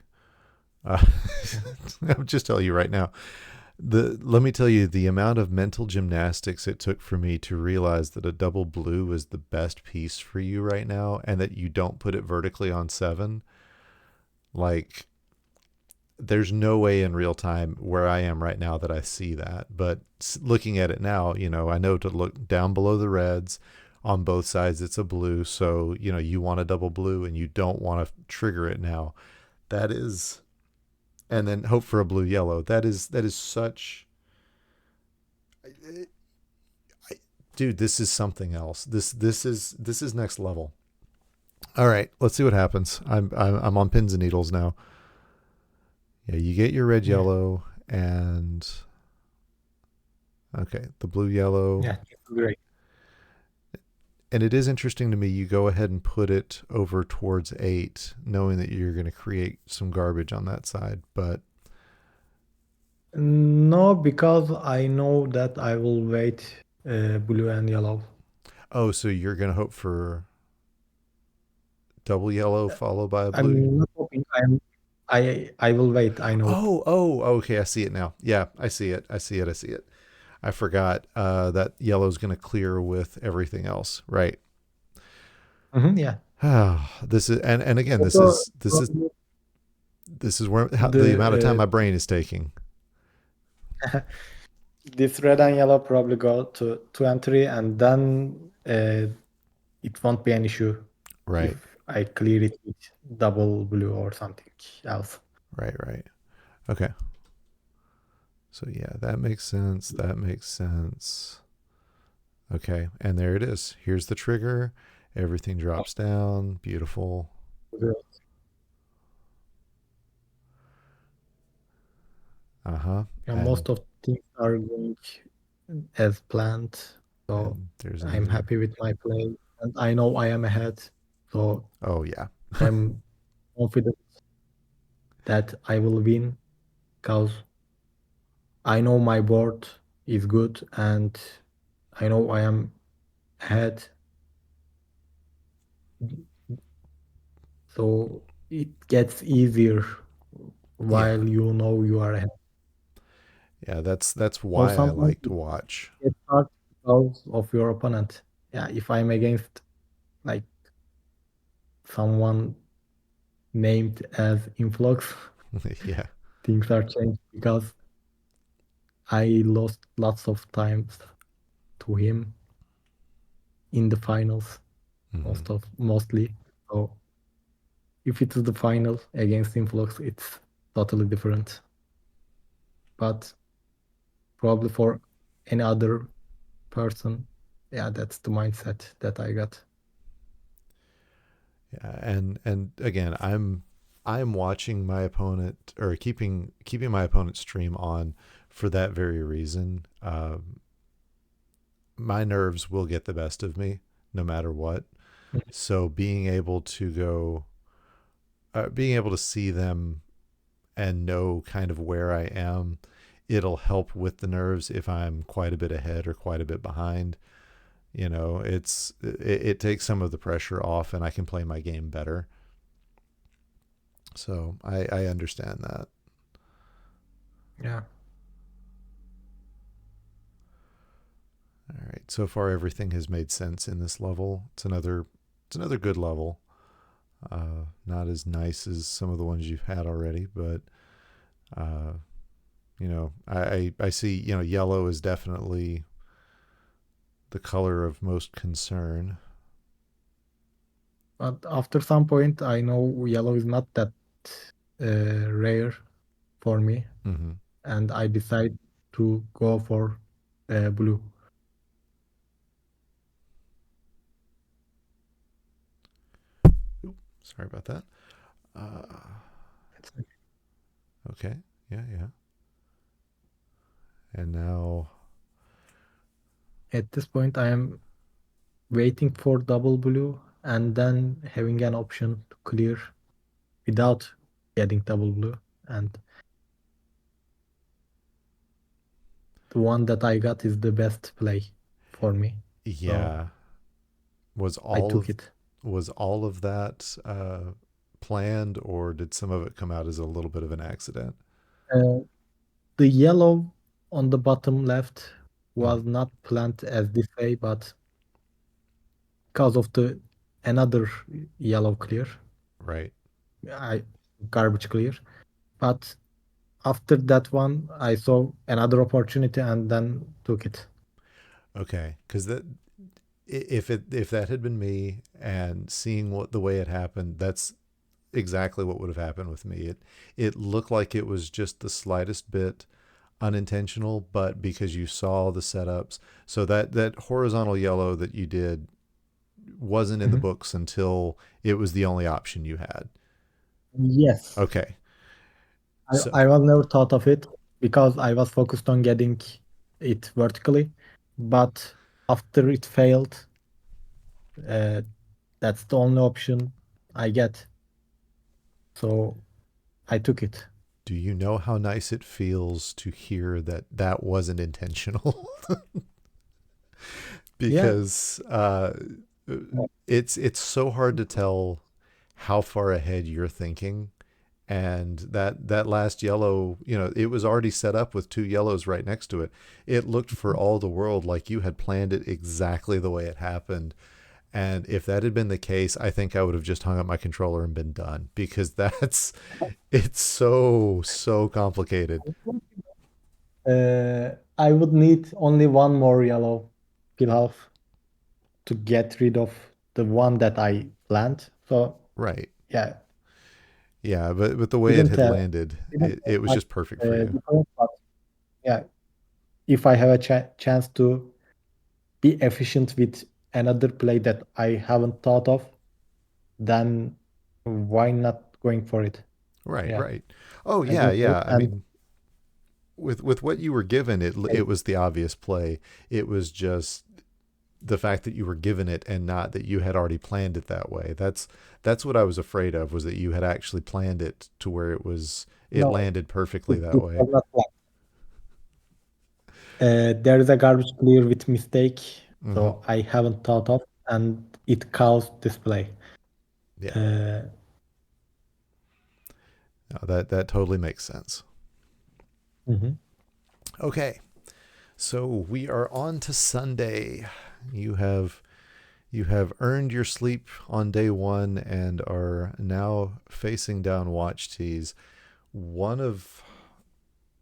Uh, Mhm. I'm just telling you right now. The let me tell you the amount of mental gymnastics it took for me to realize that a double blue is the best piece for you right now and that you don't put it vertically on 7. Like there's no way in real time where I am right now that I see that. But looking at it now, I know to look down below the reds. On both sides, it's a blue. So, you want a double blue and you don't want to trigger it now. That is, and then hope for a blue yellow. That is such, dude, this is something else. This is next level. All right, let's see what happens. I'm on pins and needles now. Yeah, you get your red Yeah, yellow and okay, the blue yellow. yeah, it's great. And it is interesting to me you go ahead and put it over towards 8 knowing that you're going to create some garbage on that side. But No, because I know that I will wait blue and yellow. oh, so you're going to hope for double yellow followed by a blue? I'm not hoping. I will wait. I know it. Oh, okay, I see it now. Yeah, I see it. I see it. I see it. I forgot that yellow's going to clear with everything else. Right. Yeah. This is and again this Also, is this is probably this is where the amount of time the my brain is taking. this red and yellow probably go to 2 and 3, and then it won't be an issue Right. if I clear it with double blue or something else. Right, right. Okay. So yeah, that makes sense. That makes sense. Okay, and there it is. Here's the trigger. Everything drops down. Beautiful. Uh-huh. Yeah, And most of things are going as planned, so and there's I'm another. happy with my play, and I know I am ahead, so Oh yeah. I'm confident that I will win because I know my board is good and I know I am ahead, so it gets easier Yeah. while you know you are ahead. Yeah, that's Or why I sometimes like to watch. it gets hard because of your opponent. Yeah, if I'm against like someone named as Influx, Yeah. things are changed because I lost lots of times to him in the finals, Hmm. mostly. So if it is the final against Influx, it's totally different. But probably for any other person, yeah, that's the mindset that I got. Yeah, and again, I'm watching my opponent or keeping my opponent's stream on for that very reason. My nerves will get the best of me no matter what. So being able to see them and know kind of where I am, it'll help with the nerves if I'm quite a bit ahead or quite a bit behind. It takes some of the pressure off, and I can play my game better. So I understand that. Yeah. All right. So far, everything has made sense in this level. It's another good level. Not as nice as some of the ones you've had already, but uh, I see. Yellow is definitely the color of most concern. But after some point, I know yellow is not that rare for me, Mm-hmm. and I decide to go for blue. Sorry about that. Okay. Yeah, yeah. And now, At this point, I am waiting for double blue and then having an option to clear without getting double blue. And the one that I got is the best play for me. So yeah, was I all took of it. was all of that planned, or did some of it come out as a little bit of an accident? Uh, the yellow. on the bottom left Mm, was not planned as this way, but because of the another yellow clear, right. I garbage clear. But after that one, I saw another opportunity and then took it. Okay. Because if that had been me and seeing what the way it happened, that's exactly what would have happened with me. It looked like it was just the slightest bit unintentional, but because you saw the setups, so that horizontal yellow that you did wasn't in the Mhm. books until it was the only option you had. Yes, Okay. So I was never thought of it because I was focused on getting it vertically, but after it failed, uh, that's the only option I get. So I took it. do you know how nice it feels to hear that that wasn't intentional? Yeah. Because it's so hard to tell how far ahead you're thinking, and that last yellow, it was already set up with two yellows right next to it. It looked for all the world like you had planned it exactly the way it happened. And if that had been the case, I think I would have just hung up my controller and been done, because it's so complicated. I would need only one more yellow pilaf to get rid of the one that I planned. So Right. yeah, Yeah, but the way it didn't had have landed, didn't it, have it was much just perfect for you. difference, but yeah, if I have a chance to be efficient with another play that I haven't thought of, then why not going for it? Right, Yeah, right. Oh I yeah, go for it, yeah. I and mean, with what you were given, it I, was the obvious play. It was just the fact that you were given it and not that you had already planned it that way. That's what I was afraid of, was that you had actually planned it to where it no, landed perfectly that it way. was not like there is a garbage clear with mistake, Hmm. so I haven't thought of, and it caused display. Yeah, Uh, no, that totally makes sense. mhm. Okay, so we are on to Sunday. You have you have earned your sleep on day one and are now facing down watch tees. One of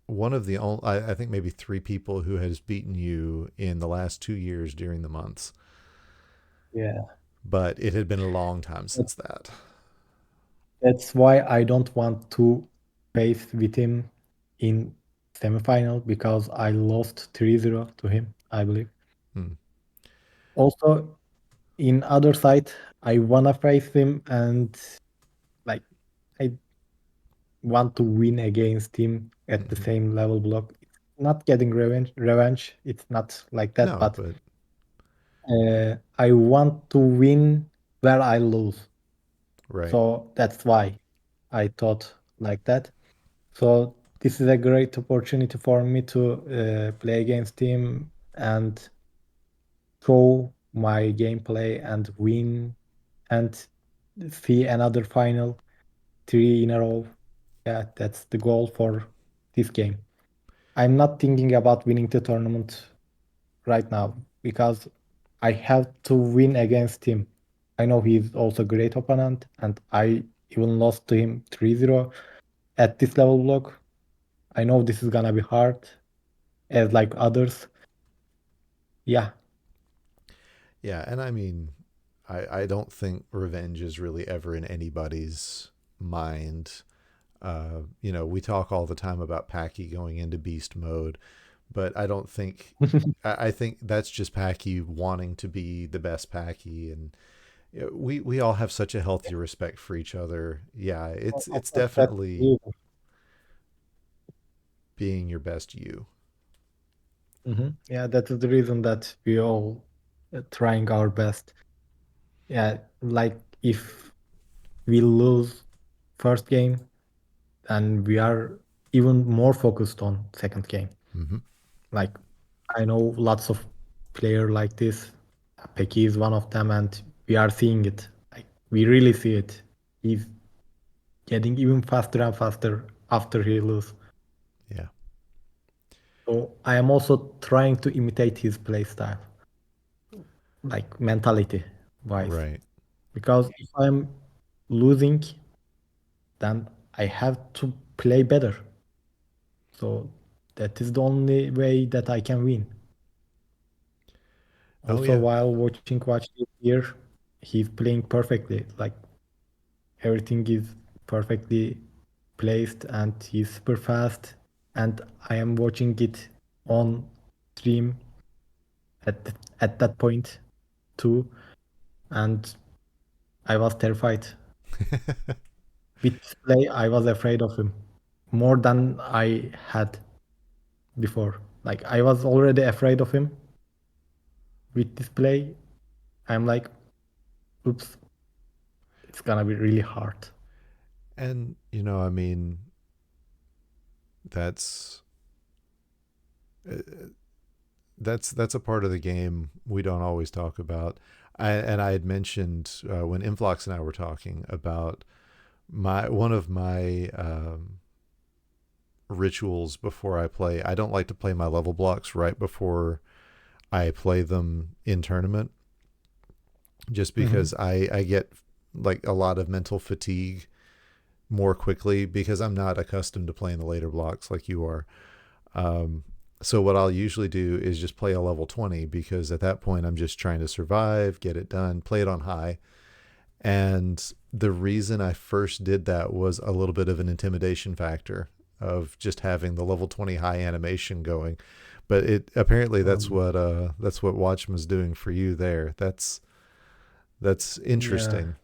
one of the only, I think maybe three people who has beaten you in the last 2 years during the months, Yeah, but it had been a long time that- since that. that's why I don't want to face with him in semifinal because I lost 3-0 to him, I believe. Hmm. Also, in other side, I wanna face him and like I want to win against him at the Hmm. same level block. It's not getting revenge. It's not like that, No, but but I want to win where I lose. right. So that's why I thought like that. So this is a great opportunity for me to play against him and show my gameplay and win and see another final 3 in a row. Yeah, that's the goal for this game. I'm not thinking about winning the tournament right now because I have to win against him. I know he's also a great opponent and I even lost to him 3-0 at this level block. I know this is gonna be hard as like others. Yeah. Yeah, and I mean, I don't think revenge is really ever in anybody's mind. We talk all the time about Packy going into beast mode, but I don't think I think that's just Packy wanting to be the best Packy, and we all have such a healthy respect for each other. Yeah, Of it's course, that's definitely you. being your best you. Yeah, that is the reason that we all trying our best. Yeah, like if we lose first game, and we are even more focused on second game. Hmm. Like I know lots of player like this. Peki is one of them, and we are seeing it. Like we really see it. He's getting even faster and faster after he lose. Yeah. So I am also trying to imitate his play style, like mentality wise. Right. Because if I'm losing, then I have to play better. So that is the only way that I can win. Oh Also, yeah. while watching Watch this year, he's playing perfectly. Like everything is perfectly placed and he's super fast. And I am watching it on stream at that point too. And I was terrified. With display, I was afraid of him more than I had before. Like I was already afraid of him. With display, I'm like, oops, it's gonna be really hard. And I mean, that's uh, that's a part of the game we don't always talk about. And I had mentioned when Influx and I were talking about my one of my rituals before I play. I don't like to play my level blocks right before I play them in tournament, just because Hmm. I get like a lot of mental fatigue more quickly because I'm not accustomed to playing the later blocks like you are. Um, so what I'll usually do is just play a level 20 because at that point I'm just trying to survive, get it done, play it on high. And the reason I first did that was a little bit of an intimidation factor of just having the level 20 high animation going. But it apparently that's what Watchman's doing for you there. That's Yeah. interesting.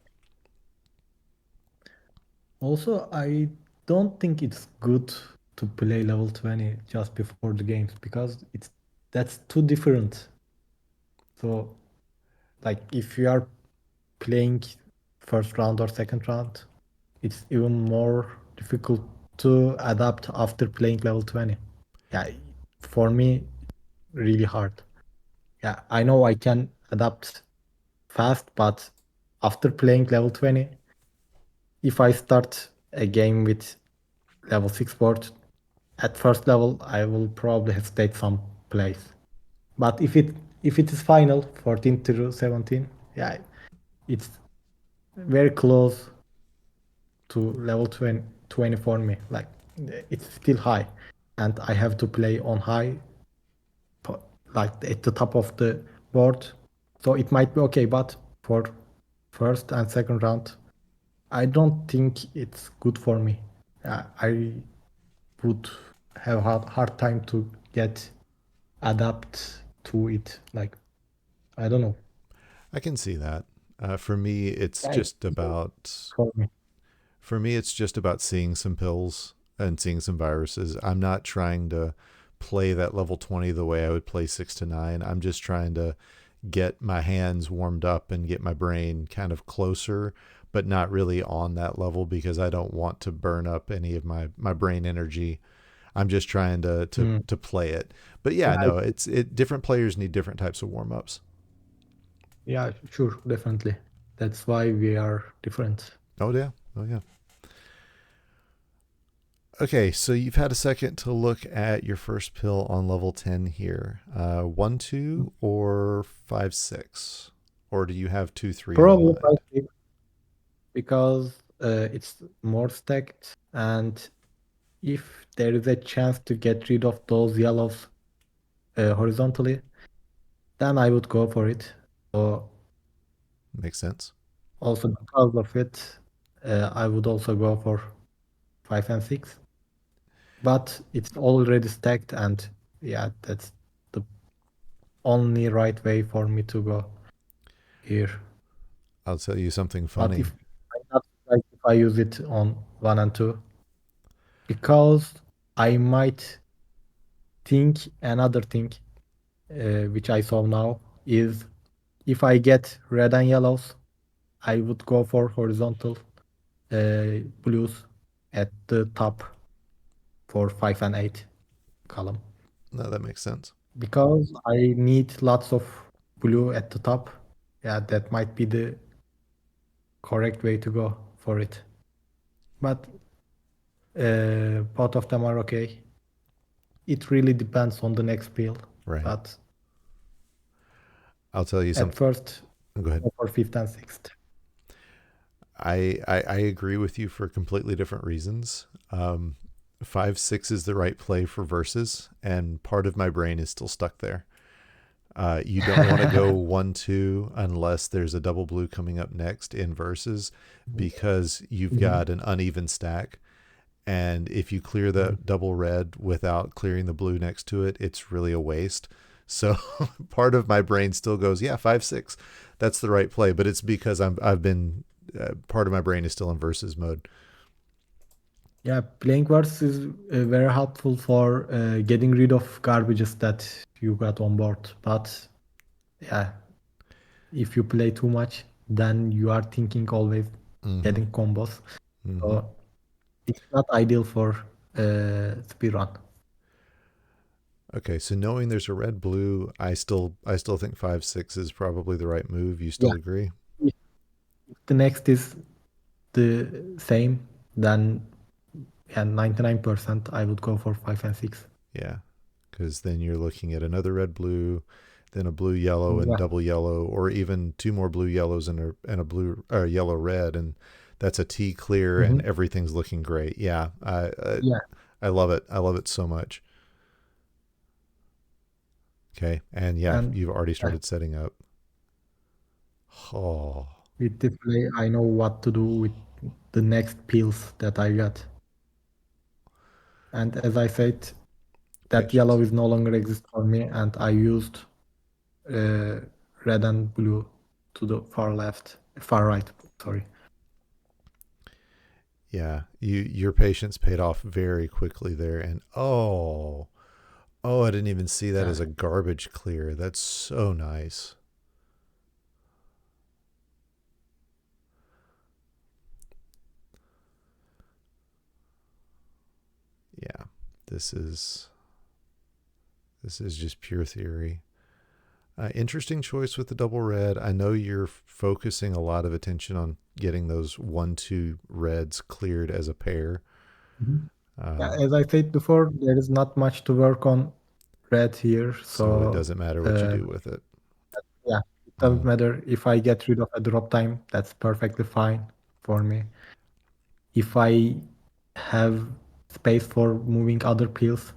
Also, I don't think it's good to play level 20 just before the games because that's too different. So, like if you are playing first round or second round, it's even more difficult to adapt after playing level 20. Yeah, for me, really hard. Yeah, I know I can adapt fast, but after playing level 20, if I start a game with level 6 board, at first level, I will probably hesitate some plays. But if it is final 14 to 17, yeah, it's very close to level 20 for me. Like it's still high, and I have to play on high, like at the top of the board. So it might be okay, but for first and second round, I don't think it's good for me. I would have hard time to get adapt to it. Like I don't know. I can see that. For me, it's Yeah, just it's good about for me. seeing some pills and seeing some viruses. I'm not trying to play that level 20 the way I would play 6 to 9. I'm just trying to get my hands warmed up and get my brain kind of closer, but not really on that level because I don't want to burn up any of my brain energy. I'm just trying Mm. to play it. But Yeah, yeah, no, it different players need different types of warm-ups. yeah, sure, definitely. That's why we are different. Oh yeah. Oh yeah. Okay, so you've had a second to look at your first pill on level 10 here. 1, 2, or 5, 6? Or do you have 2, 3 in Probably mind? because it's more stacked, and if there is a chance to get rid of those yellows horizontally, then I would go for it. So Makes sense. also because of it, I would also go for 5 and 6. But it's already stacked, and yeah, that's the only right way for me to go here. I'll tell you something But funny. if I'm not like if I use it on 1 and 2, because I might think another thing, which I saw now, is if I get red and yellows, I would go for horizontal blues at the top for 5 and 8 column No, that makes sense. because I need lots of blue at the top. Yeah, that might be the correct way to go for it. But both of them are okay. it really depends on the next peel. Right. But I'll tell you at something. first, Go ahead. go for fifth and sixth. I agree with you for completely different reasons. 5-6 is the right play for verses, and part of my brain is still stuck there. You don't want to go 1-2 unless there's a double blue coming up next in verses because you've Mhm, got an uneven stack. And if you clear the mhm. double red without clearing the blue next to it, it's really a waste. So part of my brain still goes, yeah, 5-6, that's the right play. But it's because I've been part of my brain is still in versus mode. Yeah, playing verse is very helpful for getting rid of garbages that you got on board. But yeah, if you play too much, then you are thinking always Mm-hmm. getting combos. Mm-hmm. So it's not ideal for speedrun. Okay, so knowing there's a red blue, I still think 5-6 is probably the right move. You Yeah. still agree? If the next is the same, then yeah, 99% I would go for 5 and 6. Yeah, because then you're looking at another red blue, then a blue yellow and Yeah. double yellow, or even two more blue yellows and a blue or yellow red, and that's a T clear, and Hmm. everything's looking great. Yeah, Yeah. I love it. I love it so much. Okay, and yeah, And you've already yeah, started setting up. Oh, with this play, I know what to do with the next pills that I got. And as I said, that patience. yellow is no longer exist for me, and I used uh, red and blue to the far right. Sorry. Yeah, your patience paid off very quickly there, and oh, I didn't even see that Yeah. as a garbage clear. That's so nice. Yeah, this is this is just pure theory. Interesting choice with the double red. I know you're focusing a lot of attention on getting those 1-2 reds cleared as a pair. Mhm. Yeah, Um, as I said before, there is not much to work on red here, so it so doesn't matter what you uh, do with it. yeah, it doesn't Mm, matter if I get rid of a drop time. That's perfectly fine for me. If I have space for moving other pills,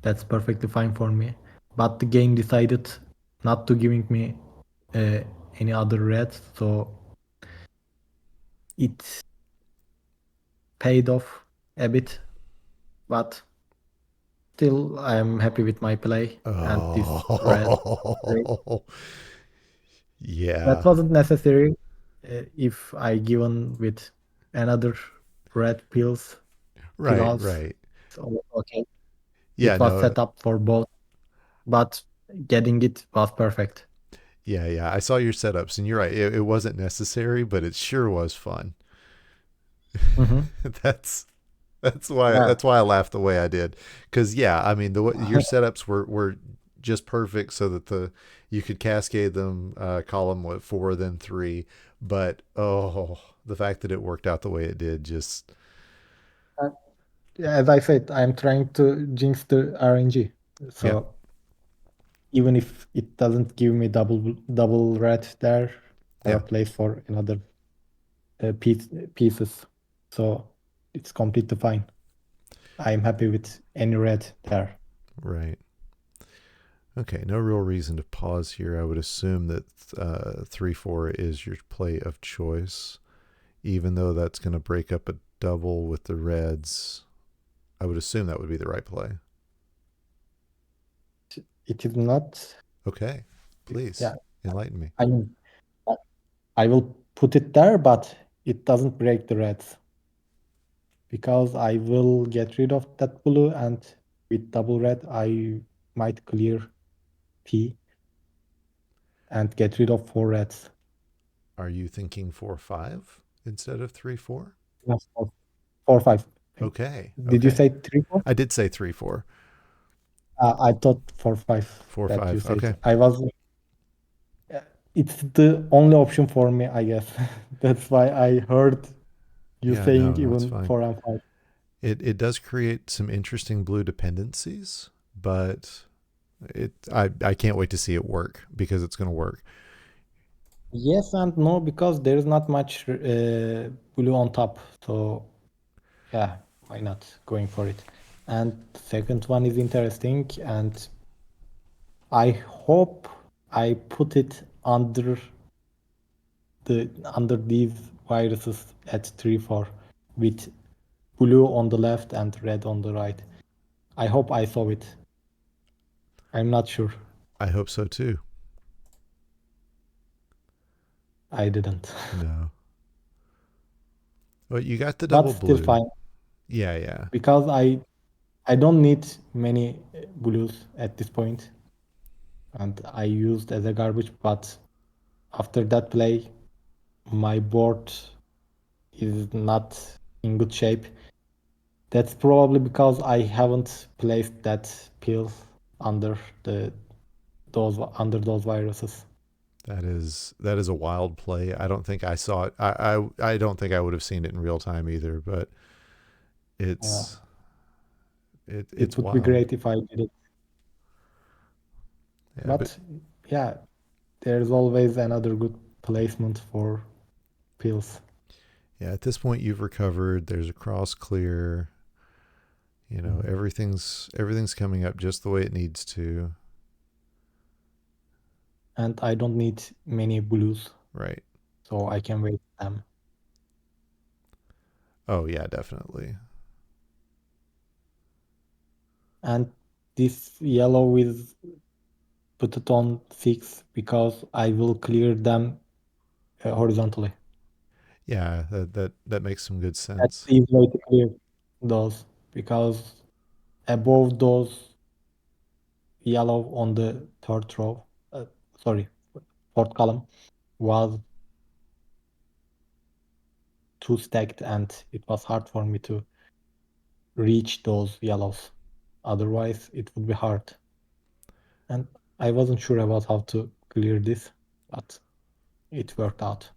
that's perfectly fine for me. But the game decided not to giving me uh, any other reds, so it paid off a bit. But still, I am happy with my play and this red. oh, That yeah. wasn't necessary if I given with another red pills to the Right, house. right. So okay, Yeah, it was no, set up for both, but getting it was perfect. yeah, yeah. I saw your setups, and you're right. It wasn't necessary, but it sure was fun. Hmm. that's that's why Yeah. that's why I laughed the way I did. Because yeah, I mean your setups were just perfect so that the you could cascade them, column what 4 then 3. But oh, the fact that it worked out the way it did just Uh, As I said, I'm trying to jinx the RNG. yeah, So even if it doesn't give me double red there, I have yeah, a place for another pieces. So it's completely fine. I'm happy with any red there. right. Okay, no real reason to pause here. I would assume that 3-4 is your play of choice, even though that's going to break up a double with the reds. I would assume that would be the right play. It is not. Okay, please Yeah, enlighten me. I mean, I I will put it there, but it doesn't break the reds because I will get rid of that blue, and with double red, I might clear P and get rid of four reds. Are you thinking 4-5 instead of 3-4? Yes, four, five. Okay, Did you okay. say three, four? I did say 3-4. I thought four, five Four, that you five. Okay. said. I was. It's the only option for me, I guess. That's why I heard you Yeah, saying no, that's even fine. four and five. it does create some interesting blue dependencies, but I can't wait to see it work because it's going to work. Yes and no, because there is not much blue on top. So yeah, why not going for it? And second one is interesting, and I hope I put it under these viruses at 3-4 with blue on the left and red on the right. I hope I saw it. I'm not sure. I hope so too. I didn't. No. But you got the But double still blue. fine Yeah, yeah. because I don't need many blues at this point, and I used as a garbage. But after that play, my board is not in good shape. That's probably because I haven't placed that pill under the those viruses. That is a wild play. I don't think I saw it. I don't think I would have seen it in real time either, but Yeah, it's it it's would be wild. great if I did it. Yeah, but But yeah, there's always another good placement for pills. yeah, at this point you've recovered. There's a cross clear. Mm. Everything's coming up just the way it needs to. And I don't need many blues, Right. so I can wait them. Oh yeah, definitely. And this yellow is put it on 6 because I will clear them horizontally. Yeah, that makes some good That's sense. the easy way to clear those because above those yellow on the third row, sorry, fourth column was too stacked and it was hard for me to reach those yellows. Otherwise, it would be hard. And I wasn't sure about how to clear this, but it worked out.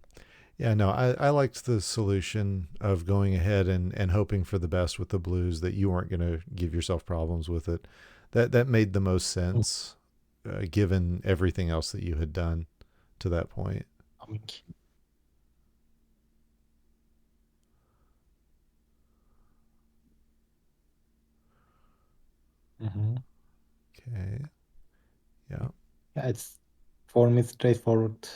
Yeah, no, I liked the solution of going ahead and hoping for the best with the blues that you weren't going to give yourself problems with it. That made the most Mm. sense, given everything else that you had done to that point. Coming. Mhm. Okay. Yeah. Yeah, it's for me straightforward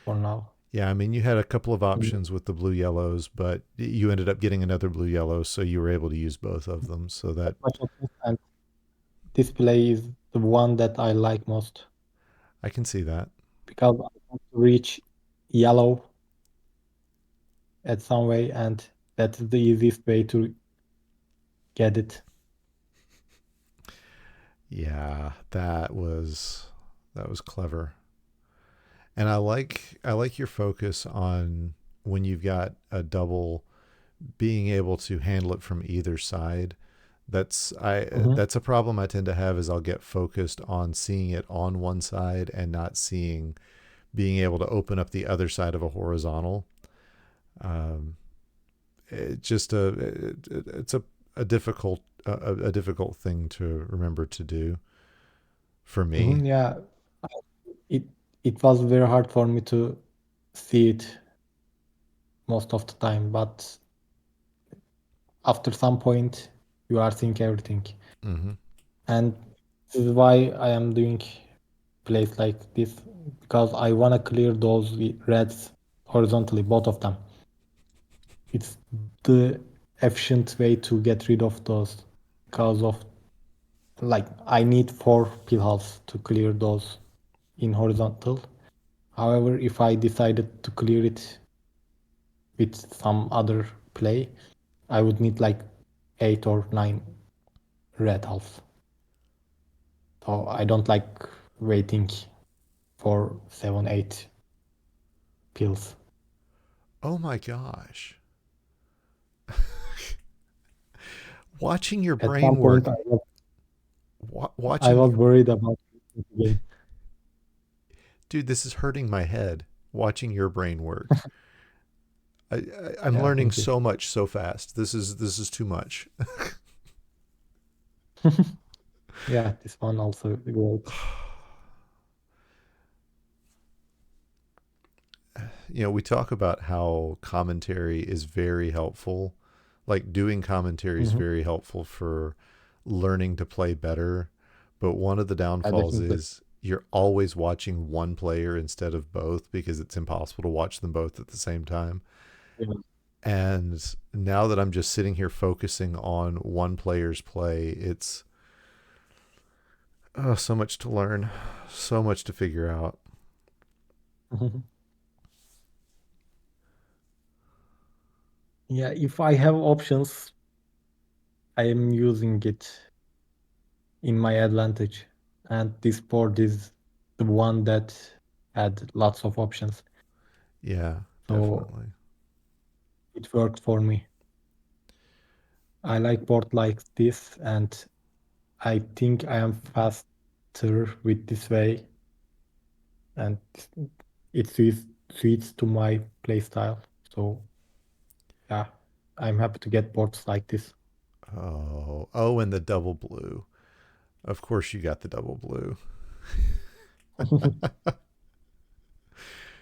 for now. Yeah, I mean, you had a couple of Mm. options with the blue yellows, but you ended up getting another blue yellow, so you were able to use both of them. So That that much of this, and this play is the one that I like most I can see that. because I want to reach yellow at some way, and that's the easiest way to get it. Yeah, that was clever. And I like your focus on when you've got a double being able to handle it from either side. Mhm. That's a problem I tend to have is I'll get focused on seeing it on one side and not seeing being able to open up the other side of a horizontal. Um, it just it's a difficult thing to remember to do for me. Yeah, it it was very hard for me to see it most of the time, but after some point, you are seeing everything, Hmm. and this is why I am doing plays like this because I wanna clear those reds horizontally, both of them. It's the efficient way to get rid of those because of like I need 4 pillholes to clear those in horizontal. However, if I decided to clear it with some other play, I would need like 8 or 9 red halves. So I don't like waiting for 7, 8 pills. Oh my gosh. Watching your At brain some point, work, I watching was your worried about it again. dude, this is hurting my head. Watching your brain work. I'm Yeah, learning thank you. so much so fast. This is too much. Yeah, this one also great. We talk about how commentary is very helpful. Like doing commentary is Mhm. very helpful for learning to play better. But one of the Yeah, downfalls definitely. is you're always watching one player instead of both because it's impossible to watch them both at the same time. Yeah. And now that I'm just sitting here focusing on one player's play, it's so much to learn, so much to figure out. Yeah, if I have options, I am using it in my advantage. And this board is the one that had lots of options. Yeah, So definitely. it worked for me. I like board like this, and I think I am faster with this way, and it suits to my playstyle. So yeah, I'm happy to get boards like this Oh, and the double blue. Of course, you got the double blue.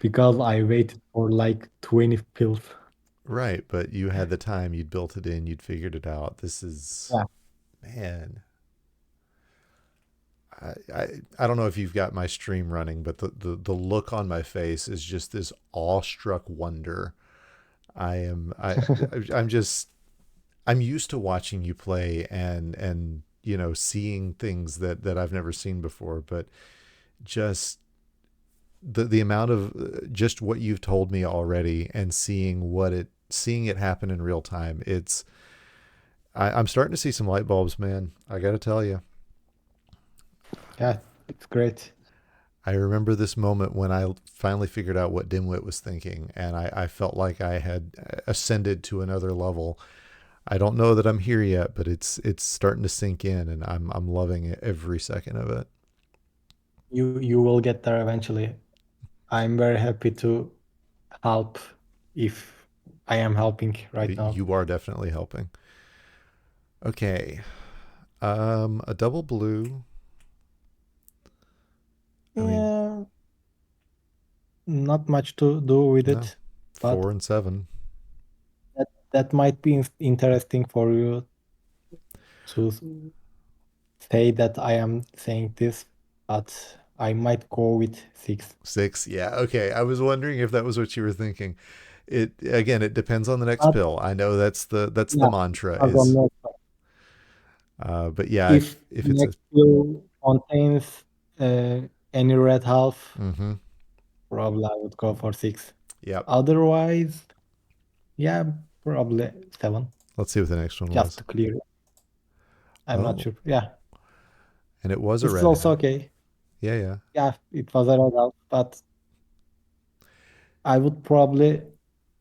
because I waited for like 20 pills. Right, but you had the time, you'd built it in, you'd figured it out. This is, Yeah. man, I don't know if you've got my stream running, but the look on my face is just this awestruck wonder. I am I'm just I'm used to watching you play and seeing things that I've never seen before, but just the amount of just what you've told me already and seeing it happen in real time, I'm starting to see some light bulbs, man. I got to tell you. Yeah, it's great. I remember this moment when I finally figured out what Dimwit was thinking, and I felt like I had ascended to another level. I don't know that I'm here yet, but it's starting to sink in, and I'm loving it every second of it. You will get there eventually. I'm very happy to help if I am helping right now. You are definitely helping. Okay, a double blue. I mean, Yeah, not much to do with no, it, but 4 and 7. that might be interesting for you to say that I am saying this, but I might go with 6. 6, yeah, okay. I was wondering if that was what you were thinking. It again, it depends on the next But pill. I know that's the yeah, mantra as on is, next, but yeah, if if it's a, next bill contains uh, any red half, mm-hmm, probably I would go for 6. yep. Otherwise, yeah, probably 7, Let's see what the next one just was. to clear it. I'm not Oh, sure. Yeah, and it was a this is red also half. okay. Yeah, yeah. Yeah, it was a red half, but I would probably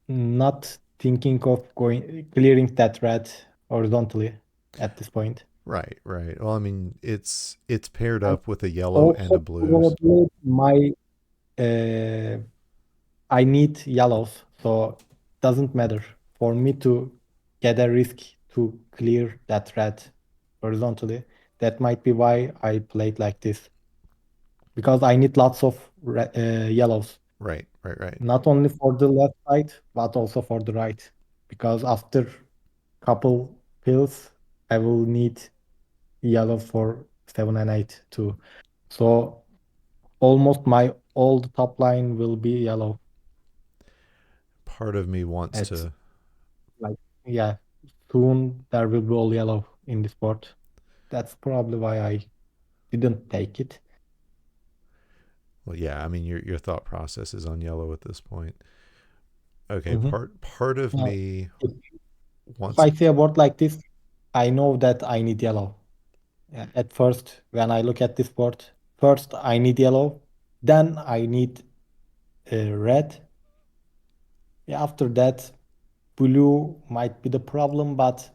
not thinking of going clearing that red horizontally at this point. Right, right. Well, I mean, it's paired And up with a yellow and a also blue. probably my uh, I need yellows, so it doesn't matter for me to get a risk to clear that red horizontally. That might be why I played like this because I need lots of yellows, Right, right, right. not only for the left side but also for the right. Because after couple pills, I will need yellow for 7 and 8 too. So almost my old top line will be yellow Part of me wants at to, like yeah, soon there will be all yellow in this board. That's probably why I didn't take it. well, yeah, I mean, your thought process is on yellow at this point. Okay, Mhm. part of Yeah. me If wants, I see a board like this, I know that I need yellow. Yeah, at first, when I look at this board, first I need yellow, then I need red. Yeah, after that, blue might be the problem, but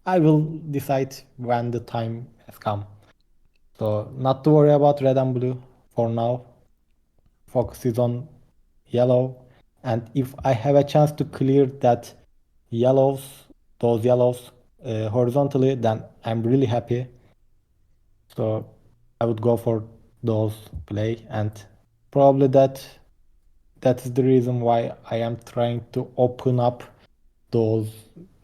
I will decide when the time has come. So not to worry about red and blue for now. Focus is on yellow. And if I have a chance to clear yellows, those yellows horizontally, then I'm really happy. So I would go for those play, and probably that is the reason why I am trying to open up those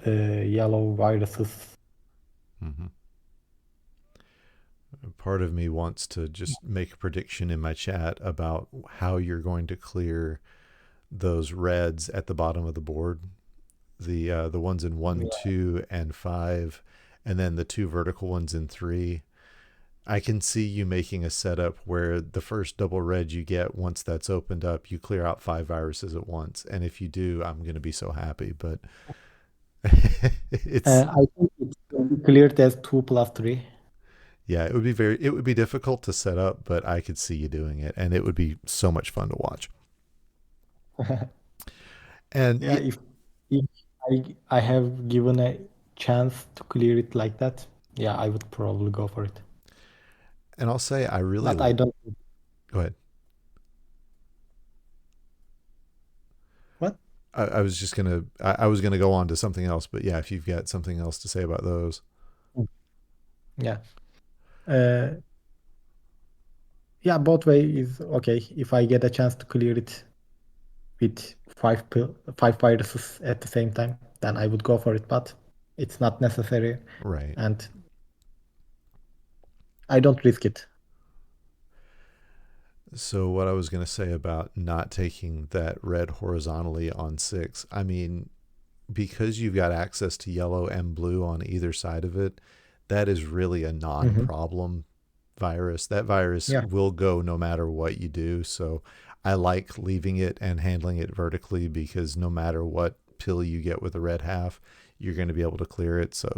yellow viruses. Hmm. Part of me wants to just make a prediction in my chat about how you're going to clear those reds at the bottom of the board, the ones in one, Yeah. 2, and 5, and then the two vertical ones in 3. I can see you making a setup where the first double red you get, once that's opened up, you clear out 5 viruses at once. And if you do, I'm going to be so happy. But it's, I think it's cleared as 2 plus 3. yeah, it would be difficult to set up, but I could see you doing it, and it would be so much fun to watch. And Yeah, if I have given a chance to clear it like that, yeah, I would probably go for it. and I'll say I really But I don't. go ahead. What? I was just gonna I was gonna go on to something else, but yeah, if you've got something else to say about those, Yeah. Uh, yeah, both way is okay. If I get a chance to clear it with five viruses at the same time, then I would go for it. But it's not necessary, right. and I don't risk it. So what I was gonna say about not taking that red horizontally on 6, I mean, because you've got access to yellow and blue on either side of it, that is really a Hmm. non-problem virus. That virus Yeah. will go no matter what you do. So I like leaving it and handling it vertically, because no matter what pill you get with the red half, you're going to be able to clear it. So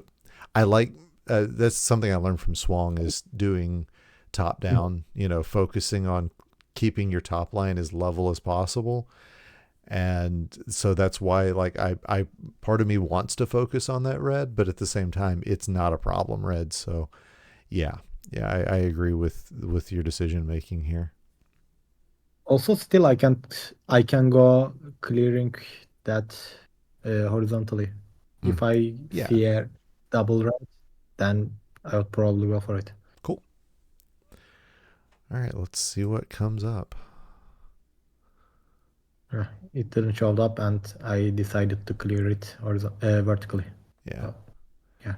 I like that's something I learned from Swang, is doing top down, focusing on keeping your top line as level as possible. And so that's why, like, I part of me wants to focus on that red, but at the same time it's not a problem red. So yeah, yeah, I agree with your decision making here. Also, still, I can go clearing that horizontally. Mm. If I Yeah, see a double red, then I would probably go for it. cool. All right, let's see what comes up. It didn't show up, and I decided to clear it vertically. Yeah. So, yeah,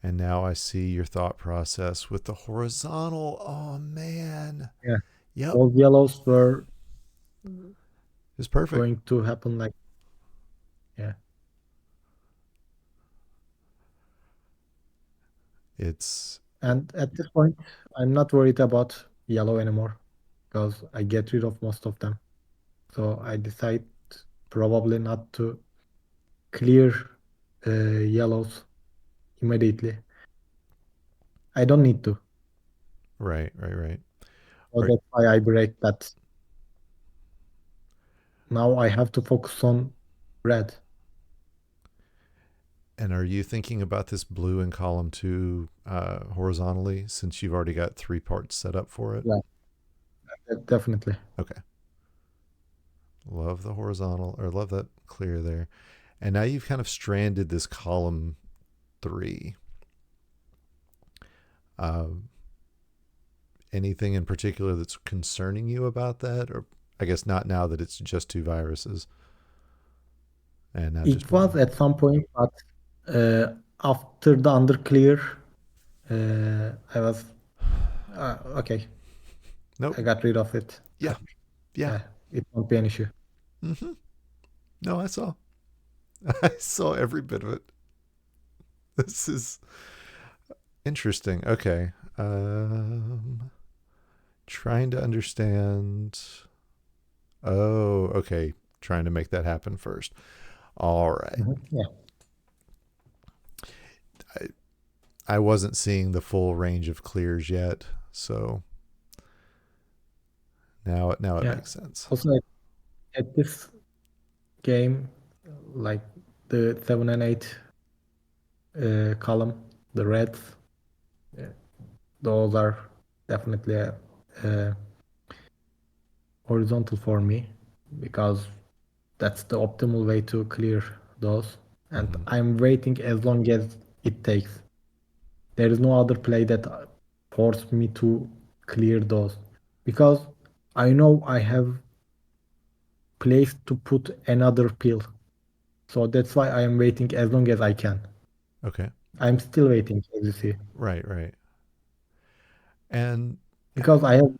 And now I see your thought process with the horizontal. Oh man. yeah. Yep. All yellows were It's perfect. going to happen like, yeah. It's And at this point, I'm not worried about yellow anymore because I get rid of most of them. So I decide probably not to clear yellows immediately. I don't need to. right, right, right. So Are, that's why I break that. Now I have to focus on red. and are you thinking about this blue in column 2 horizontally, since you've already got 3 parts set up for it? Yeah, definitely. Okay. Love the horizontal, or love that clear there. And now you've kind of stranded this column 3. Um, Anything in particular that's concerning you about that? Or I guess not, now that it's just 2 viruses and not just It was one. at some point, but after the under clear, I was okay. Nope. I got rid of it. Yeah. Yeah. Yeah, it won't be an issue. Mm-hmm. No, I saw. I saw every bit of it. This is interesting. Okay. Trying to understand. Oh, okay. Trying to make that happen first. All right. Mhm. Yeah, I, I wasn't seeing the full range of clears yet, so now it yeah. makes sense. Also, at this game, like the 7 and 8 column, the reds, uh, those are definitely horizontal for me because That's the optimal way to clear those. And Hmm. I'm waiting as long as it takes. There is no other play that forced me to clear those. Because I know I have place to put another pill. So that's why I am waiting as long as I can. Okay. I'm still waiting, as you see. Right, right. And Because I have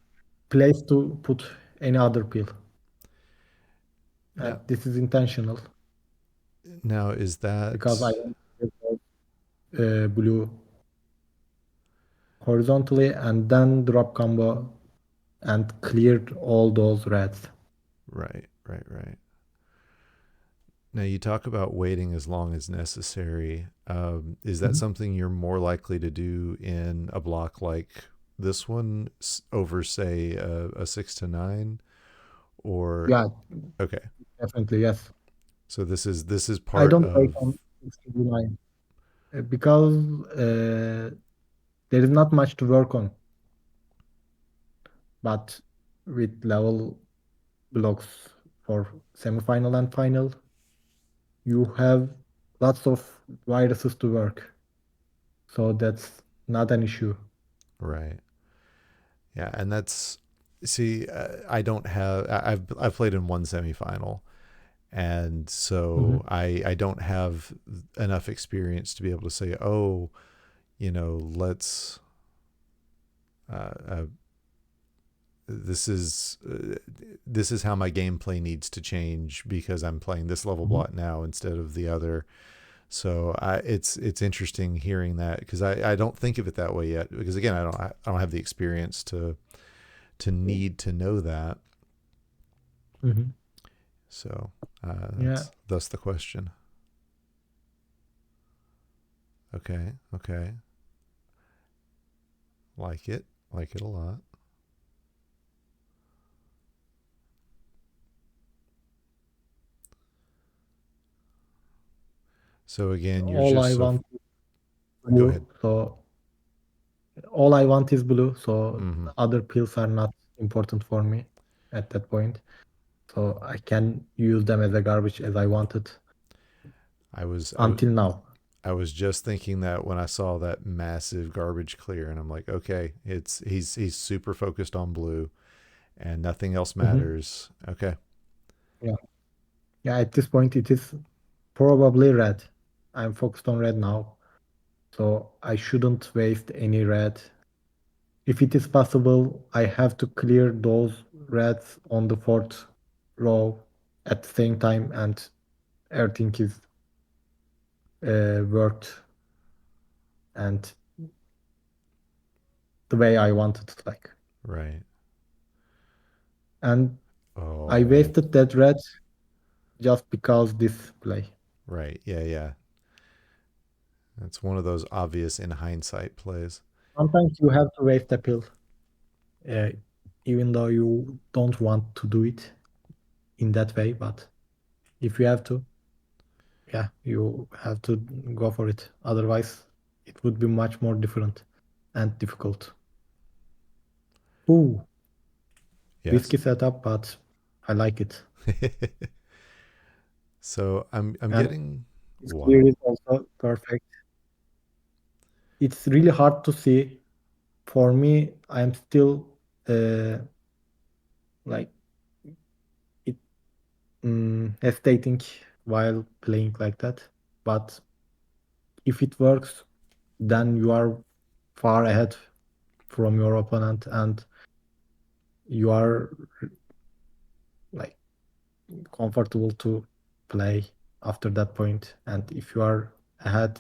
place to put any other pill. And now, this is intentional. now is Because I that want to get blue horizontally and then drop combo and cleared all those reds. right, right, right. Now you talk about waiting as long as necessary. Is that Mhm. something you're more likely to do in a block like this one over, say, a 6 to 9, or Yeah, okay? definitely, yes. So this is I part don't wait of on 69 because there is not much to work on. But with level blocks for semifinal and final, you have lots of viruses to work. So that's not an issue. right. Yeah, and that's see, I don't have. I've played in one semifinal, and Mhm. so I don't have enough experience to be able to say, oh, let's uh, uh, this is this is how my gameplay needs to change because I'm playing this level Mhm. block now instead of the other. So it's interesting hearing that because I don't think of it that way yet because again I don't have the experience to need to know that. Mhm. So Yeah. that's thus the question. Okay, okay, like it a lot. So again, you're All just I so want is go ahead. blue. So all I want is blue. So Hmm. other pills are not important for me at that point. So I can use them as a garbage as I wanted I was I was until now. I was just thinking that when I saw that massive garbage clear, and I'm like, okay, he's super focused on blue, and nothing else Mhm. matters. Okay, Yeah. Yeah, at this point it is probably red. I'm focused on red now. So I shouldn't waste any red. If it is possible, I have to clear those reds on the fourth row at the same time and everything is worked and the way I wanted it like. right. And I Oh, wasted that red just because this play. right. Yeah, yeah. That's one of those obvious in hindsight plays. Sometimes you have to waste a pill, uh, even though you don't want to do it in that way. But if you have to, yeah, you have to go for it. Otherwise, it would be much more different and difficult. Ooh, Yes. risky setup, but I like it. So I'm And getting this clear is wow. also perfect. It's really hard to see. For me, I'm still like it hesitating while playing like that. But if it works, then you are far ahead from your opponent and you are like comfortable to play after that point. And if you are ahead,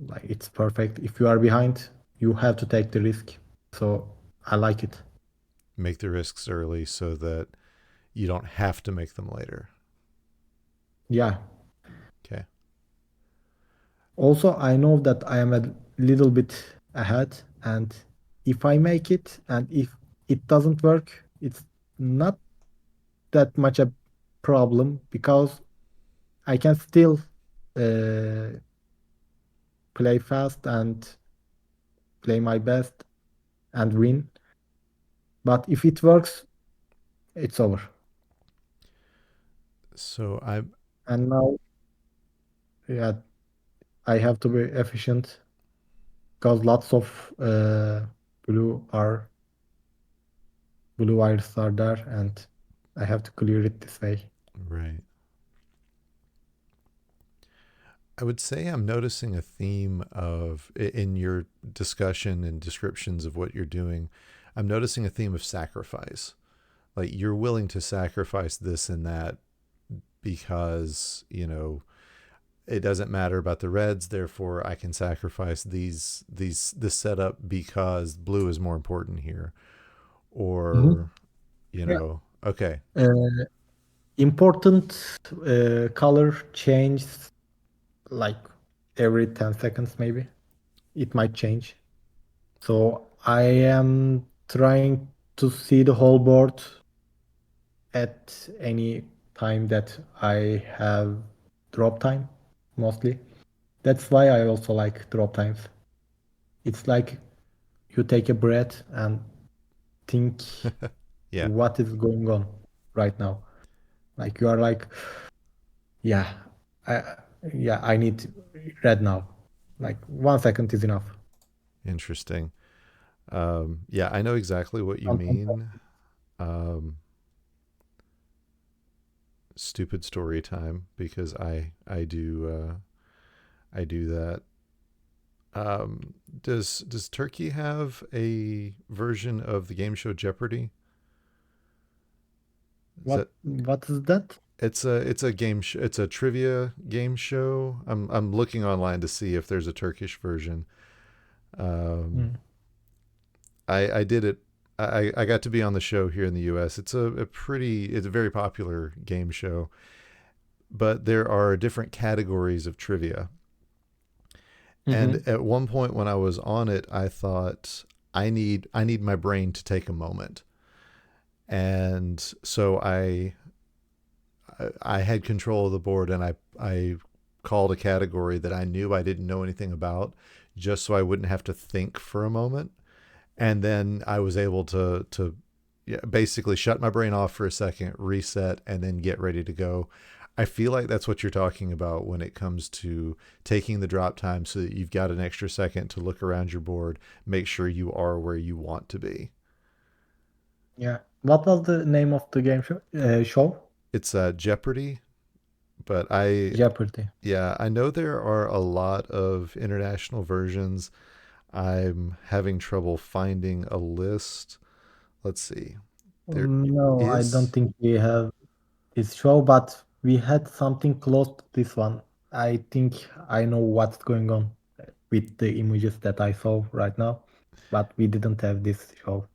like it's perfect. If you are behind, you have to take the risk. So I like it. Make the risks early so that you don't have to make them later. Yeah. Okay. Also, I know that I am a little bit ahead, and if I make it and if it doesn't work, it's not that much a problem because I can still uh, play fast and play my best and win. But if it works, it's over. So I And now, yeah, I have to be efficient because lots of blue are blue wires are there, and I have to clear it this way. right. I would say I'm noticing a theme of in your discussion and descriptions of what you're doing. I'm noticing a theme of sacrifice. Like you're willing to sacrifice this and that because, it doesn't matter about the reds, therefore I can sacrifice this setup because blue is more important here. Mhm. Or, Yeah. okay, Uh, Important color change like every 10 seconds, maybe. It might change. So I am trying to see the whole board at any time that I have drop time, mostly. That's why I also like drop times. It's like you take a breath and think yeah, what is going on right now. Like you are like, yeah, I yeah, I need red now. Like 1 second is enough. interesting. Yeah, I know exactly what you Sometimes, mean. Um, Stupid story time because I do that. Does Turkey have a version of the game show Jeopardy? Is that what is that? it's a it's a trivia game show. I'm looking online to see if there's a Turkish version. Um, Mm. I did it. I got to be on the show here in the U.S. It's a very popular game show, but there are different categories of trivia. And Mm-hmm. at one point when I was on it, I thought I need my brain to take a moment. And so I had control of the board and I called a category that I knew I didn't know anything about just so I wouldn't have to think for a moment. And then I was able to yeah, basically shut my brain off for a second, reset, and then get ready to go. I feel like that's what you're talking about when it comes to taking the drop time so that you've got an extra second to look around your board, make sure you are where you want to be. Yeah. What was the name of the game show? It's Jeopardy, but Jeopardy. yeah, I know there are a lot of international versions. I'm having trouble finding a list. Let's see. There No, I don't is. think we have this show, but we had something close to this one. I think I know what's going on with the images that I saw right now, but we didn't have this show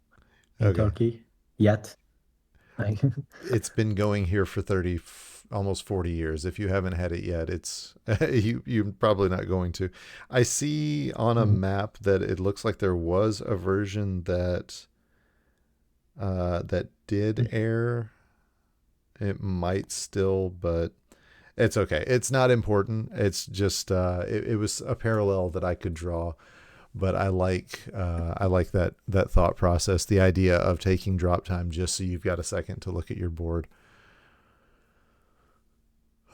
in Okay. Turkey yet. Like, It's been going here for 30, almost 40 years. If you haven't had it yet, it's you're probably not going to. I see on a Mhm. map that it looks like there was a version that did air. It might still, but it's okay. It's not important. It's just it was a parallel that I could draw. But I like that thought process, the idea of taking drop time just so you've got a second to look at your board.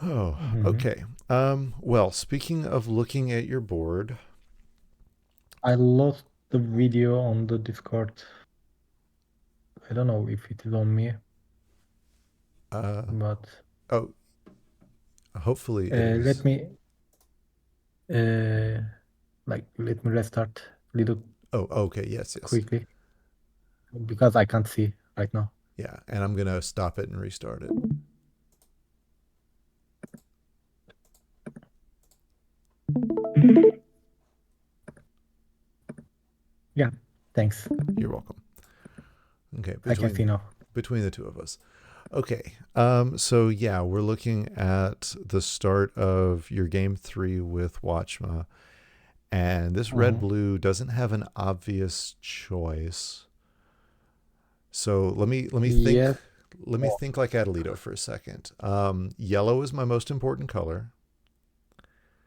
Oh, Mhm. okay. Well, speaking of looking at your board, I lost the video on the Discord. I don't know if it is on me, uh, but oh, hopefully it let is. me uh, let me restart little Oh, okay. Yes, yes. quickly because I can't see right now. Yeah, and I'm gonna stop it and restart it. Yeah, thanks. You're welcome. Okay, I can see now. between the two of us. Okay. So yeah, we're looking at the start of your game three with Watchma, and this red Mhm. blue doesn't have an obvious choice. So Yes, let me think like Atalito for a second. Yellow is my most important color,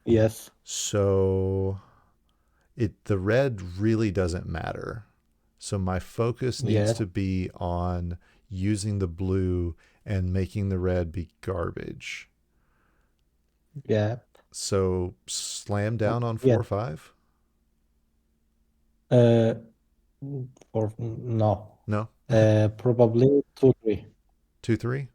yes, so the red really doesn't matter. So my focus needs yes. to be on using the blue and making the red be garbage. Yeah. So slam down on Yeah. 4-5? Uh, or no. No? Probably 2-3. 2-3?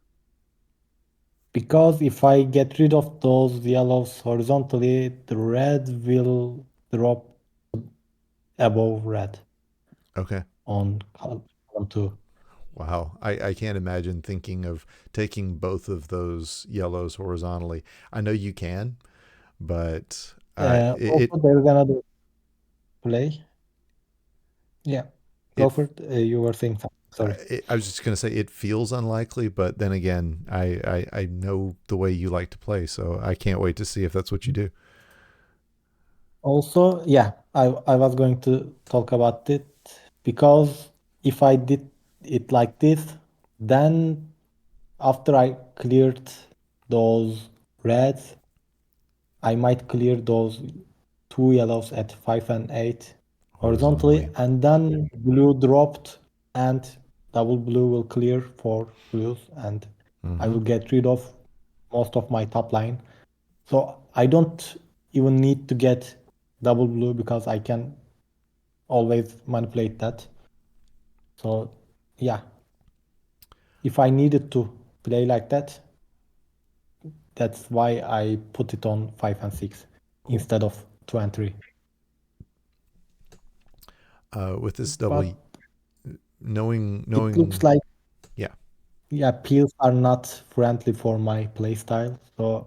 Because if I get rid of those yellows horizontally, the red will drop above red Okay. on column 2. Wow. I can't imagine thinking of taking both of those yellows horizontally. I know you can, but Also, there's another play. Yeah. Go it for it. You were saying something. Sorry. I was just going to say it feels unlikely, but then again, I know the way you like to play, so I can't wait to see if that's what you do. Also, yeah, I was going to talk about it because if I did it like this, then after I cleared those reds, I might clear those two yellows at 5 and 8 horizontally, Horizontally. and then blue dropped, and double blue will clear for blues, and I Mm-hmm. will get rid of most of my top line. So I don't even need to get double blue because I can always manipulate that. So yeah, if I needed to play like that, that's why I put it on 5 and 6 Cool. instead of 2 and 3. With this double, But it looks knowing, like, yeah. yeah, peels are not friendly for my playstyle. So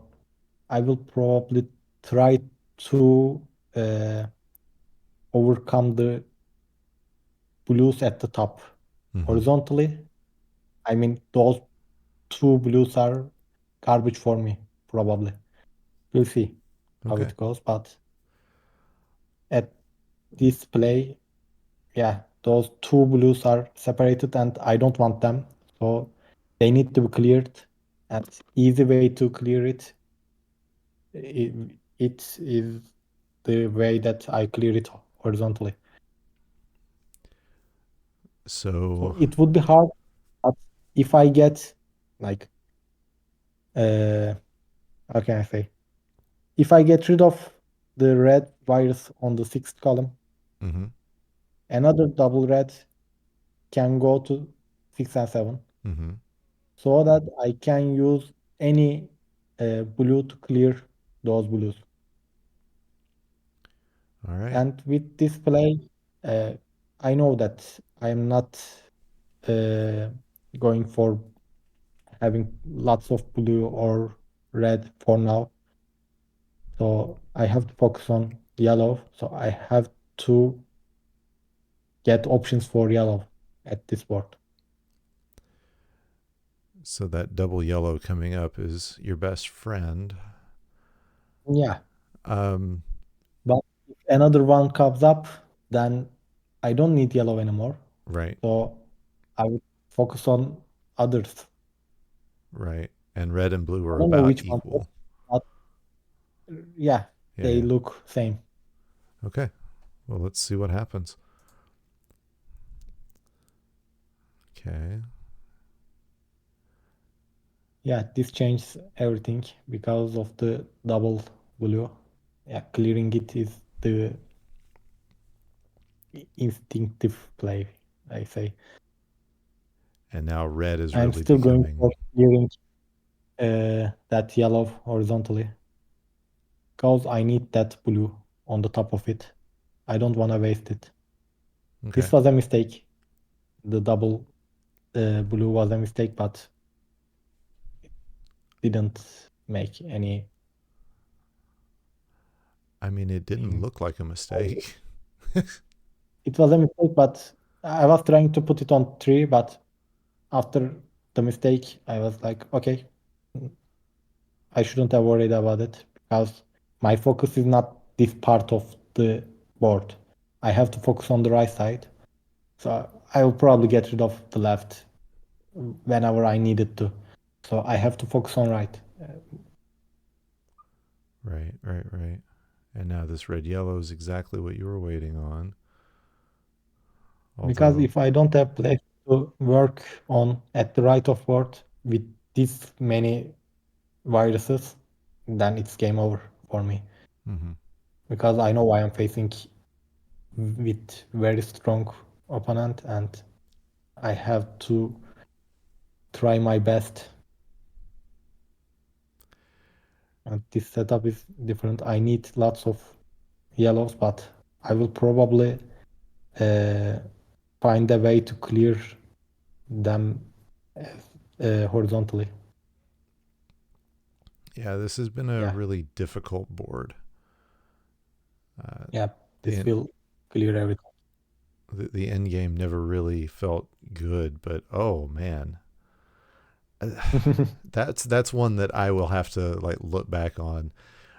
I will probably try to uh, overcome the blues at the top Mm-hmm. horizontally. I mean, those two blues are garbage for me, probably. We'll see how Okay. it goes. But at this play, yeah, those two blues are separated and I don't want them. So they need to be cleared. And easy way to clear it, it, it is the way that I clear it horizontally. So So, it would be hard, but if I get like uh how can I say? If I get rid of the red wires on the sixth column, mm-hmm. another double red can go to 6 and 7 Mm-hmm. so that I can use any blue to clear those blues. All right. And with this play, uh, I know that I am not uh, going for having lots of blue or red for now. So I have to focus on yellow. So I have to get options for yellow at this board. So that double yellow coming up is your best friend. Yeah, Um, but if another one comes up, then I don't need yellow anymore. right, So I would focus on others. right. And red and blue I are don't know about which one, equal. but yeah, Yeah, they yeah. look same. Okay. Well, let's see what happens. Okay. Yeah, this changes everything because of the double blue. Yeah, clearing it is the instinctive play, I say. And now red is I'm really still going becoming. for clearing that yellow horizontally because I need that blue on the top of it. I don't want to waste it. Okay. This was a mistake. The double blue was a mistake, but didn't make anything. I mean, it didn't look like a mistake. It was a mistake, but I was trying to put it on 3, but after the mistake, I was like, okay, I shouldn't have worried about it because my focus is not this part of the board. I have to focus on the right side. So I will probably get rid of the left whenever I needed to. So I have to focus on right. Right, right, right. And now this red yellow is exactly what you were waiting on. Because Although, if I don't have place to work on at the right of board with this many viruses, then it's game over for me Hmm. because I know I am facing with very strong opponent and I have to try my best. And this setup is different. I need lots of yellows, but I will probably uh, find a way to clear them horizontally. Yeah, this has been a Yeah, really difficult board. Uh, yeah, this the, will clear everything. the end game never really felt good, but oh man, that's one that I will have to like look back on.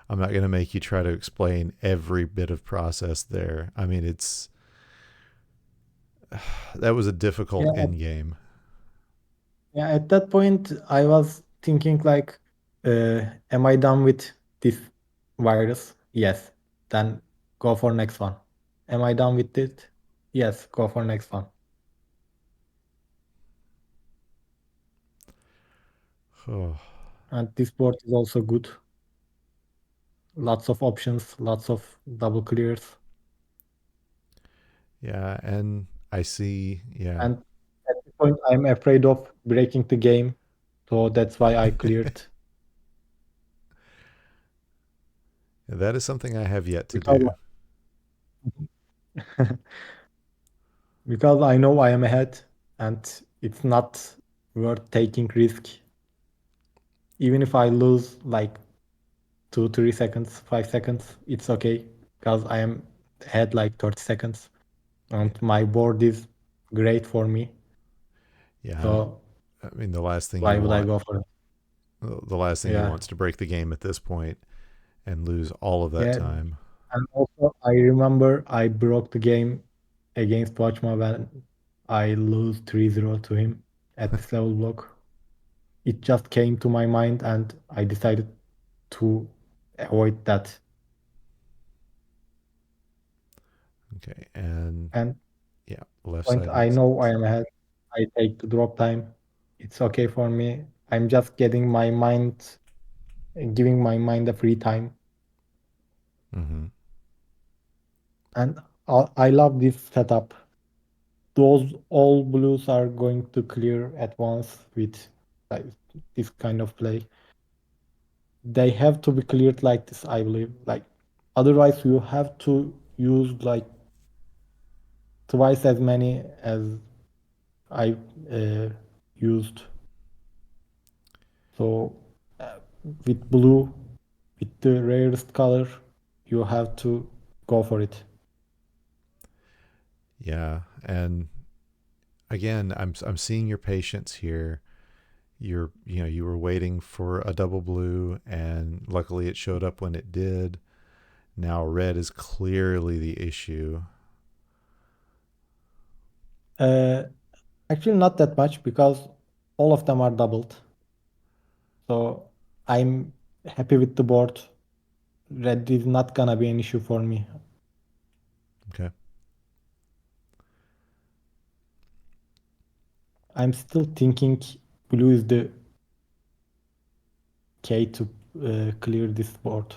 I'm not gonna make you try to explain every bit of process there. I mean, it's that was a difficult Yeah, end game. yeah. At that point, I was thinking like, am I done with this virus? Yes. Then go for next one. Am I done with it? Yes. Go for next one. Oh, And this board is also good. Lots of options, lots of double clears. yeah, and I see. Yeah, And at this point, I'm afraid of breaking the game. So that's why I cleared. that is something I have yet to Because do. because I know I am ahead and it's not worth taking risk. Even if I lose like 2, 3 seconds, 5 seconds, it's okay because I am ahead like 30 seconds Yeah, and my board is great for me. yeah. So I mean, the last thing why you would I want, go for it? the last thing you Yeah. want is to break the game at this point and lose all of that Yeah. time. And also I remember I broke the game against Watchma when I lose 3-0 to him at this level block. It just came to my mind and I decided to avoid that. Okay, and And yeah, left point side I makes know I sense. am ahead. I take the drop time. It's okay for me. I'm just getting my mind, giving my mind a free time. Mm-hmm. And I love this setup. Those all blues are going to clear at once with like, this kind of play. They have to be cleared like this, I believe. Like otherwise, you have to use like twice as many as I used. So uh, with blue, with the rarest color, you have to go for it. Yeah, and again, I'm seeing your patience here. You were waiting for a double blue, and luckily it showed up when it did. Now red is clearly the issue. Uh, Actually, not that much because all of them are doubled. So I'm happy with the board. Red is not gonna be an issue for me. Okay. I'm still thinking blue is the key to clear this board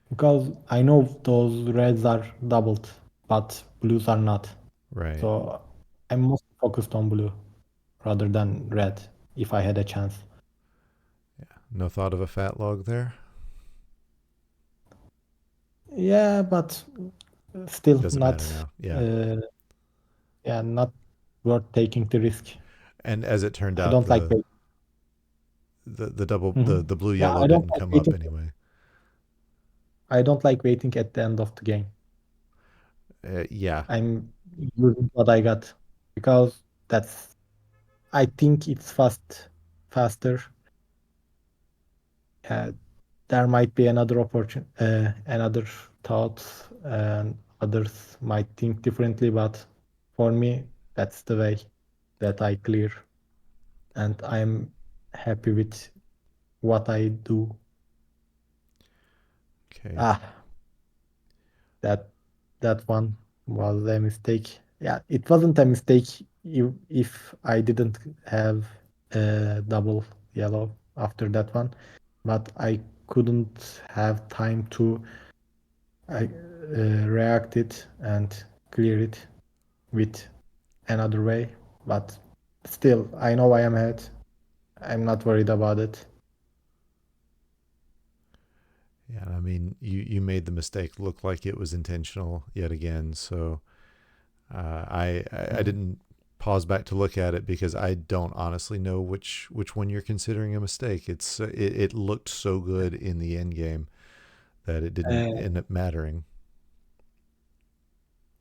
because I know those reds are doubled, but blues are not. Right. So I'm most focused on blue rather than red if I had a chance. No thought of a fat log there. Yeah, but still Doesn't not. matter now. Yeah. Uh, yeah, not worth taking the risk. And as it turned I out, don't like waiting. the double Mhm. the blue Yeah, yellow I don't didn't like come up waiting. anyway. I don't like waiting at the end of the game. Yeah. I'm using what I got because that's. I think it's faster. Uh, there might be another opportunity, another thoughts, and others might think differently. But for me, that's the way that I clear, and I'm happy with what I do. Okay. Ah, that that one was a mistake. Yeah, it wasn't a mistake if I didn't have double yellow after that one, but I couldn't have time to react it and clear it with another way. But still, I know I am ahead. I'm not worried about it. Yeah, I mean, you made the mistake look like it was intentional yet again. So I Mm. didn't pause back to look at it because I don't honestly know which one you're considering a mistake. It looked so good in the end game that it didn't Uh, end up mattering.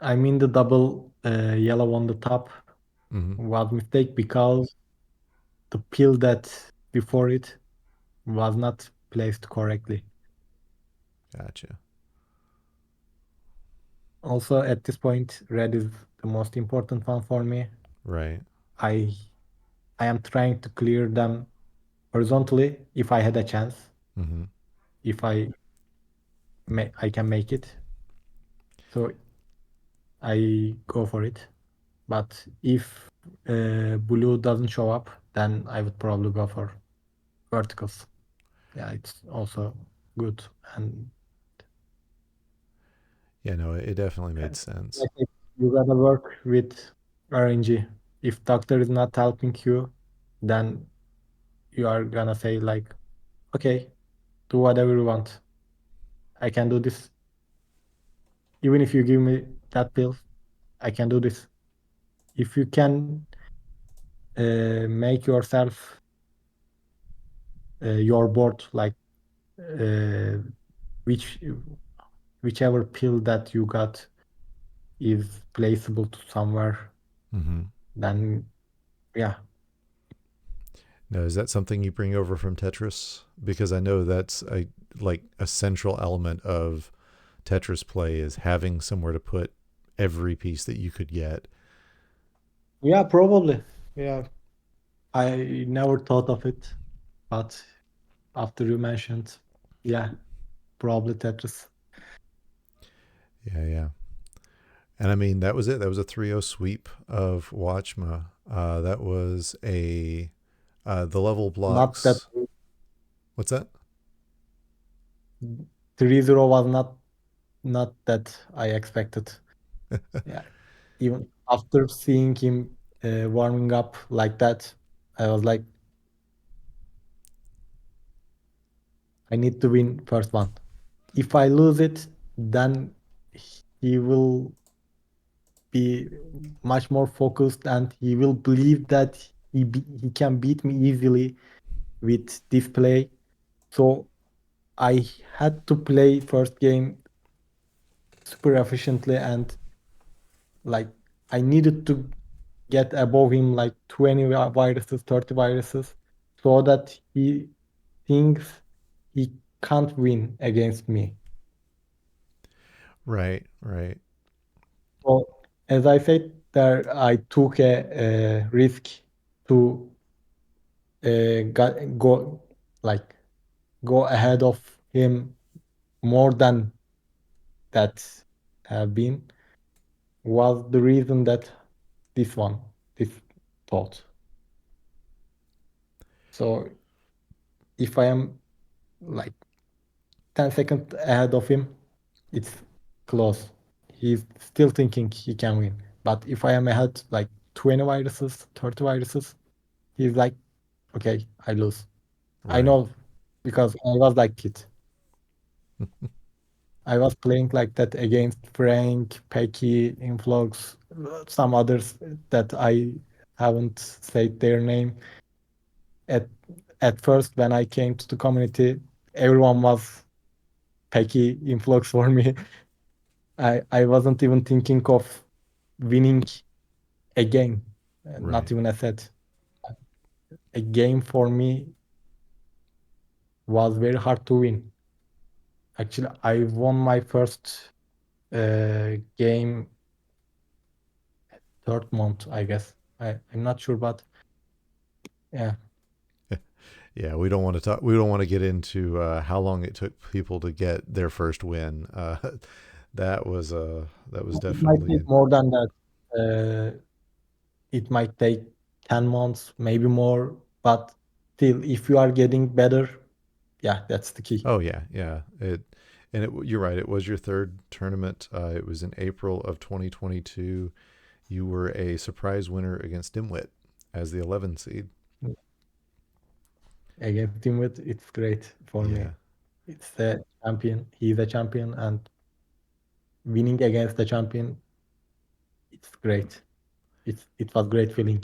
I mean the double yellow on the top Hmm. was mistake because the pill that before it was not placed correctly. Gotcha. Also, at this point, red is the most important one for me. Right. I I am trying to clear them horizontally if I had a chance. Hmm. If I can make it, so I go for it. But if blue doesn't show up, then I would probably go for verticals. Yeah, it's also good. And Yeah, no, it definitely uh, made sense. like you gotta work with RNG. If doctor is not helping you, then you are gonna say like, okay, do whatever you want. I can do this. Even if you give me that pill, I can do this. If you can make yourself your board like uh, which whichever pill that you got is placeable to somewhere, Hmm. then yeah. Now, is that something you bring over from Tetris? Because I know that's a central element of Tetris play is having somewhere to put every piece that you could get. Yeah, probably. Yeah, I never thought of it, but after you mentioned, yeah, probably Tetris. Yeah, yeah. And I mean, that was it. That was a 3-0 sweep of Watchma. That was the level Not that blocks. What's that? 3-0 was not that I expected. Yeah, even after seeing him warming up like that, I was like, I need to win first one. If I lose it, then he will be much more focused and he will believe that he can beat me easily with this play. So I had to play first game super efficiently and like I needed to get above him like 20 viruses, 30 viruses so that he thinks he can't win against me. Right, right. So as I said there, I took a risk to go like go ahead of him more than that have been was the reason that this one, this thought. So if I am like 10 seconds ahead of him, it's close. He's still thinking he can win. But if I am ahead like 20 viruses, 30 viruses, he's like, okay, I lose. I Right. know because I was like it. I was playing like that against Frank, Pecky, Influx, some others that I haven't said their name. At at first, when I came to the community, everyone was Pecky, Influx for me. I wasn't even thinking of winning a game, not Right. even a set. A game for me was very hard to win. Actually, I won my first game third month, I guess. I'm not sure, but yeah. Yeah, we don't want to talk. We don't want to get into how long it took people to get their first win. That was It might definitely take more than that. It might take 10 months, maybe more. But still, if you are getting better, yeah, that's the key. Oh yeah, yeah. You're right. It was your third tournament. It was in April of 2022. You were a surprise winner against Dimwit as the 11 seed. Against Timwit, it's great for me. Yeah, It's the champion. He's a champion, and winning against the champion, it's great. It was great feeling.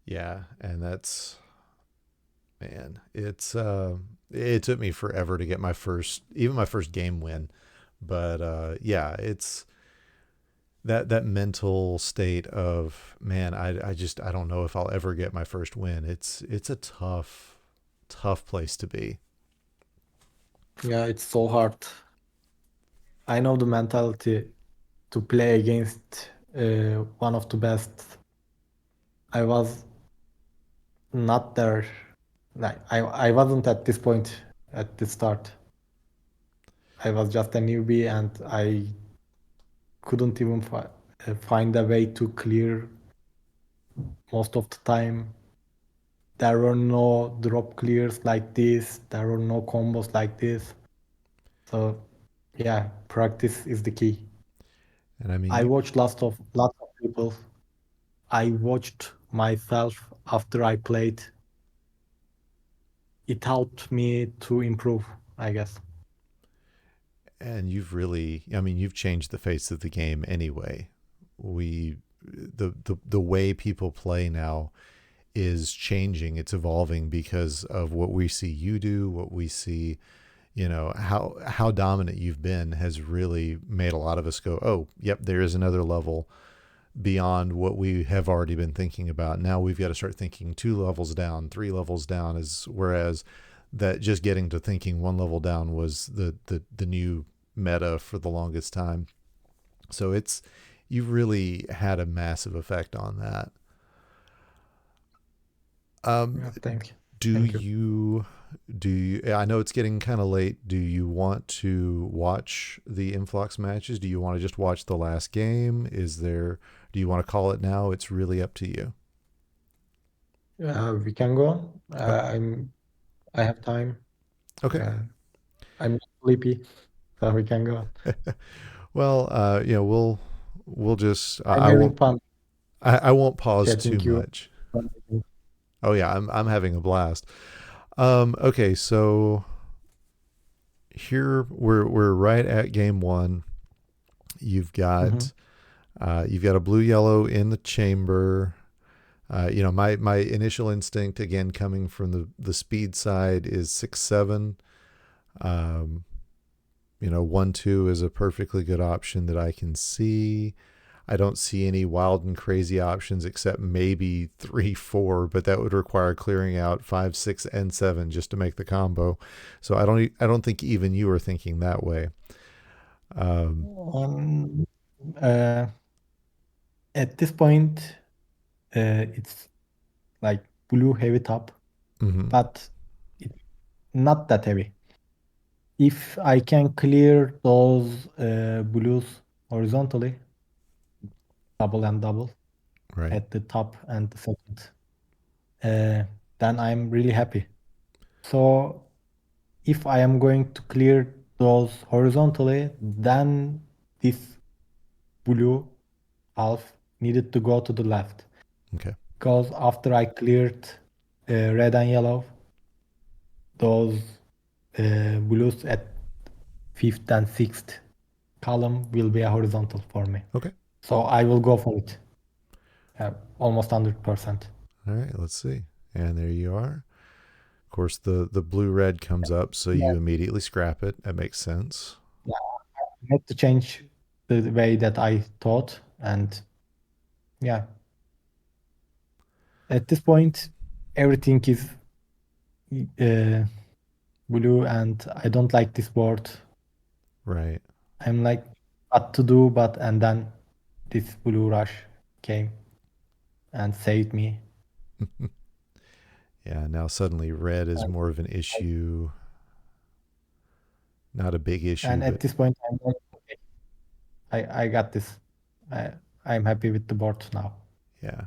yeah, and that's man. It took me forever to get my first, even my first game win, but yeah, it's that mental state of man. I don't know if I'll ever get my first win. It's a tough place to be. Yeah, it's so hard. I know the mentality to play against one of the best. I was not there. Like I wasn't at this point at the start. I was just a newbie, and I couldn't even find a way to clear most of the time. There were no drop clears like this. There were no combos like this. So yeah, practice is the key. And I mean, I you watched lots of people. I watched myself after I played. It helped me to improve, I guess. and you've really, I mean, you've changed the face of the game anyway. We the way people play now is changing. It's evolving because of what we see you do, what we see, how dominant you've been has really made a lot of us go, "Oh, yep, there is another level beyond what we have already been thinking about. Now we've got to start thinking two levels down, three levels down." Is whereas that just getting to thinking one level down was the new meta for the longest time. So it's you've really had a massive effect on that. Um, Yeah, thank you. do Thank you. you do you, I know it's getting kind of late. Do you want to watch the influx matches? Do you want to just watch the last game? Do you want to call it now? It's really up to you. We can go on. Oh, I have time. okay. Uh, I'm not sleepy, so we can go on. Well, we'll just I'm having fun I won't pause chatting too you. much. Oh yeah, I'm having a blast. Okay, so here we're right at game one. You've Mhm. got you've got a blue yellow in the chamber. My initial instinct again coming from the speed side is 6-7. Um, 1-2 is a perfectly good option that I can see. I don't see any wild and crazy options except maybe 3-4, but that would require clearing out 5, 6, and 7 just to make the combo. So I don't think even you are thinking that way. Um, Um, uh, at this point, it's like blue heavy top, mhm, but it's not that heavy. If I can clear those blues horizontally, double and double right. at the top and the second, uh, then I'm really happy. So if I am going to clear those horizontally, then this blue half needed to go to the left. Okay. Because after I cleared red and yellow, those blues at fifth and sixth column will be a horizontal for me. Okay. So I will go for it. Almost 100%. All right. Let's see. And there you are. Of course, the blue red comes up, so Yeah, you immediately scrap it. That makes sense. yeah, I had to change the way that I thought. And yeah, at this point, everything is uh, blue, and I don't like this board. Right. I'm like, what to do, but and then this blue rush came and saved me. Yeah. Now suddenly red is And, more of an issue. Not a big issue, and but at this point, I'm like, okay, I got this. I, I'm happy with the board now. yeah.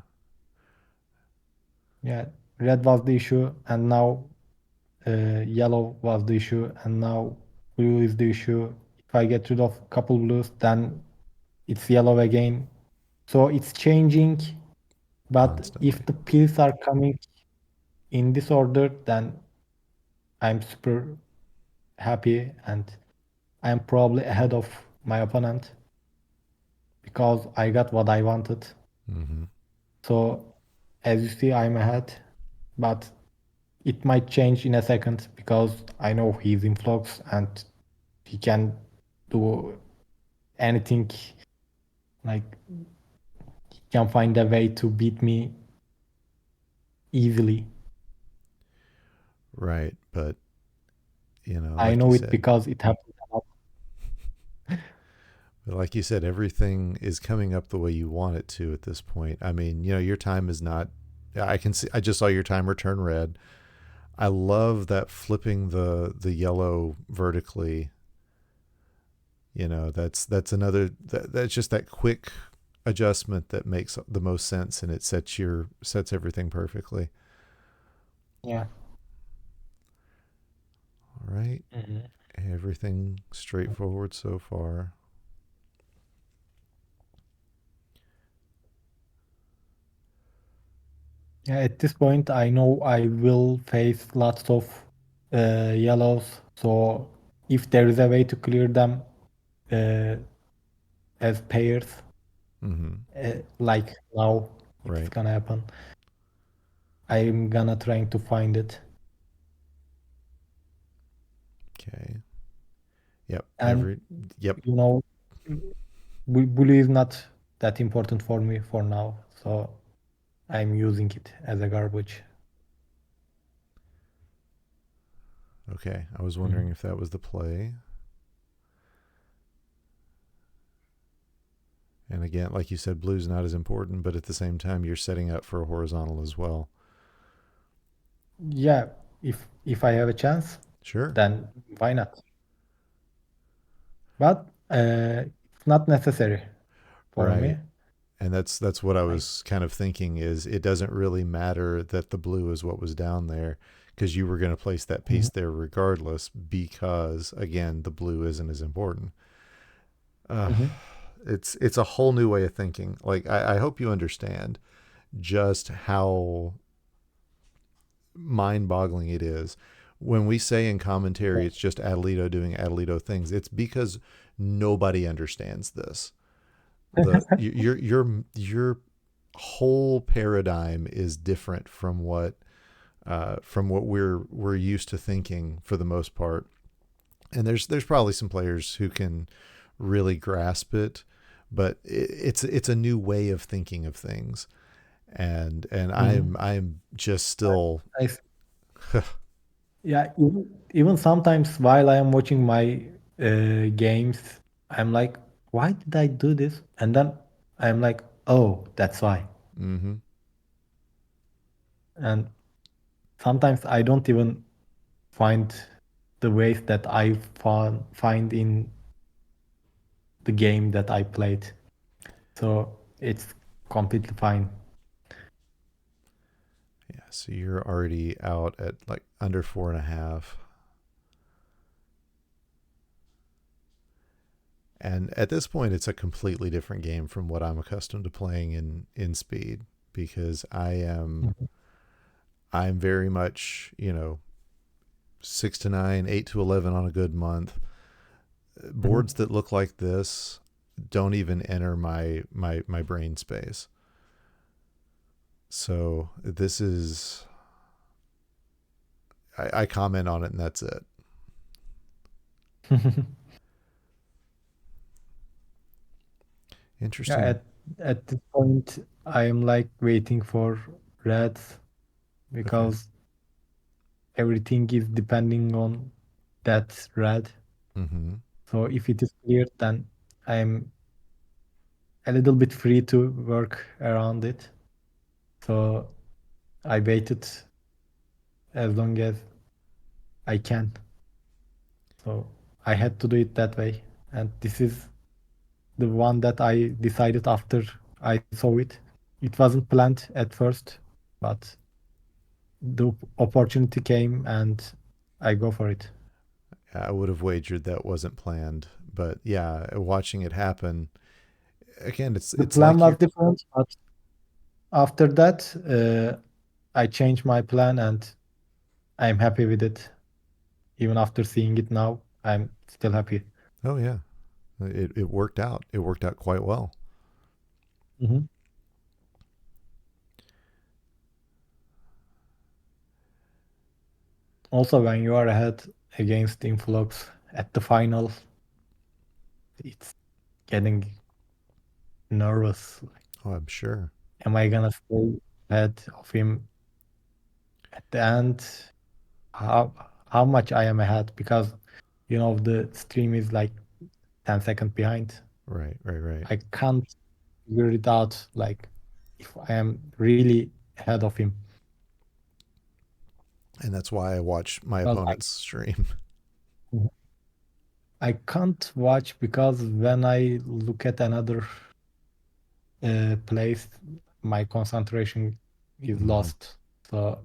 Yeah. red was the issue, and now yellow was the issue, and now blue is the issue. If I get rid of couple blues, then it's yellow again. So it's changing. But if constantly. the pills are coming in this order, then I'm super happy and I'm probably ahead of my opponent because I got what I wanted. Hmm. So as you see, I'm ahead, but it might change in a second because I know he's in flux and he can do anything. Like he can find a way to beat me easily. Right, but I like you know it said, because it happened a lot. everything is coming up the way you want it to at this point. I mean, your time is not. I can see. I just saw your timer turn red. I love that flipping the yellow vertically. That's another. That's just that quick adjustment that makes the most sense, and it sets everything perfectly. Yeah. All right, Mhm. everything straightforward so far. Yeah, at this point, I know I will face lots of yellows. So if there is a way to clear them uh, as pairs, Mm-hmm. like now it's Right. gonna happen, I'm gonna trying to find it. Okay. Yep. And Yep. you know, bully is not that important for me for now. So I'm using it as a garbage. Okay. I was wondering Mhm. if that was the play. And again, like you said, blue's not as important, but at the same time, you're setting up for a horizontal as well. Yeah, if I have a chance, Sure. then why not? But it's not necessary for Right. me. And that's what I Like, was kind of thinking is it doesn't really matter that the blue is what was down there because you were going to place that mhm, piece there regardless because again, the blue isn't as important. Uh, mhm, it's a whole new way of thinking. Like I hope you understand just how mind-boggling it is when we say in commentary it's just Adelito doing Adelito things. It's because nobody understands this. Your whole paradigm is different from what we're used to thinking for the most part. And there's probably some players who can really grasp it, but it's a new way of thinking of things. And mhm. I'm just still. I Yeah, even sometimes while I am watching my games, I'm like, why did I do this? And then I'm like, oh, that's why. Hmm. And sometimes I don't even find the ways that I find in the game that I played. So it's completely fine. Yeah, so you're already out at like under 4.5. And at this point, it's a completely different game from what I'm accustomed to playing in speed because Mhm, I'm very much 6 to 9, 8 to 11 on a good month. Boards mhm. that look like this don't even enter my brain space. So this is I comment on it and that's it. Yeah, Interesting. at this point, I am like waiting for reds Okay. because everything is depending on that red. Mm-hmm. So if it is clear, then I'm a little bit free to work around it. So I waited as long as I can. So I had to do it that way. And this is the one that I decided after I saw it. It wasn't planned at first, but the opportunity came and I go for it. I would have wagered that wasn't planned, but yeah, watching it happen again, The it's plan like was you're. different, but after that, I changed my plan and I'm happy with it. Even after seeing it now, I'm still happy. Oh yeah, it worked out. It worked out quite well. Mhm. Also, when you are ahead against Influx at the final, it's getting nervous. Oh, I'm sure. Am I gonna stay ahead of him at the end? How much I am ahead? Because the stream is like 10 seconds behind. Right, right, right. I can't figure it out like if I am really ahead of him. And that's why I watch my Because opponent's stream. I can't watch because when I look at another place, my concentration is Hmm. lost. So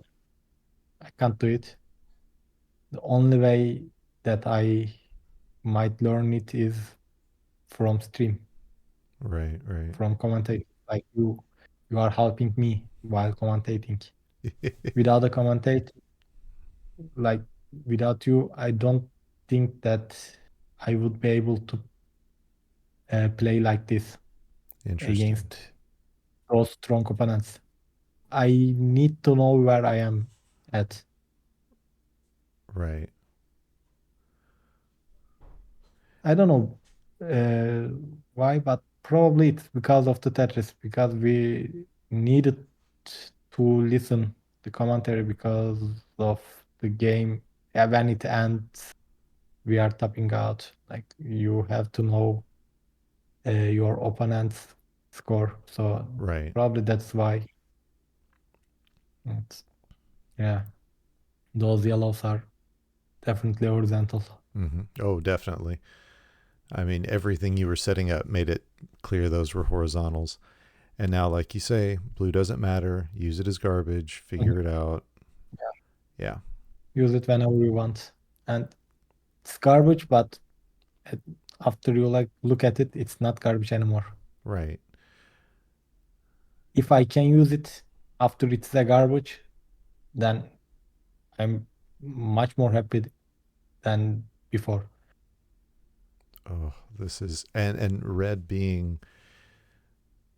I can't do it. The only way that I might learn it is from stream, Right, right. from commentating. Like you are helping me while commentating. Without a commentator, like without you, I don't think that I would be able to play like this Interesting. against those strong opponents. I need to know where I am at. Right. I don't know uh, why, but probably it's because of the Tetris, because we needed to listen the commentary because of the game. Yeah, when it ends, we are tapping out. Like you have to know your opponent's score. So Right. probably that's why. It's, yeah, those yellows are definitely horizontal. Oh, definitely. I mean, everything you were setting up made it clear those were horizontals. And now, like you say, blue doesn't matter. Use it as garbage. Mhm. Figure it out. Yeah. Use it whenever you want. And it's garbage, but it- after you like look at it, it's not garbage anymore. Right. If I can use it after it's a garbage, then I'm much more happy than before. Oh, this is and red being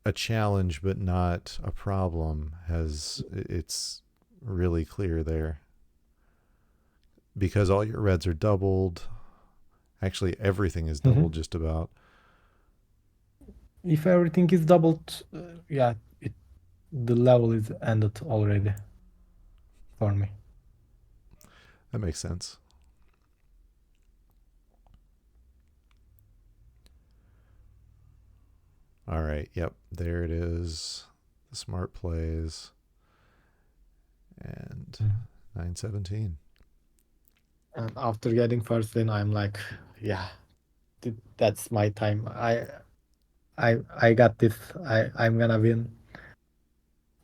a challenge but not a problem has it's really clear there because all your reds are doubled. Actually, everything is doubled Mhm. just about. If everything is doubled, yeah, the level is ended already for me. That makes sense. All right. Yep. There it is. The smart plays and Mhm. 917. And after getting first win, I'm like, yeah, that's my time. I got this. I'm gonna win.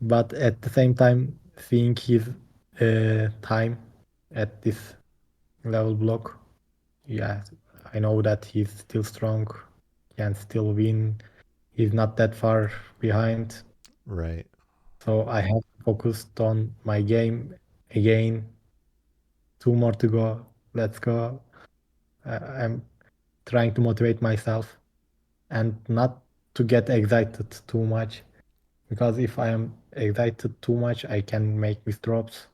But at the same time, seeing his time at this level block, yeah, I know that he's still strong, can still win. He's not that far behind. Right. So I have focused on my game again. Two more to go. Let's go. I'm trying to motivate myself and not to get excited too much because if I am excited too much, I can make misdrops.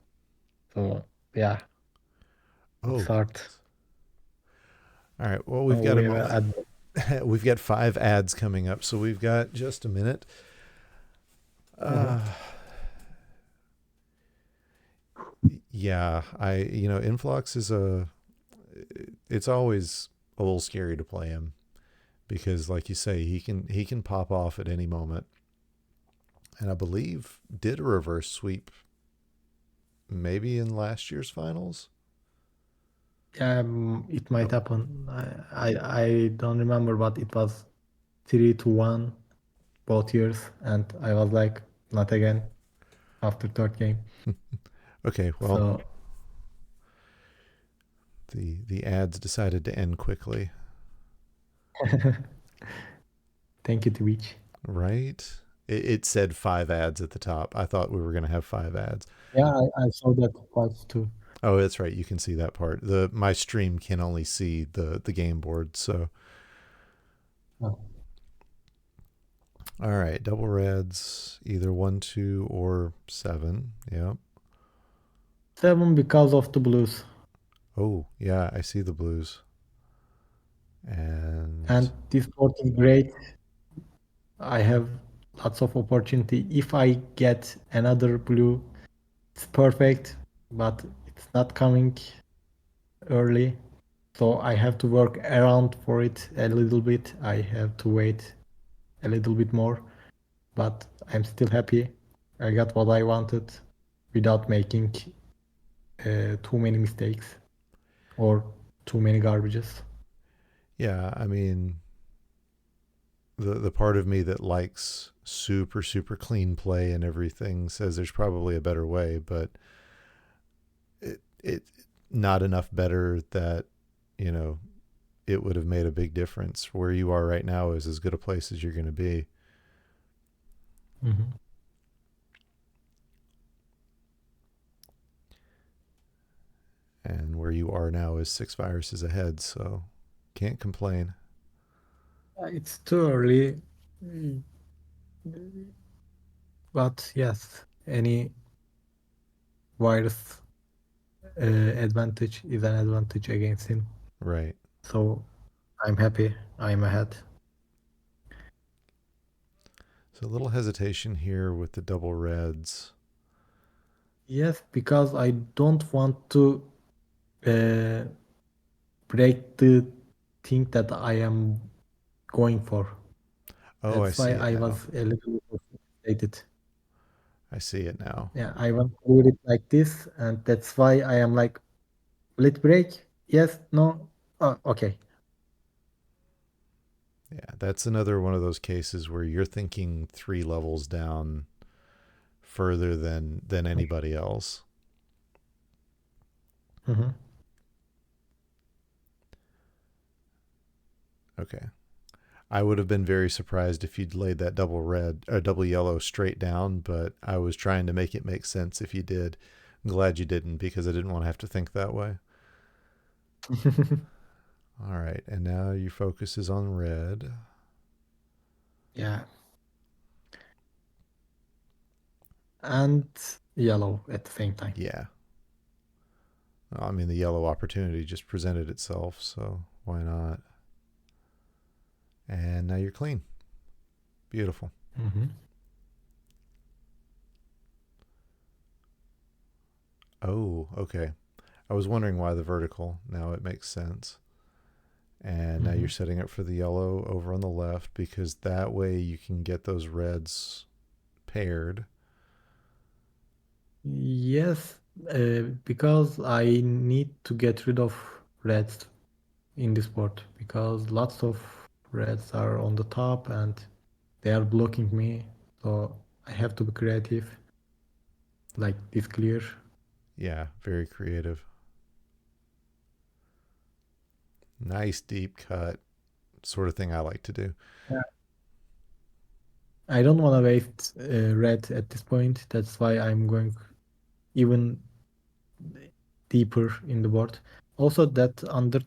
So yeah, it's Oh, hard. all right. Well, we've Oh, got a we were moment. at We've got 5 ads coming up, so we've got just a minute. Mhm. Uh, yeah, Influx is it's always a little scary to play him because, like you say, he can pop off at any moment, and I believe did a reverse sweep maybe in last year's finals. It might Oh, happen. I don't remember, but it was 3-1 both years, and I was like, not again after third game. Okay, well, So the ads decided to end quickly, thank you, Twitch. right? It said 5 ads at the top. I thought we were going to have 5 ads. Yeah, I saw that twice too. Oh, that's right. You can see that part. The my stream can only see the game board. So, Oh. all right, double reds, either 1, 2, or 7. Yep. 7 because of the blues. Oh, yeah, I see the blues. And And this board is great. I have lots of opportunity. If I get another blue, it's perfect, but it's not coming early. So I have to work around for it a little bit. I have to wait a little bit more, but I'm still happy. I got what I wanted without making too many mistakes or too many garbages. yeah, I mean, the part of me that likes super super clean play and everything says there's probably a better way, but it not enough better that you know it would have made a big difference. Where you are right now is as good a place as you're going to be. Mhm. And where you are now is 6 viruses ahead, so can't complain. It's too early, mm, but yes, any virus advantage is an advantage against him. Right. So I'm happy. I'm ahead. So a little hesitation here with the double reds. Yes, because I don't want to uh, break the thing that I am going for. Oh, I That's why see it I now. was a little bit frustrated. I see it now. Yeah, I want to do it like this, and that's why I am like, will it break? Yes, no. Oh, okay. Yeah, that's another one of those cases where you're thinking 3 levels down further than anybody else. Mhm. Okay. I would have been very surprised if you'd laid that double red or double yellow straight down, but I was trying to make it make sense if you did. I'm glad you didn't because I didn't want to have to think that way. All right, and now your focus is on red. Yeah, and yellow at the same time. Yeah. I mean, the yellow opportunity just presented itself, so why not? And now you're clean. Beautiful. Mhm. Oh, okay. I was wondering why the vertical. Now it makes sense. And now you're Mhm. setting up for the yellow over on the left because that way you can get those reds paired. Yes, because I need to get rid of reds in this board because lots of reds are on the top and they are blocking me. So I have to be creative, like this clear. Yeah, very creative. Nice deep cut, sort of thing I like to do. Yeah. I don't want to waste red at this point. That's why I'm going even deeper in the board. Also, that under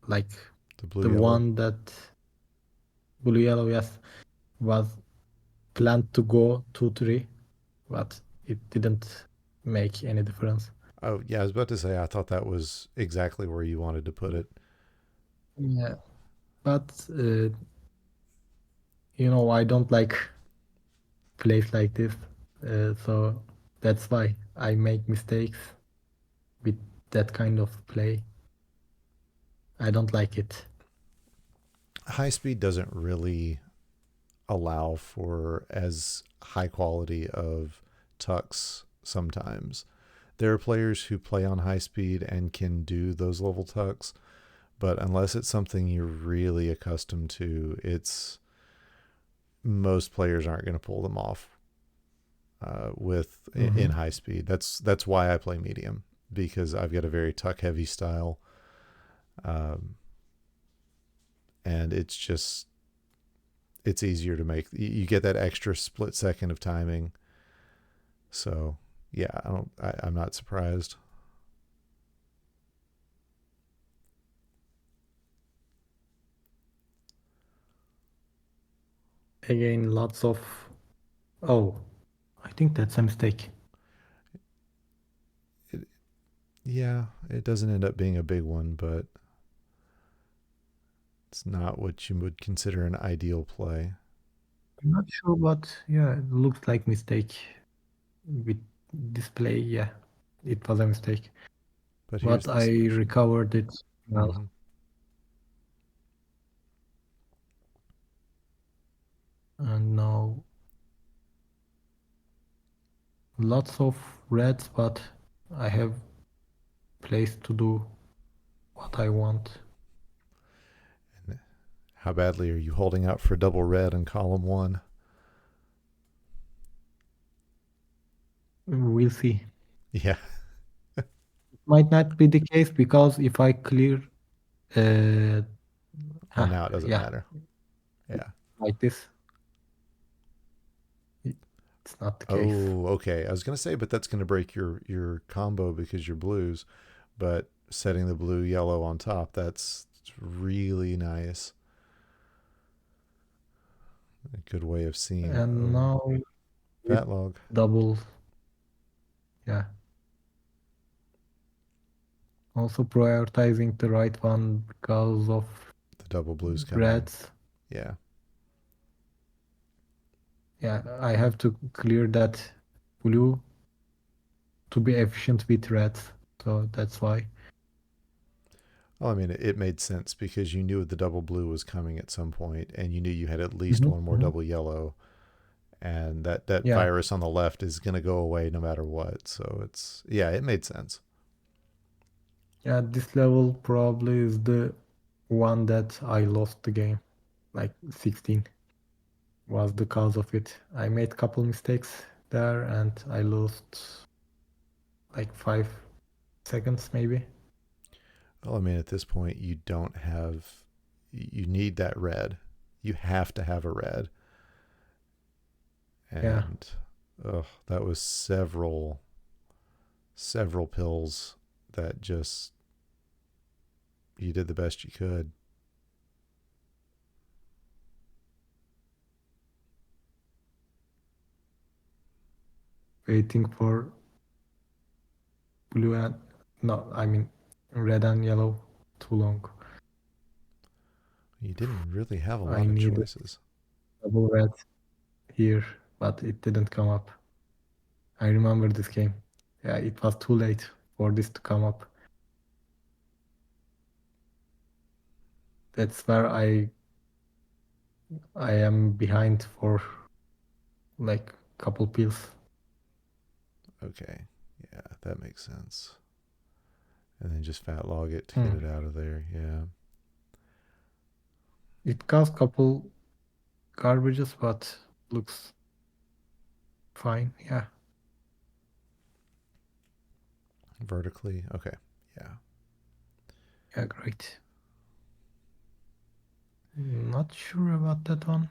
like The blue the yellow. one that blue yellow, yes, was planned to go 2-3, but it didn't make any difference. Oh, yeah, I was about to say, I thought that was exactly where you wanted to put it. Yeah, but I don't like plays like this, so that's why I make mistakes with that kind of play. I don't like it. High speed doesn't really allow for as high quality of tucks sometimes. There are players who play on high speed and can do those level tucks, but unless it's something you're really accustomed to, it's most players aren't going to pull them off. with Mm-hmm. in high speed. That's why I play medium, because I've got a very tuck heavy style, um, and it's easier to make. You get that extra split second of timing. So yeah, I'm not surprised. Again, lots of. Oh, I think that's a mistake. It, yeah, it doesn't end up being a big one, but it's not what you would consider an ideal play. I'm not sure, but yeah, it looks like mistake with display. Yeah, it was a mistake, But here's but the I solution. recovered it well. Mm-hmm. And now lots of reds, but I have place to do what I want. And how badly are you holding out for double red in column one? We'll see. Yeah. Might not be the case because if I clear, uh, Oh, now it doesn't yeah, matter. Yeah. like this, it's not the case. Oh, okay. I was gonna say, but that's gonna break your combo because you're blues. But setting the blue yellow on top, that's really nice. A good way of seeing. And Oh, now with fat log. double, yeah. Also prioritizing the right one because of The double blues coming. reds. Yeah. Yeah, I have to clear that blue to be efficient with reds. So that's why. Well, I mean, it made sense because you knew the double blue was coming at some point, and you knew you had at least Mhm, one more mhm. double yellow, and that Yeah, virus on the left is going to go away no matter what. So it's yeah, it made sense. yeah, this level probably is the one that I lost the game. Like 16 was the cause of it. I made couple mistakes there and I lost like 5 seconds maybe. Well, I mean, at this point, you don't have, you need that red. You have to have a red, Yeah, and that was several pills that just you did the best you could. waiting for blue and no, I mean red and yellow too long. You didn't really have a I lot of need choices. double red here, but it didn't come up. I remember this game. Yeah, it was too late for this to come up. That's where I am behind for like couple pills. Okay, yeah, that makes sense. And then just fat log it to get Hmm. it out of there. Yeah, It caused couple garbages, but looks fine. Yeah, vertically. Okay, yeah, yeah, great. Not sure about that one,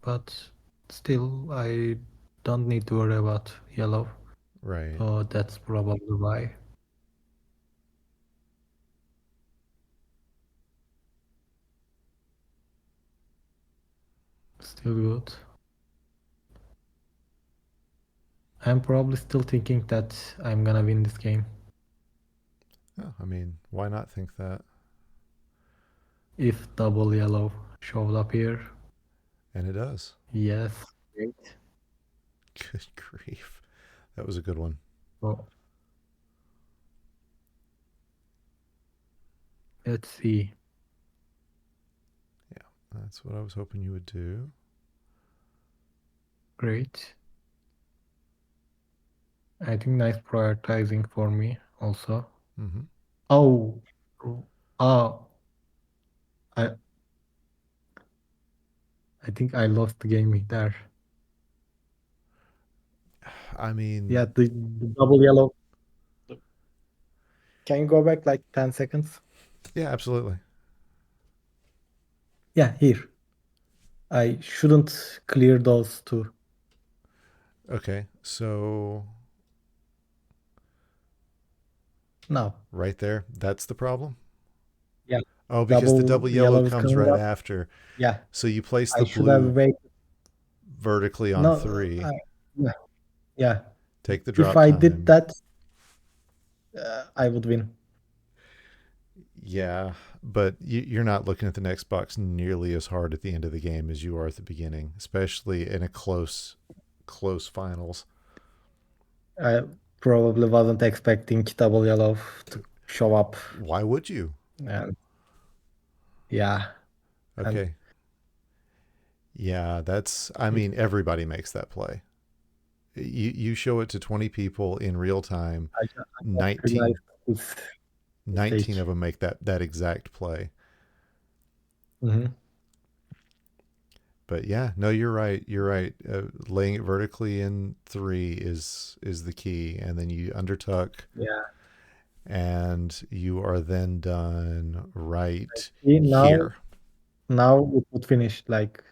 but still, I don't need to worry about yellow. right. So that's probably why. Still good. I'm probably still thinking that I'm gonna win this game. Oh, I mean, why not think that? If double yellow showed up here, And it does. yes, great. Good grief, that was a good one. So let's see. Yeah, that's what I was hoping you would do. Great. I think nice prioritizing for me also. Mm-hmm. Oh, oh, I I think I lost the game there. I Yeah, mean, the double yellow. Can you go back like 10 seconds? yeah, absolutely. Yeah, here. I shouldn't clear those two Okay, so now. right there, that's the problem. Yeah, Oh, because the double double yellow yellow is comes coming right up. after. Yeah, So you place I the should have blue waited. vertically on No, three, yeah, yeah. take the If drop I did time. that, I would win. Yeah, but you're not looking at the next box nearly as hard at the end of the game as you are at the beginning, especially in a close finals. I probably wasn't expecting double yellow to show up. Why would you? And yeah, and Okay. Yeah, that's, I it, mean, everybody makes that play. You show it to 20 people in real time, I just 19, realized this 19 mistake. of them make that exact play. Hmm. But yeah, no, you're right. You're right. Laying it vertically in three is the key, and then you undertuck, Yeah. and you are then done right See, here. now it would finish like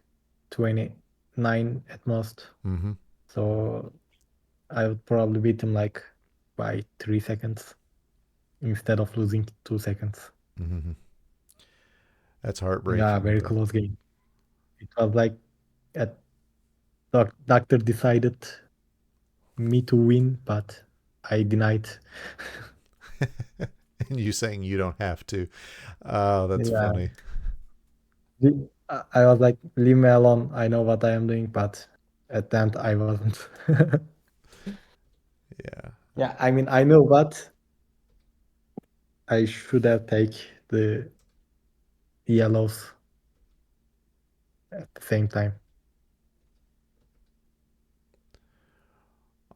29 at most. Hmm. So I would probably beat him like by 3 seconds instead of losing 2 seconds. Hmm. That's Yeah, heartbreaking, very but close game. It was like a doctor decided me to win, but I denied. and you saying you don't have to. Oh, that's Yeah, funny. I was like, leave me alone. I know what I am doing, but at the end, I wasn't. Yeah. Yeah, I mean, I know, but I should have take the yellows at the same time.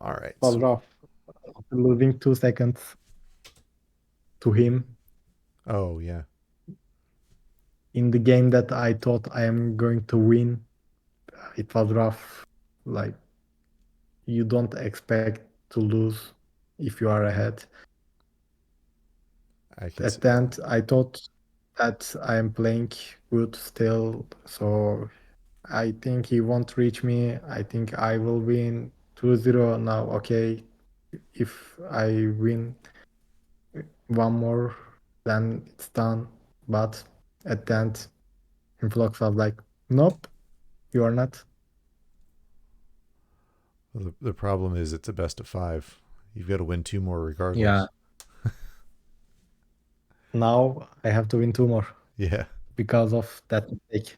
All right. Was So, rough. After losing 2 seconds to him oh yeah, in the game that I thought I am going to win, it was rough. Like you don't expect to lose if you are ahead. I can see At the that. end, I thought that I am playing good still, so I think he won't reach me. I think I will win 2-0 now. Okay, if I win one more, then it's done. But at the end, Influx was like, nope, you are not. Well, the problem is it's a best of five. You've got to win two more Yeah, regardless. now I have to win two more Yeah. because of that mistake.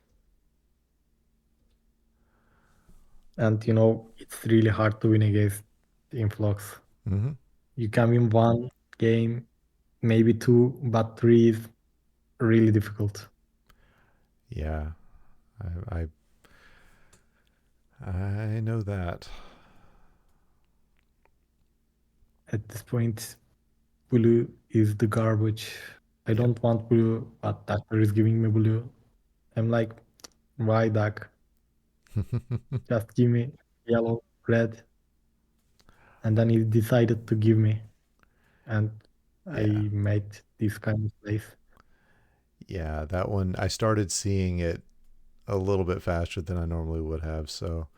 And it's really hard to win against Influx. Hmm. You can win one game, maybe two, but three is really difficult. Yeah. I I know that. At this point, blue is the garbage. I Yep. don't want blue, but doctor is giving me blue. I'm like, why, doc? Just give me yellow, red. And then he decided to give me, and Yeah. I made this kind of place. Yeah, that one I started seeing it a little bit faster than I normally would have, so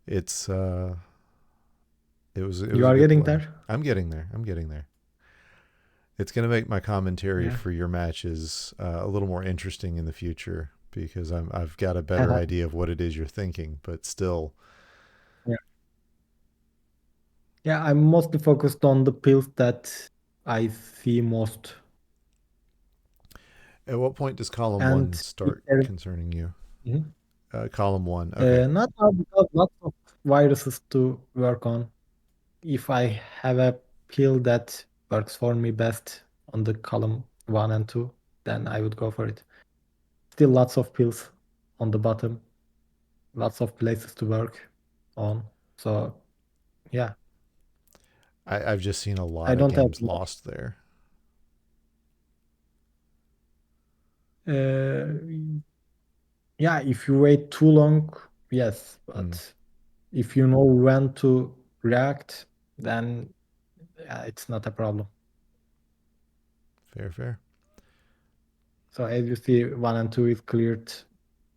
it's it You was a are good getting play. there? I'm getting there. I'm getting there. It's going to make my commentary Yeah. for your matches a little more interesting in the future because I've got a better idea of what it is you're thinking, but still. Yeah. Yeah, I'm mostly focused on the pills that I see most. At what point does column one And if start there, concerning you? Mhm. Column one. Okay. Not now because lots of viruses to work on. If I have a pill that works for me best on the column one and two, then I would go for it. Still lots of pills on the bottom, lots of places to work on. So yeah, I've just seen a I lot of don't have games much. lost there. Uh, yeah, if you wait too long, yes, Hmm. but if you know when to react, then it's not a problem. Fair, fair. So as you see, one and two is cleared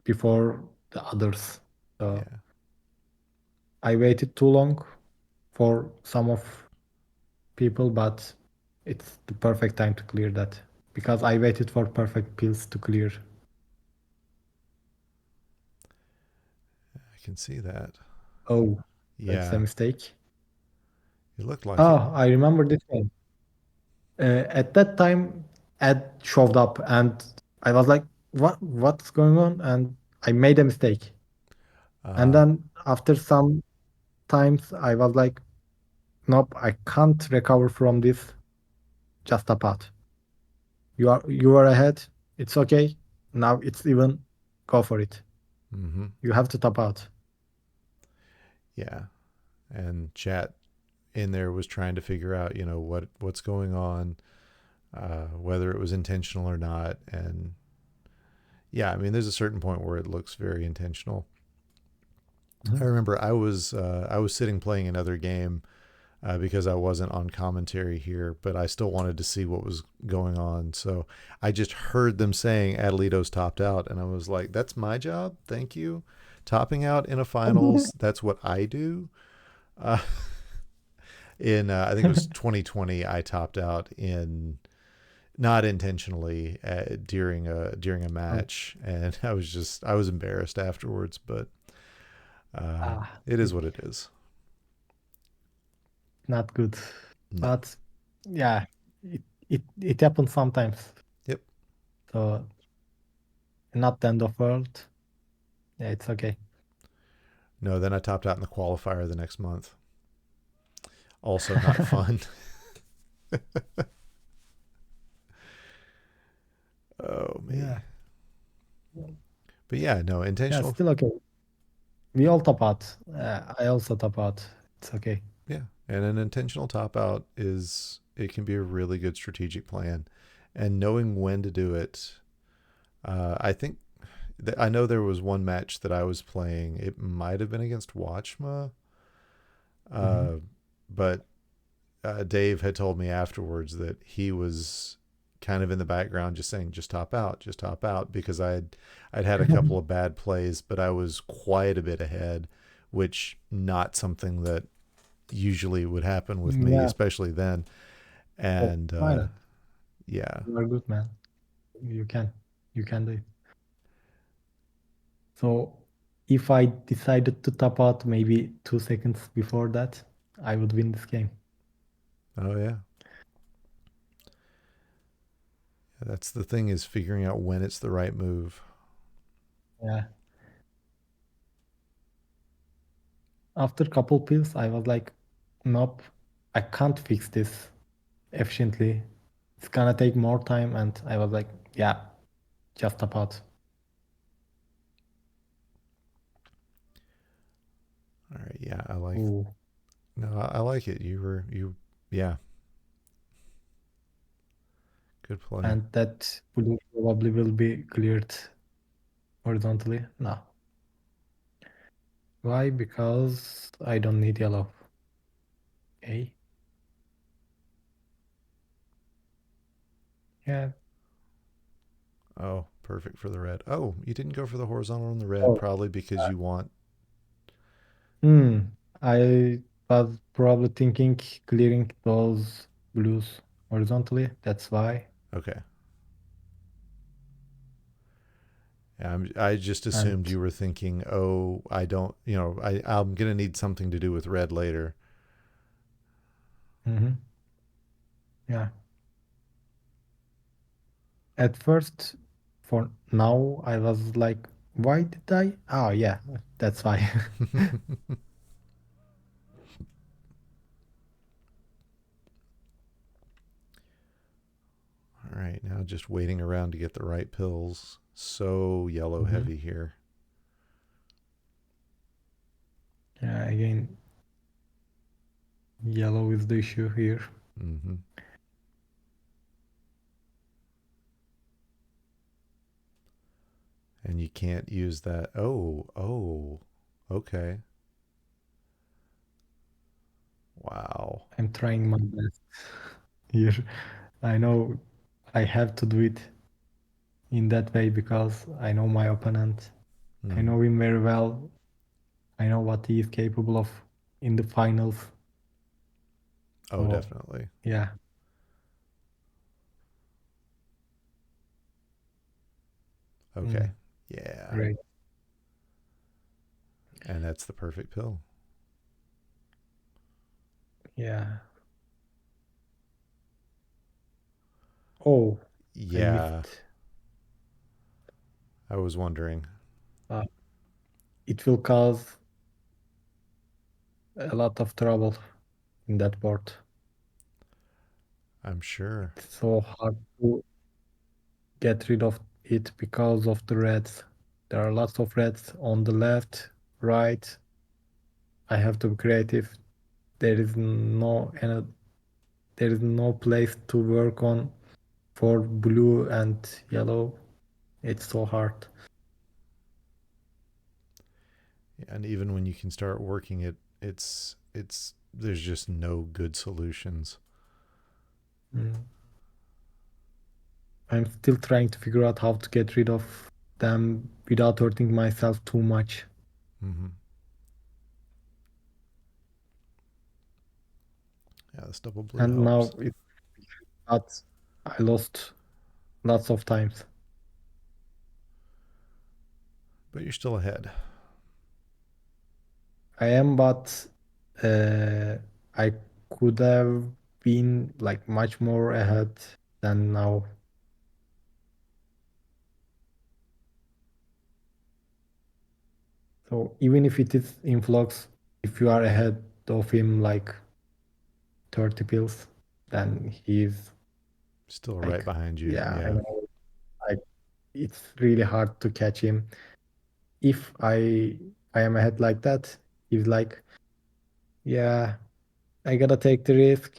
before the others. So Yeah, I waited too long for some of people, but it's the perfect time to clear that because I waited for perfect pills to clear. I can see that. Oh, that's a Yeah, mistake. it looked like it. Oh, I remember this one. At that time, Ed showed up, and I was like, "What? What's going on?" And I made a mistake. And Uh, then after some times, I was like, "Nope, I can't recover from this. Just tap out. You are ahead. It's okay. Now it's even. Go for it. mm-hmm. You have to tap out." Yeah, and chat in there was trying to figure out, what's going on, whether it was intentional or not, and yeah, I mean, there's a certain point where it looks very intentional. I Mhm. remember I was sitting playing another game because I wasn't on commentary here, but I still wanted to see what was going on. So I just heard them saying Adelito's topped out, and I was like, "That's my job. Thank you." Topping out in a finals, that's what I do. Uh, in I think it was 2020, I topped out in not intentionally during a Oh, match, and I was embarrassed afterwards, but it is it's what it is. not good. No. But yeah, it happens sometimes. Yep. So not the end of world. Yeah, it's okay. No. Then I topped out in the qualifier the next month. Also not fun. Oh me. Yeah. But yeah, no Yeah, intentional. still okay. We all top out. I also top out. It's okay. Yeah, and an intentional top out is it can be a really good strategic plan, and knowing when to do it. I think I know there was one match that I was playing. It might have been against Watchma, Hmm. uh, but Dave had told me afterwards that he was kind of in the background just saying just top out because I'd had a couple of bad plays, but I was quite a bit ahead, which not something that usually would happen with me, Yeah, especially then. but And why not? yeah. You are good, man. You can. You can do it. So if I decided to top out maybe 2 seconds before that, I would win this game. Oh yeah. That's the thing, is figuring out when it's the right move. Yeah. After couple pills, I was like, nope, I can't fix this efficiently. It's gonna take more time. And I was like, yeah, just tap out. All right. Yeah. I like. Ooh. No, I like it. You. Yeah. Good play. And that blue probably will be cleared horizontally. No. Why? Because I don't need yellow. Okay. Yeah. Oh, perfect for the red. Oh, you didn't go for the horizontal on the red, Oh. probably because you want. Hmm. I was probably thinking clearing those blues horizontally. That's why. Okay. Yeah, I just assumed And you were thinking, oh, I don't, I'm gonna need something to do with red later. mhm, yeah. At first, for now, I was like, why did I? Oh, yeah, that's why. All right, now just waiting around to get the right pills. So yellow Mhm. heavy here. Yeah, again, yellow is the issue here. Mm-hmm. And you can't use that. Oh, okay. Wow. I'm trying my best here. I know I have to do it in that way because I know my opponent. I Hmm. know him very well. I know what he is capable of in the finals. Oh, So definitely. yeah, Okay. mm, Yeah. great. And that's the perfect pill. Yeah. Oh, I Yeah. missed. I was wondering. Uh, it will cause a lot of trouble in that board. I'm sure. It's so hard to get rid of it because of the reds. There are lots of reds on the left, right. I have to be creative. There is no any, there is no place to work on for blue and yellow. It's so hard. And even when you can start working it, there's just no good solutions. Mm. I'm still trying to figure out how to get rid of them without hurting myself too much. Hmm. Yeah, this double blue And helps. now it's not, I lost lots of times. But you're still ahead. I am, but uh, I could have been like much more ahead than now. So even if it is influx, if you are ahead of him like 30 pills, then he's Still right like, behind you. yeah, I Yeah. know, like it's really hard to catch him. If I am ahead like that, he's like, yeah, I gotta take the risk.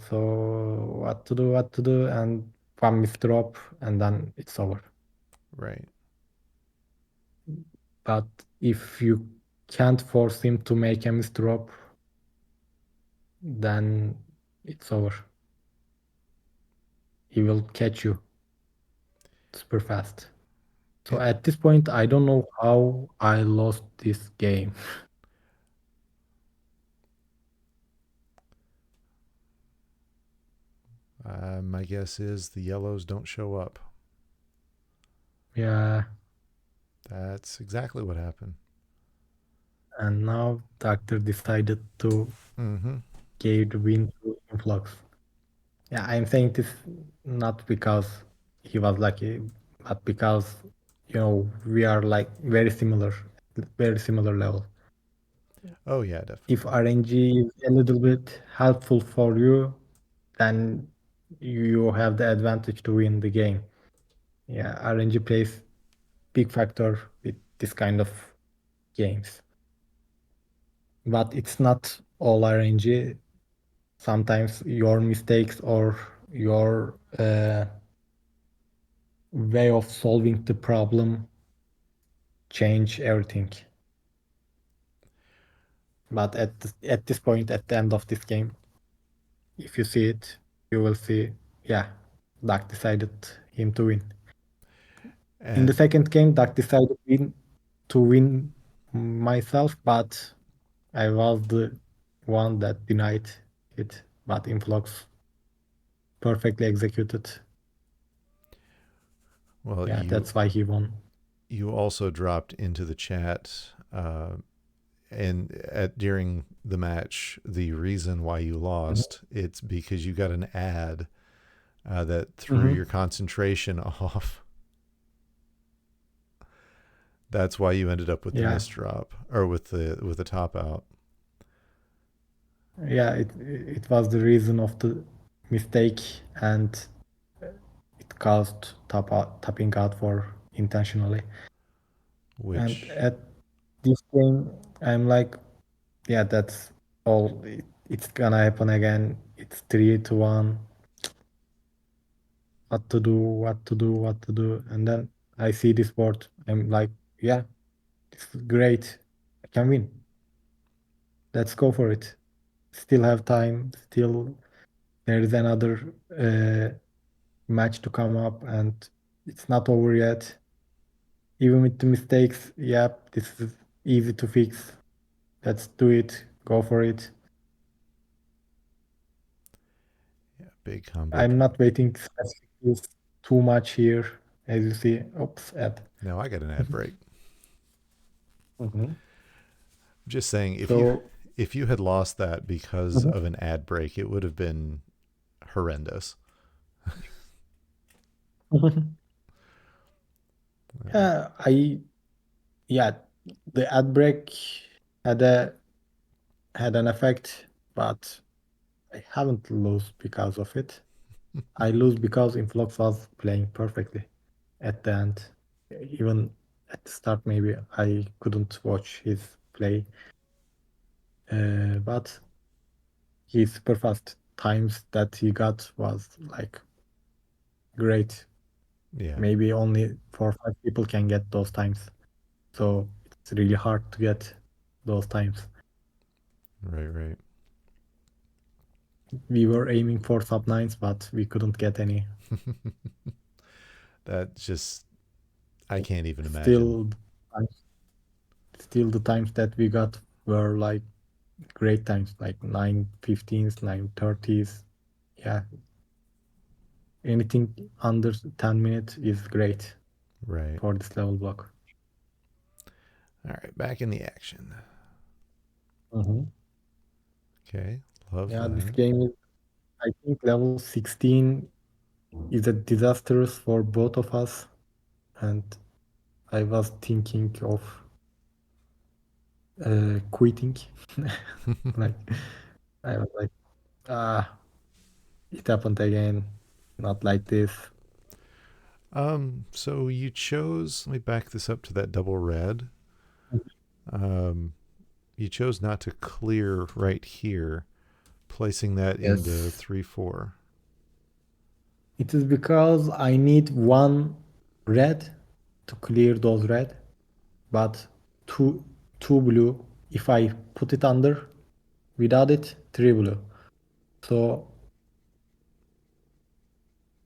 So what to do, and one miss drop, and then it's over. Right. But if you can't force him to make a miss drop, then it's over. He will catch you super fast. So It. at this point, I don't know how I lost this game. My guess is the yellows don't show up. Yeah, That's exactly what happened. and now Doctor decided to Mm-hmm. give the win to Influx. Yeah, I'm saying this not because he was lucky, but because we are like very similar level. Oh yeah, If definitely. RNG is a little bit helpful for you, then you have the advantage to win the game. Yeah, RNG plays big factor with this kind of games. But it's not all RNG. Sometimes your mistakes or your way of solving the problem change everything. But at this point, at the end of this game, if you see it, you will see, yeah, Duck decided him to win. In the And second game, Duck decided to win myself, but I was the one that denied it. But Influx perfectly executed. well, Yeah, you that's why he won. you also dropped into the chat and at during the match the reason why you lost it's because you got an ad that threw Mm-hmm. your concentration off. That's why you ended up with the Yeah, miss drop or with the top out. yeah, it was the reason of the mistake, and it caused tapping out for intentionally. And Which at this game, I'm like, yeah, that's all. It's gonna happen again. It's 3-1. What to do? What to do? What to do? And then I see this board. I'm like, yeah, this is great. I can win. Let's go for it. still have time. Still, there is another match to come up, and it's not over yet. Even with the mistakes, yep, this is easy to fix. Let's do it. Go for it. Yeah, big combo I'm drop. not waiting specifically too much here, as you see. Oops, ad. Now I got an ad break. Mhm. I'm just saying, So, if you had lost that because mhm. of an ad break, it would have been horrendous. Uh, Yeah, yeah, the ad break had a had an effect, but I haven't lost because of it. I lose because Influx was playing perfectly at the end. Even at the start, maybe I couldn't watch his play, but his super fast times that he got was like great. yeah, Maybe only 4 or 5 people can get those times. So it's really hard to get those times. right, right. We were aiming for sub nines, but we couldn't get any. That just, I can't even imagine. Still, still the times that we got were like great times, like 9:15s, 9:30s. Yeah, anything under 10 minutes is great Right. for this level block. All right, back in the action. Mhm. Okay, love Yeah, this that. game is, I think level 16 is a disastrous for both of us. And I was thinking of quitting. Like, I was like, ah, it happened again. Not like this. So you chose, let me back this up to that double red. Um, you chose not to clear right here, placing that into Yes. 3-4. It is because I need one red to clear those red, but two two blue. If I put it under, without it, three blue. So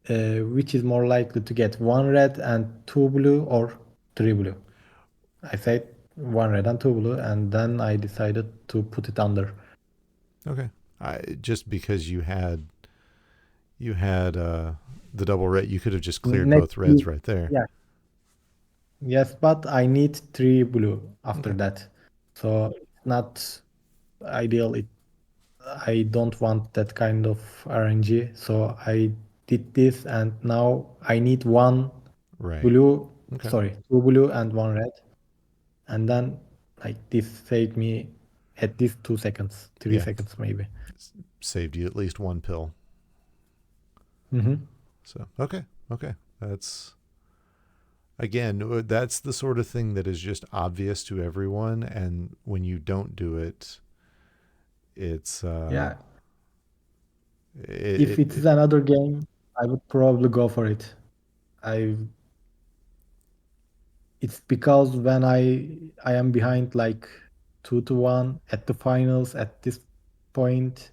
which is more likely to get one red and two blue or three blue? I said one red and two blue, and then I decided to put it under. Okay. Just because you had the double red, you could have just cleared Next, both reds right there. yeah, yes, but I need three blue after Okay. that, so it's not ideal. I don't want that kind of RNG, so I did this, and now I need one Right. blue, Okay. sorry, two blue and one red, and then like this saved me at least 2 seconds, three Yeah. seconds maybe. Saved you at least one pill. Hmm. So, okay. Okay. That's, again, that's the sort of thing that is just obvious to everyone. And when you don't do it, it's, Yeah, if it, it is another game, I would probably go for it. I It's because when I am behind like 2-1 at the finals at this point,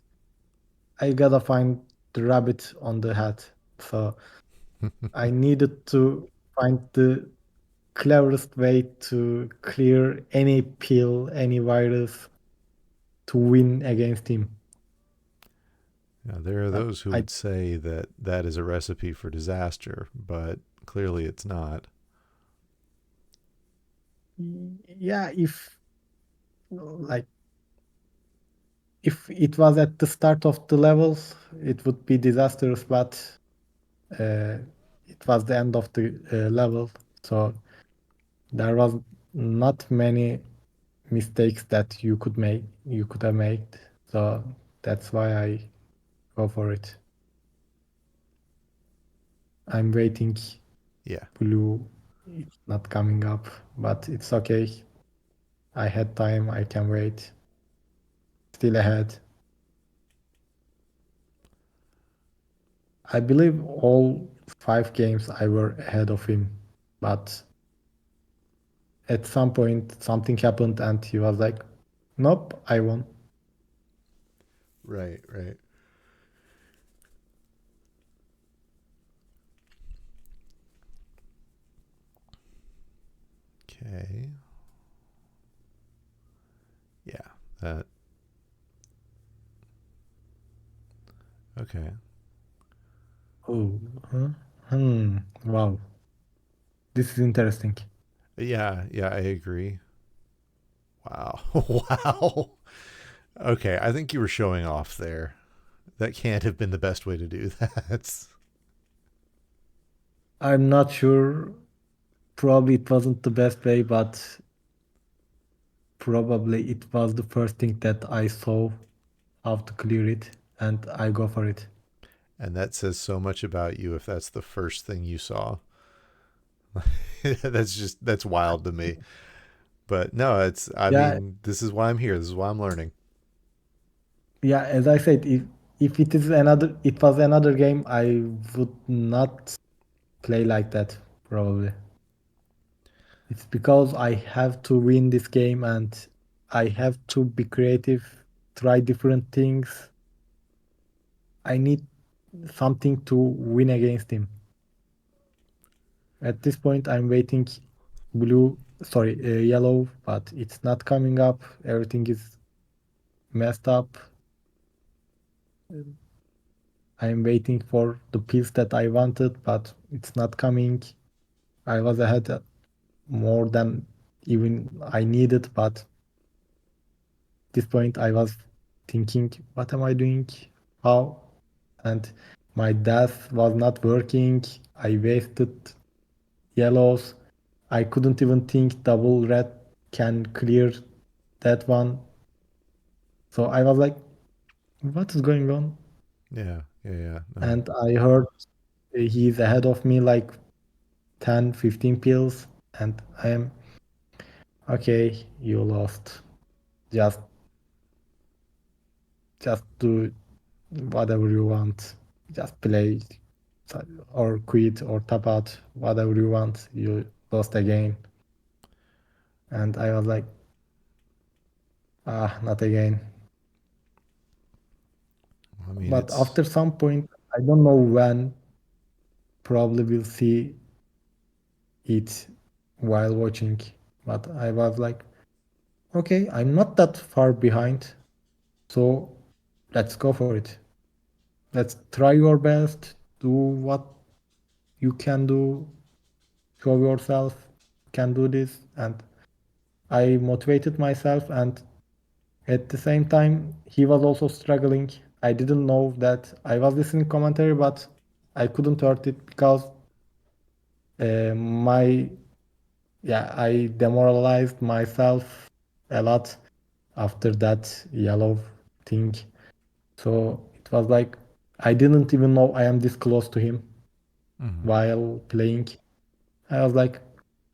I gotta find the rabbit on the hat. So I needed to find the cleverest way to clear any pill, any virus to win against him. Now, there are But those who I, would say that that is a recipe for disaster, but clearly it's not. yeah, if like if it was at the start of the levels, it would be disastrous, but uh, it was the end of the level, so there was not many mistakes that you could have made. So that's why I go for it. I'm waiting. Yeah. Blue, it's not coming up, but it's okay. I had time. I can wait. Still ahead. I believe all 5 games I were ahead of him, but at some point something happened and he was like, "Nope, I won." Right, right. Okay. Yeah. That. Okay. Oh, huh? Wow, this is interesting. Yeah, yeah, I agree. Wow. Wow. Okay, I think you were showing off there. That can't have been the best way to do that. I'm not sure. Probably it wasn't the best way, but probably it was the first thing that I saw how to clear it, and I go for it. And that says so much about you if that's the first thing you saw. That's wild to me. But no, it's I Yeah, mean, this is why I'm here. This is why I'm learning. yeah. As I said, if it is another, it was another game, I would not play like that. Probably it's because I have to win this game and I have to be creative, try different things. I need something to win against him. At this point, I'm waiting yellow, but it's not coming up. Everything is messed up. I'm waiting for the piece that I wanted, but it's not coming. I was ahead more than even I needed, but at this point I was thinking, what am I doing? How? And my dash was not working. I wasted yellows. I couldn't even think double red can clear that one. So I was like, what is going on? Yeah, yeah, yeah. No. And I heard he's ahead of me like 10, 15 pills. And I am, okay, you lost. Just, just do whatever you want. Just play or quit or tap out, whatever you want. You lost again. And I was like, not again. I mean, But it's after some point, I don't know when, probably we'll see it while watching. But I was like, okay, I'm not that far behind. So let's go for it. Let's try your best, do what you can do, show yourself, can do this. And I motivated myself, and at the same time, he was also struggling. I didn't know that I was listening commentary, but I couldn't heard it because my yeah, I demoralized myself a lot after that yellow thing. So it was like I didn't even know I am this close to him mhm. while playing. I was like,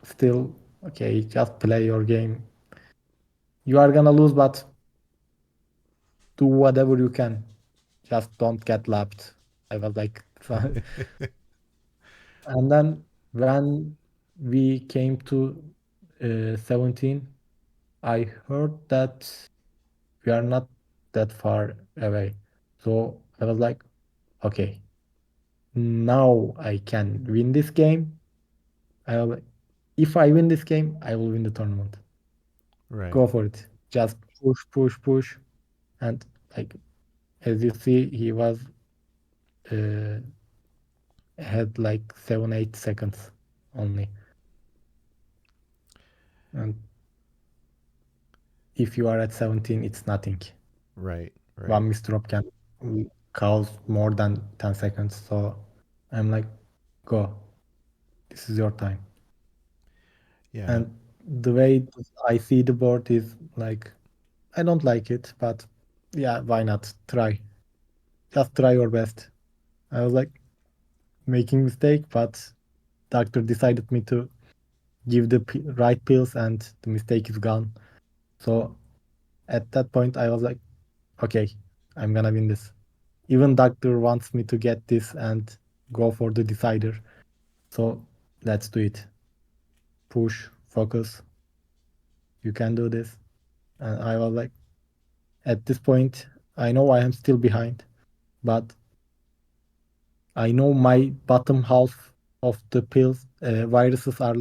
still, okay, just play your game. You are gonna lose, but do whatever you can. Just don't get lapped. I was like, and then when we came to 17, I heard that we are not that far away. So I was like, okay, now I can win this game. I will, if I win this game, I will win the tournament. Right. Go for it. Just push, push, push. And like as you see, he was uh, had like 7, 8 seconds only. And if you are at 17, it's nothing. Right. Right. One misdrop can cause more than 10 seconds. So I'm like, go. This is your time. Yeah. And the way I see the board is like, I don't like it, but yeah, why not? Try. Just try your best. I was like making mistake, but doctor decided me to give the right pills and the mistake is gone. So at that point, I was like, okay, I'm gonna win this. Even doctor wants me to get this and go for the decider. So let's do it. Push, focus. You can do this. And I was like, at this point, I know I am still behind, but I know my bottom half of the pills viruses are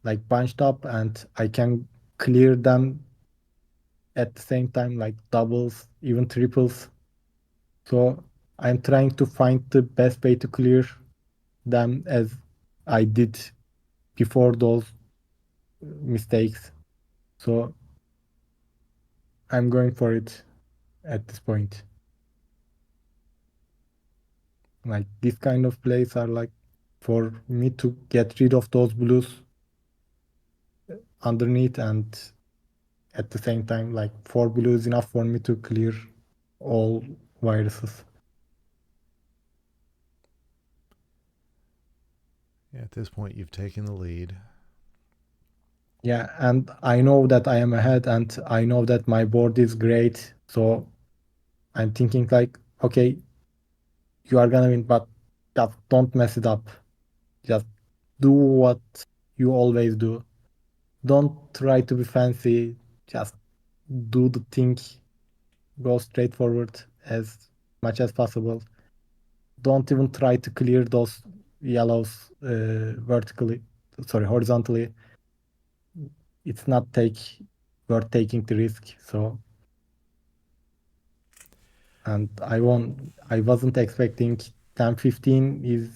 like bunched up, and I can clear them at the same time, like doubles, even triples. So I'm trying to find the best way to clear them as I did before those mistakes. So I'm going for it at this point. Like this kind of plays are like for me to get rid of those blues underneath, and at the same time like four blue is enough for me to clear all viruses. Yeah, at this point, you've taken the lead. Yeah, and I know that I am ahead, and I know that my board is great. So I'm thinking like, okay, you are gonna win, but just don't mess it up. Just do what you always do. Don't try to be fancy. Just do the thing, go straight forward as much as possible. Don't even try to clear those yellows vertically, sorry, horizontally. It's not take worth taking the risk. So, and I wasn't expecting 10-15 is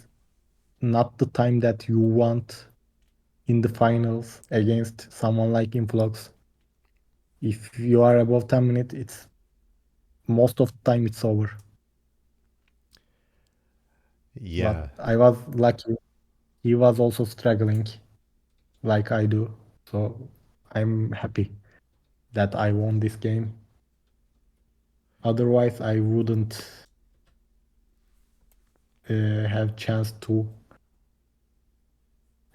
not the time that you want in the finals against someone like Influx. If you are above 10 minutes, it's most of the time it's over. But Yeah, I was lucky. He was also struggling like I do. So I'm happy that I won this game. Otherwise, I wouldn't have chance to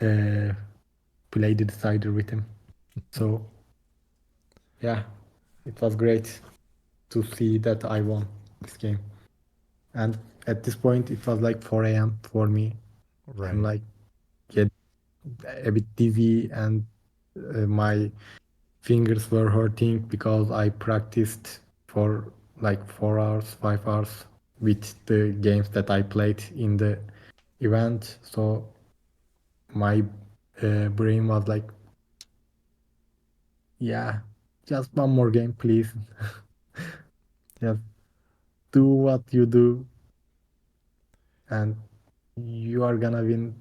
uh, play the decider with him. So yeah, it was great to see that I won this game. And at this point, it was like 4 a.m. for me. I'm right. like get a bit dizzy, and my fingers were hurting because I practiced for like 4 hours, 5 hours with the games that I played in the event. So my brain was like, yeah, just one more game, please. Just do what you do, and you are gonna win.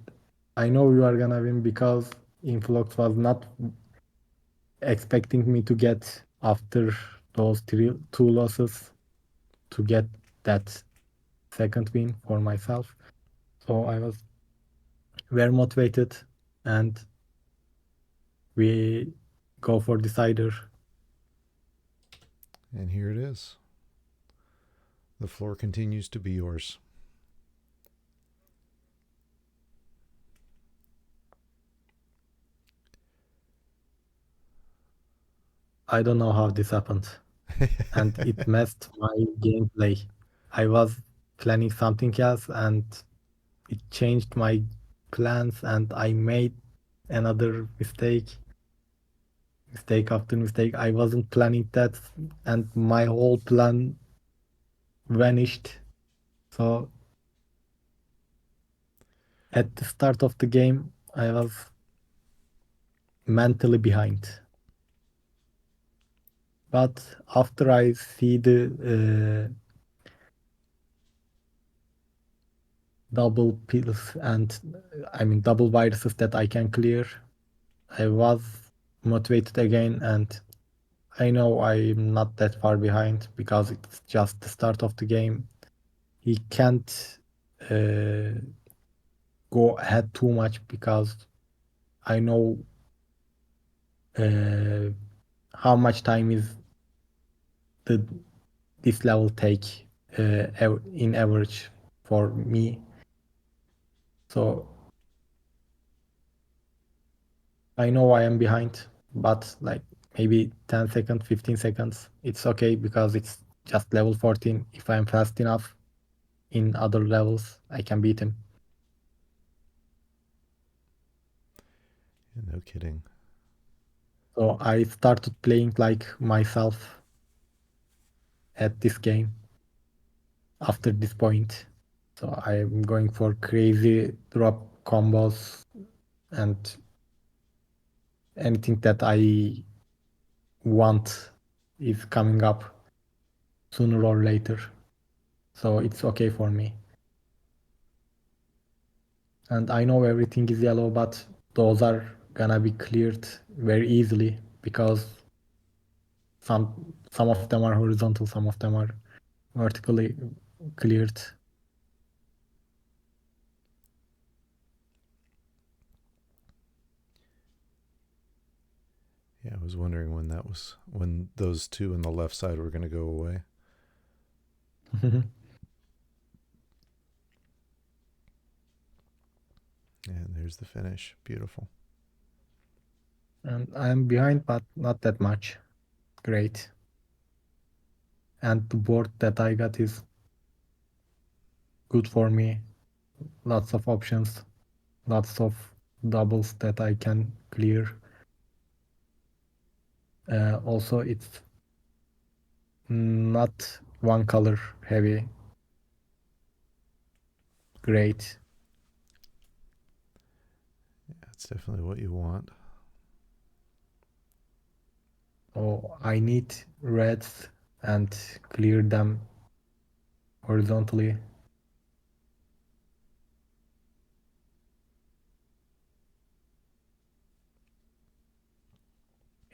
I know you are gonna win because Influx was not expecting me to get after those two losses to get that second win for myself. So I was very motivated, and we go for decider. And here it is. The floor continues to be yours. I don't know how this happened, and it messed my gameplay. I was planning something else, and it changed my plans, and I made another mistake after mistake. I wasn't planning that, and my whole plan vanished. So at the start of the game, I was mentally behind. But after I see the double pills and I mean double viruses that I can clear, I was motivated again, and I know I'm not that far behind because it's just the start of the game. He can't uh, go ahead too much because I know uh, how much time is the this level take in average for me. So I know I am behind, but like maybe 10 seconds, 15 seconds, it's okay because it's just level 14. If I'm fast enough in other levels, I can beat him. No kidding. So I started playing like myself. at this game after this point. So I'm going for crazy drop combos and anything that I want is coming up sooner or later. So it's okay for me. And I know everything is yellow, but those are gonna be cleared very easily because some of them are horizontal, some of them are vertically cleared. Yeah, I was wondering when those two on the left side were going to go away. And there's the finish. Beautiful. And I'm behind, but not that much. Great. And the board that I got is good for me. Lots of options, lots of doubles that I can clear. Also, it's not one color heavy. Great. That's definitely what you want. Oh, I need reds and clear them horizontally.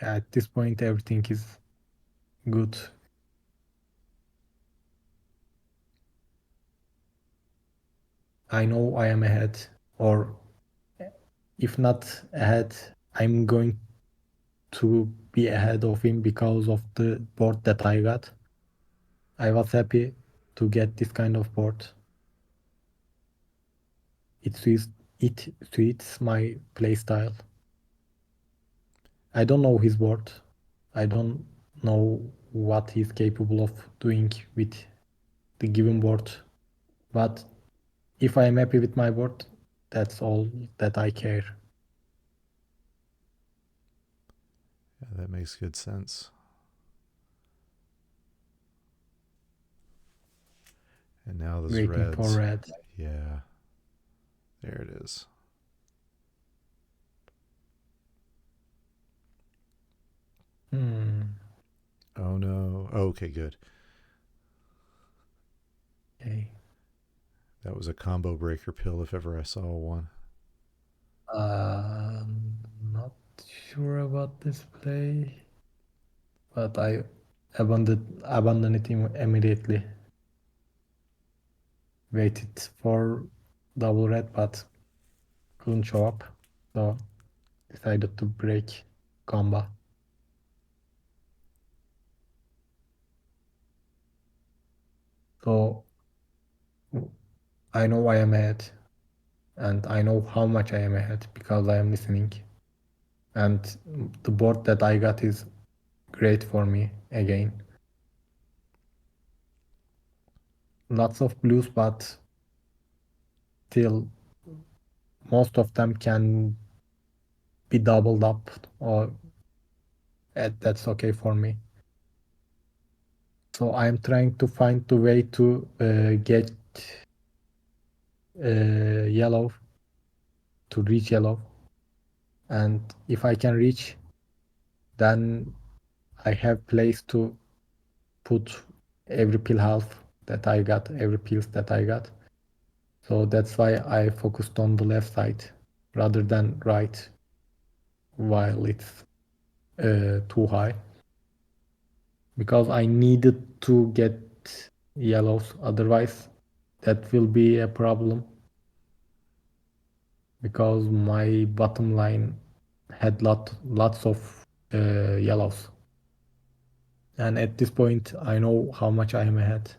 Yeah, at this point, everything is good. I know I am ahead, or if not ahead, I'm going to be ahead of him because of the board that I got. I was happy to get this kind of board. It suits my playstyle. I don't know his board. I don't know what he's capable of doing with the given board. But if I am happy with my board, that's all that I care. Yeah, that makes good sense. And now those Waiting for reds. red. Yeah, there it is. Hmm. Oh no. Okay, good. Okay. That was a combo breaker pill if ever I saw one. Not sure about this play, but I abandoned it immediately. Waited for double red, but couldn't show up, so decided to break combo. So I know I am ahead, and I know how much I am ahead because I am listening. And the board that I got is great for me again. Lots of blues, but still most of them can be doubled up, or that's okay for me. So I'm trying to find the way to get yellow, to reach yellow, and if I can reach, then I have place to put every pill half that I got, every pills that I got. So that's why I focused on the left side rather than right while it's too high, because I needed to get yellows, otherwise that will be a problem because my bottom line had lots of yellows, and at this point I know how much I am ahead,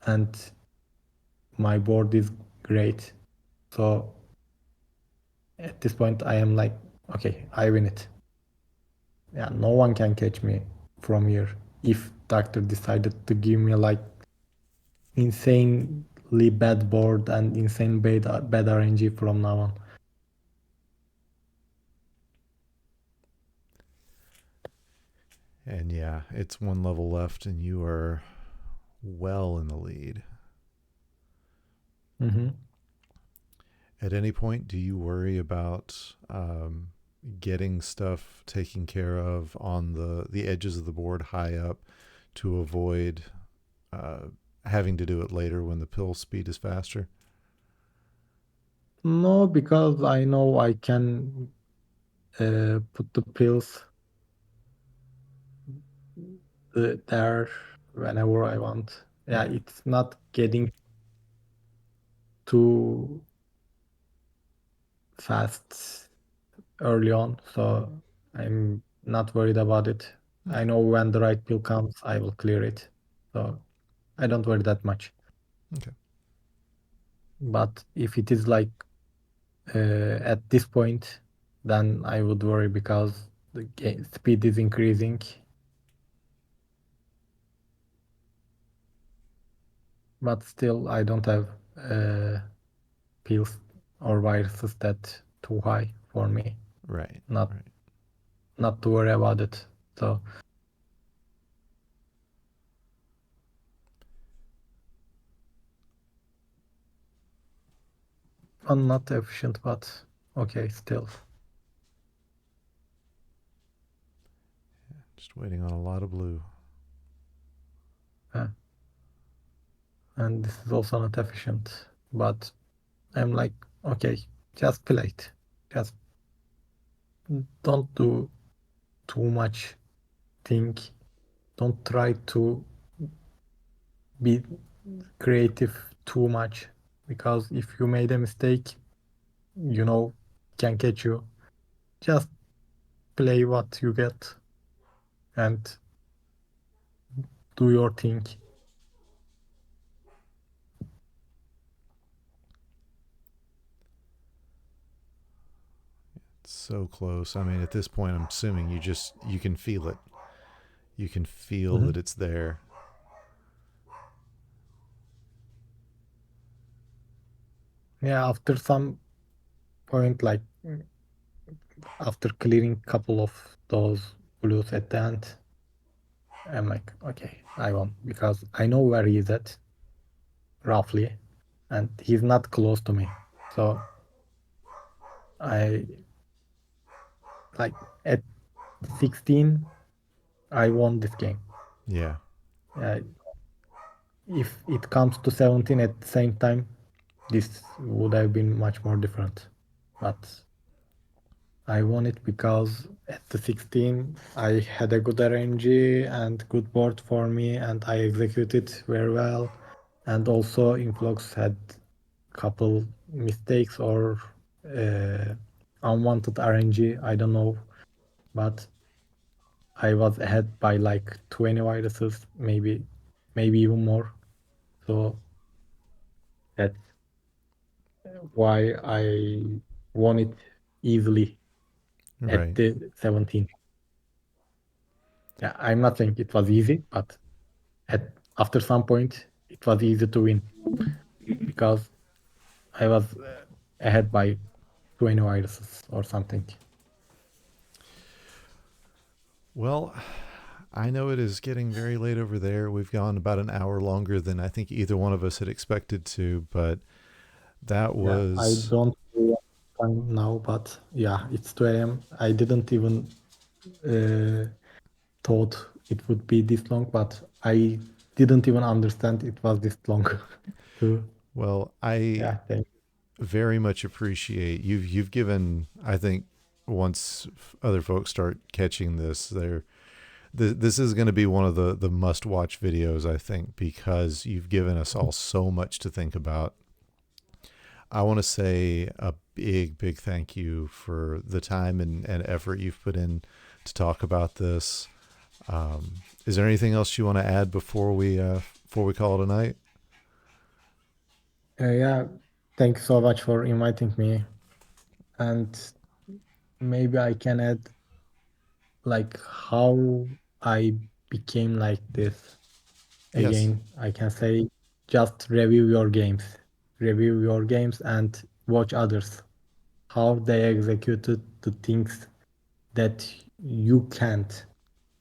and my board is great. So at this point I am like, okay, I win it. Yeah, no one can catch me from here if doctor decided to give me like insanely bad board and insane bad RNG from now on. And yeah, it's one level left, and you are well in the lead. Hmm. At any point, do you worry about getting stuff taken care of on the edges of the board high up to avoid uh, having to do it later when the pill speed is faster? No, because I know I can put the pills there whenever I want. Yeah, Yeah. it's not getting too fast early on, so I'm not worried about it. I Okay. know when the right pill comes, I will clear it. So I don't worry that much. Okay. But if it is like at this point, then I would worry because the speed is increasing. But still, I don't have uh, pills or viruses that too high for me. Right. Not Right. not to worry about it. So I'm not efficient, but okay, still. Just waiting on a lot of blue. Yeah. And this is also not efficient. But I'm like, okay, just play it. Just don't do too much think. Don't try to be creative too much because if you made a mistake, you know, can catch you. Just play what you get and do your thing. It's so close. I mean, at this point, I'm assuming you can feel it. You can feel Mhm. that it's there. Yeah, after some point, like after clearing couple of those blues at the end, I'm like, okay, I won because I know where he's at roughly, and he's not close to me. So I like at 16, I won this game. Yeah. Uh, if it comes to 17 at the same time, this would have been much more different. But I won it because at the 16 I had a good RNG and good board for me and I executed very well. And also Influx had couple mistakes or uh, unwanted RNG, I don't know, but I was ahead by like 20 viruses, maybe even more. So that's why I won it easily at Right. the 17. Yeah, I'm not saying it was easy, but after some point it was easy to win because I was ahead by 20 viruses or something. Well, I know it is getting very late over there. We've gone about an hour longer than I think either one of us had expected to, but that Yeah, I was, don't know what time now, but yeah, it's 2 a.m. I didn't even uh, thought it would be this long, but I didn't even understand it was this long too. well, I Yeah, thank very much appreciate you've given, I think, once other folks start catching this, this is going to be one of the must watch videos, I think, because you've given us all so much to think about. I want to say a big thank you for the time and effort you've put in to talk about this. Is there anything else you want to add before we call it a night? Yeah, thank you so much for inviting me. And maybe I can add like how I became like this. Yes. Again, I can say just review your games. Review your games and watch others. How they executed the things that you can't.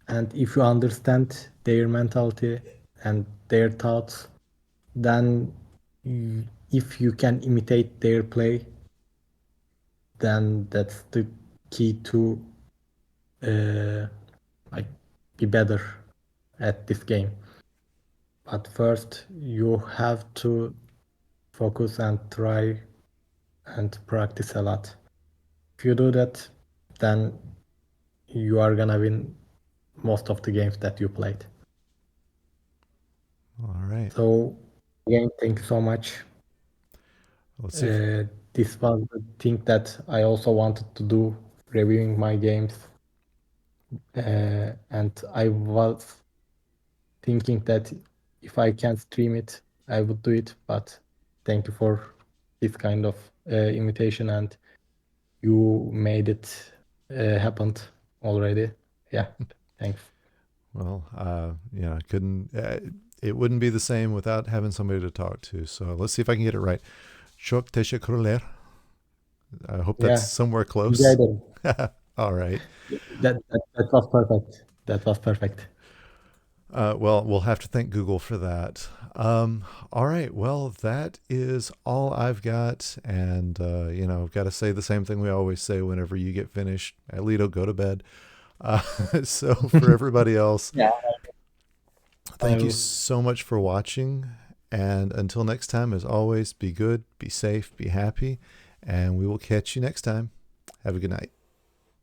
And if you understand their mentality and their thoughts, then if you can imitate their play, then that's the key to uh, like be better at this game. But first, you have to focus and try and practice a lot. If you do that, then you are gonna win most of the games that you played. All right. So again, thank you so much. Let's see if This was the thing that I also wanted to do, reviewing my games. And I was thinking that if I can stream it, I would do it. But thank you for this kind of invitation, and you made it happened already. Yeah, thanks. well, I couldn't. It wouldn't be the same without having somebody to talk to. So let's see if I can get it right. Çok teşekkürler. I hope that's Yeah, somewhere rica close. ederim. All right. That was perfect. That was perfect. Well, we'll have to thank Google for that. All right. Well, that is all I've got. And, I've got to say the same thing we always say whenever you get finished. Alito, go to bed. Uh, so, for everybody else, Yeah, I thank you will. so much for watching. And until next time, as always, be good, be safe, be happy. And we will catch you next time. Have a good night.